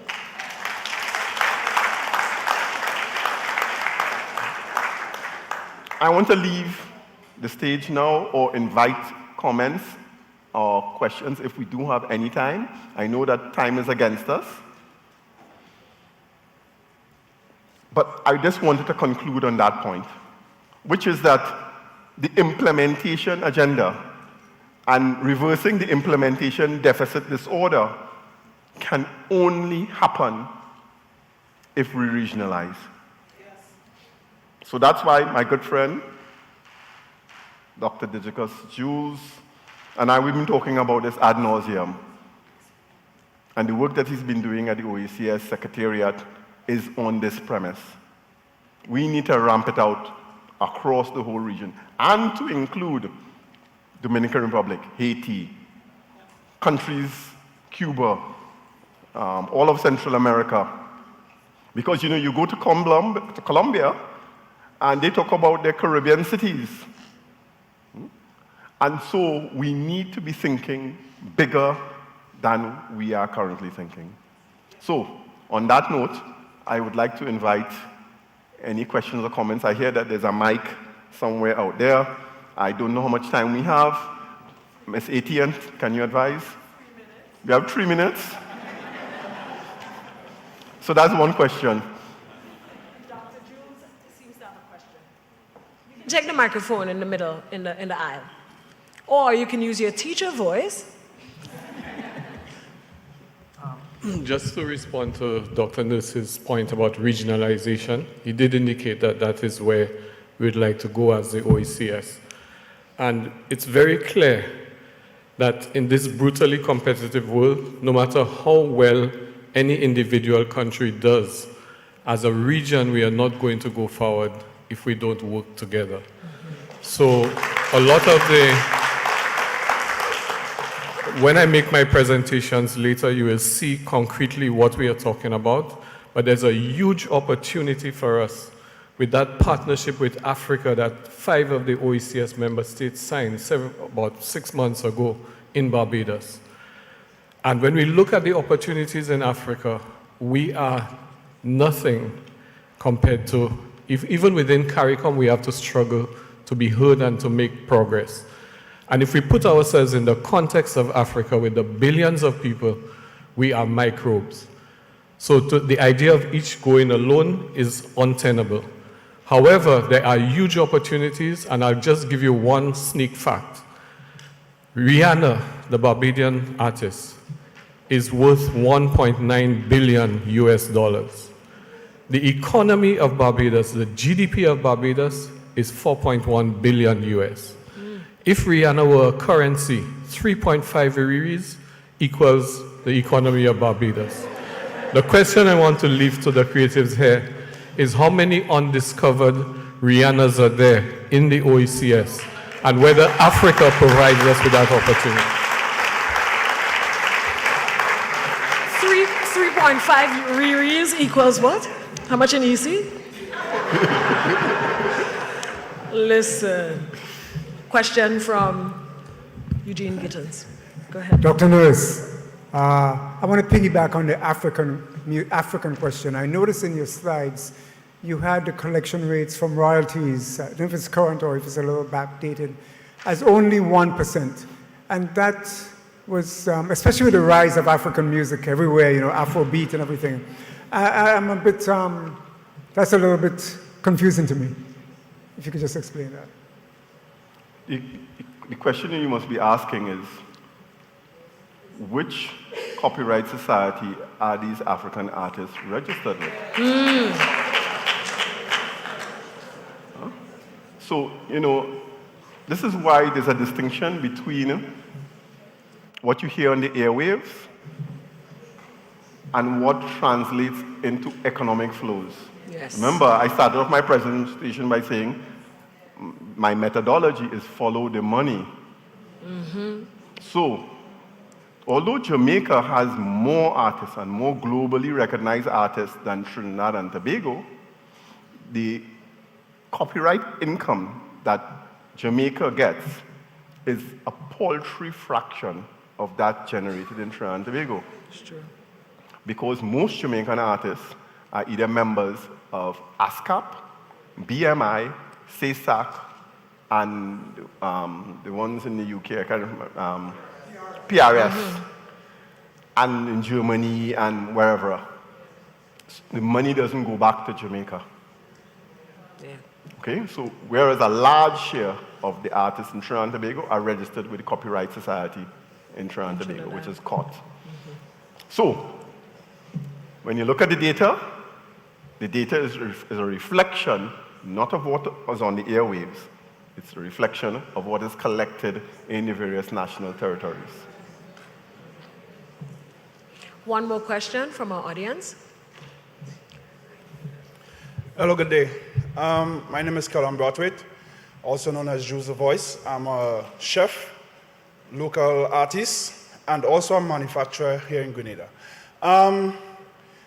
I want to leave the stage now or invite comments or questions if we do have any time. I know that time is against us. But I just wanted to conclude on that point, which is that the implementation agenda and reversing the implementation deficit disorder can only happen if we regionalize. Yes. So that's why my good friend, Dr. Didjicus Jules, and I, we've been talking about this ad nauseum. And the work that he's been doing at the OECS Secretariat is on this premise. We need to ramp it out across the whole region, and to include Dominican Republic, Haiti, countries, Cuba, all of Central America. Because, you know, you go to Colombia, and they talk about their Caribbean cities. And so we need to be thinking bigger than we are currently thinking. So, on that note, I would like to invite any questions or comments. I hear that there's a mic somewhere out there. I don't know how much time we have. Ms. Etienne, can you advise? 3 minutes. We have 3 minutes? So that's one question.
Dr. Jules seems to have a question. You can take the microphone in the middle, in the aisle. Or you can use your teacher voice.
Just to respond to Dr. Nurse's point about regionalization, he did indicate that that is where we'd like to go as the OECS. And it's very clear that in this brutally competitive world, no matter how well any individual country does, as a region, we are not going to go forward if we don't work together. So a lot of when I make my presentations later, you will see concretely what we are talking about. But there's a huge opportunity for us with that partnership with Africa that 5 of the OECS member states signed about 6 months ago in Barbados. And when we look at the opportunities in Africa, we are nothing compared to, even within CARICOM, we have to struggle to be heard and to make progress. And if we put ourselves in the context of Africa with the billions of people, we are microbes. So the idea of each going alone is untenable. However, there are huge opportunities, and I'll just give you one sneak fact. Rihanna, the Barbadian artist, is worth 1.9 billion US dollars. The economy of Barbados, the GDP of Barbados, is 4.1 billion US. If Rihanna were a currency, 3.5 Iriris equals the economy of Barbados. The question I want to leave to the creatives here is how many undiscovered Rihannas are there in the OECS, and whether Africa provides us with that opportunity.
3.5 Iriris equals what? How much in EC? Listen. Question from Eugene Gittins. Go ahead.
Dr. Norris, I want to piggyback on the African question. I noticed in your slides you had the collection rates from royalties, I don't know if it's current or if it's a little backdated, as only 1%. And that was, especially with the rise of African music everywhere, you know, Afrobeat and everything. I'm a bit, that's a little bit confusing to me. If you could just explain that.
The question you must be asking is, which copyright society are these African artists registered with? So, you know, this is why there's a distinction between what you hear on the airwaves and what translates into economic flows.
Yes.
Remember, I started off my presentation by saying my methodology is follow the money. So, although Jamaica has more artists and more globally recognized artists than Trinidad and Tobago, the copyright income that Jamaica gets is a paltry fraction of that generated in Trinidad and Tobago.
It's true.
Because most Jamaican artists are either members of ASCAP, BMI, SESAC, and the ones in the UK, I can't remember, PRS, and in Germany and wherever. The money doesn't go back to Jamaica.
Yeah.
Okay, so whereas a large share of the artists in Trinidad and Tobago are registered with the Copyright Society in Trinidad and Tobago, which is COT. So, when you look at the data is a reflection not of what was on the airwaves, it's a reflection of what is collected in the various national territories.
One more question from our audience.
Hello, good day. My name is Callum Broadwaite, also known as Jules the Voice. I'm a chef, local artist, and also a manufacturer here in Grenada.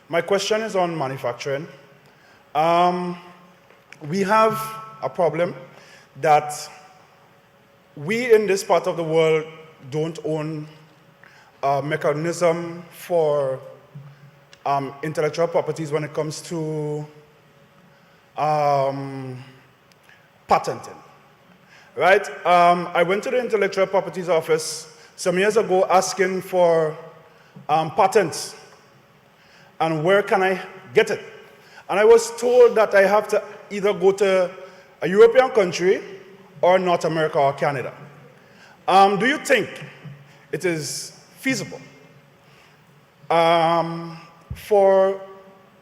My question is on manufacturing. We have a problem that we in this part of the world don't own a mechanism for intellectual properties when it comes to patenting, right? I went to the intellectual properties office some years ago asking for patents and where can I get it? And I was told that I have to either go to a European country or North America or Canada. Do you think it is feasible for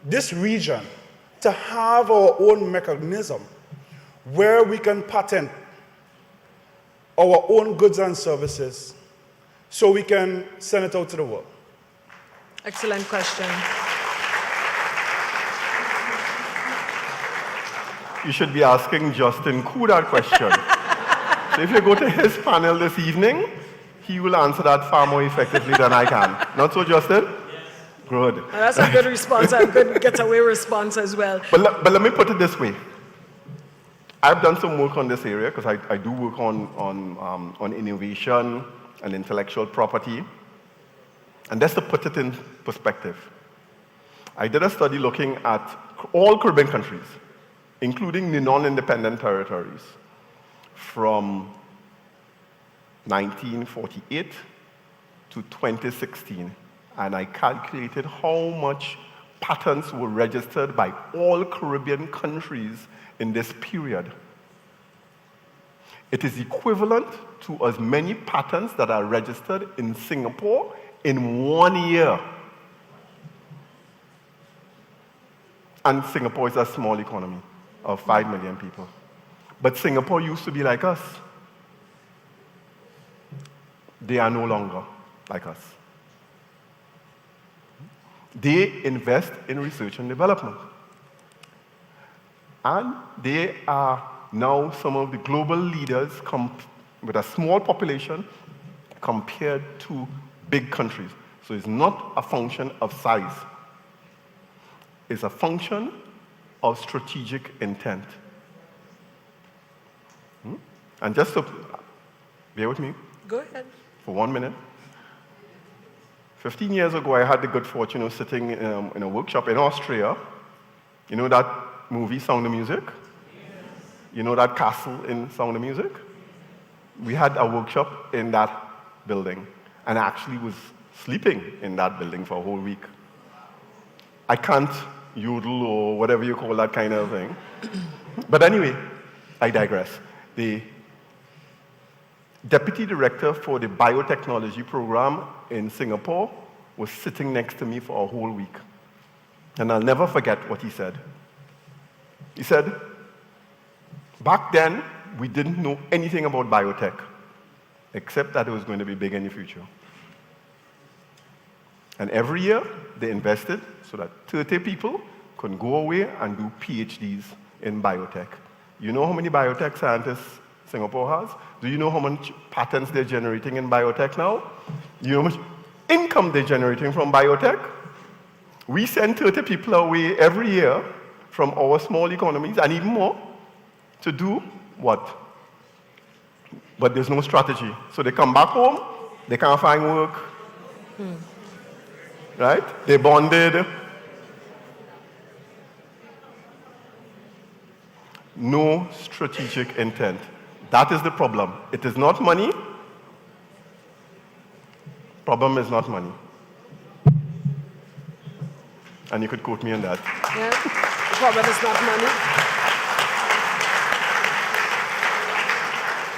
this region to have our own mechanism where we can patent our own goods and services so we can send it out to the world?
Excellent question.
You should be asking Justin Koo that question. So if you go to his panel this evening, he will answer that far more effectively than I can. Not so, Justin? Yes. Good.
And that's a good response, a good getaway response as well.
But let me put it this way. I've done some work on this area because I do work on innovation and intellectual property. And that's to put it in perspective. I did a study looking at all Caribbean countries, including the non-independent territories, from 1948 to 2016. And I calculated how much patents were registered by all Caribbean countries in this period. It is equivalent to as many patents that are registered in Singapore in 1 year. And Singapore is a small economy of 5 million people. But Singapore used to be like us. They are no longer like us. They invest in research and development. And they are now some of the global leaders with a small population compared to big countries. So it's not a function of size. It's a function of strategic intent. And just to bear with me.
Go ahead.
For 1 minute. 15 years ago, I had the good fortune of sitting in a workshop in Austria. You know that movie, Sound of Music? You know that castle in Sound of Music? We had a workshop in that building, and I actually was sleeping in that building for a whole week. I can't yodel or whatever you call that kind of thing. But anyway, I digress. The deputy director for the biotechnology program in Singapore was sitting next to me for a whole week. And I'll never forget what he said. He said, back then, we didn't know anything about biotech, except that it was going to be big in the future. And every year, they invested so that 30 people could go away and do PhDs in biotech. You know how many biotech scientists Singapore has? Do you know how much patents they're generating in biotech now? You know how much income they're generating from biotech? We send 30 people away every year from our small economies, and even more, to do what? But there's no strategy. So they come back home, they can't find work. Right? They bonded. No strategic intent. That is the problem. It is not money. Problem is not money. And you could quote me on that.
Yeah, the problem is not money.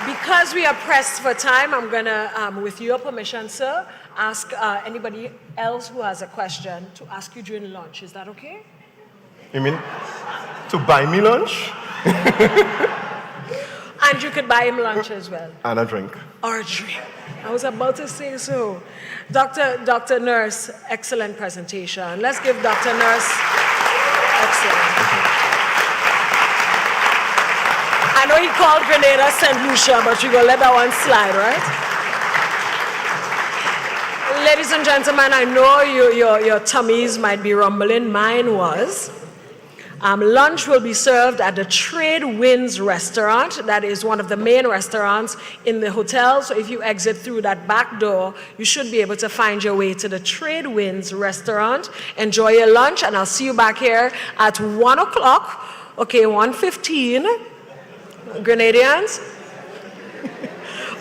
Because we are pressed for time, I'm going to, with your permission, sir, ask anybody else who has a question to ask you during lunch. Is that okay?
You mean to buy me lunch?
And you could buy him lunch as well.
And a drink.
Or a drink. I was about to say so. Dr. Nurse, excellent presentation. Let's give Dr. Nurse excellent. I know he called Grenada St. Lucia, but you're going to let that one slide, right? Ladies and gentlemen, I know your tummies might be rumbling. Mine was. Lunch will be served at the Trade Winds restaurant. That is one of the main restaurants in the hotel. So if you exit through that back door, you should be able to find your way to the Trade Winds restaurant. Enjoy your lunch, and I'll see you back here at 1 o'clock. Okay, 1:15. Grenadians.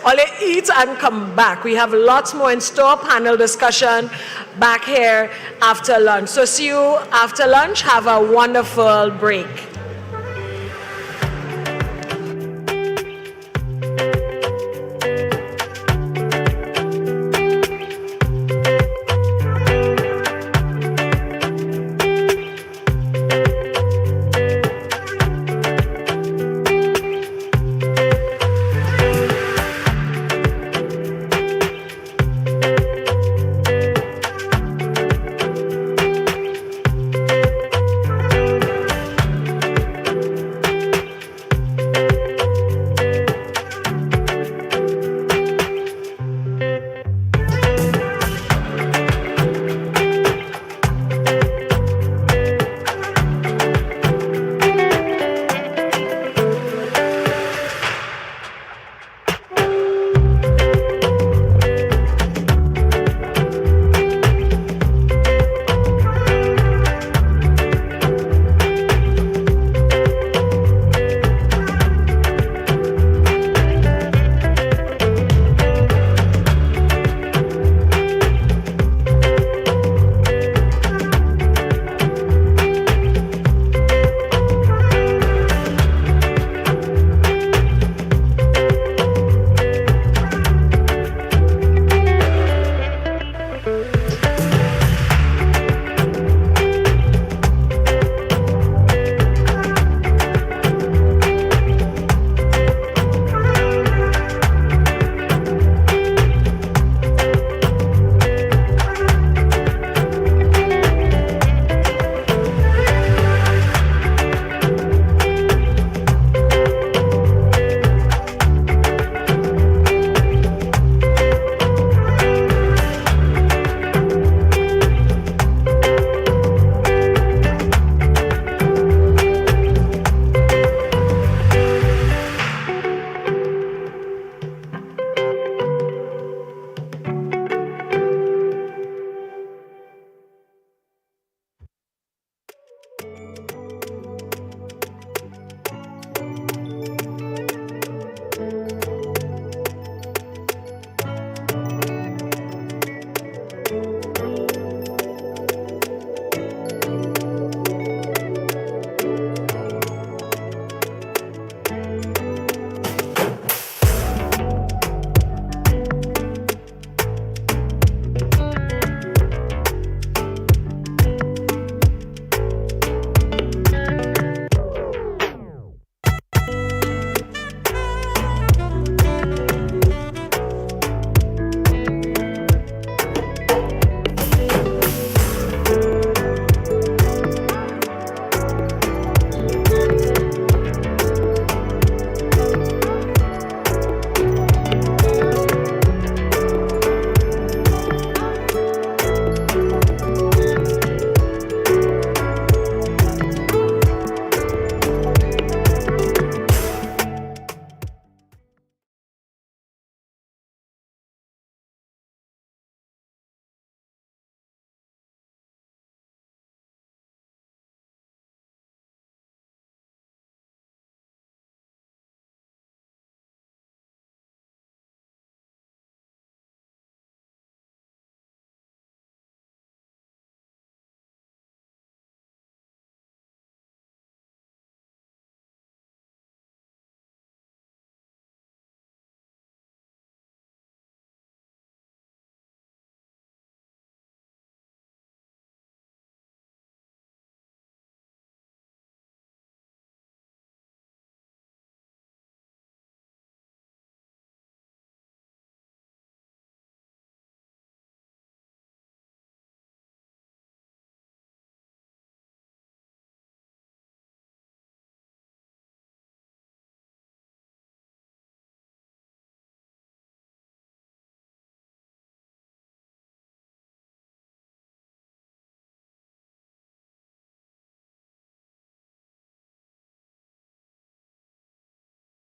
Only eat and come back. We have lots more in store, panel discussion back here after lunch. So see you after lunch. Have a wonderful break.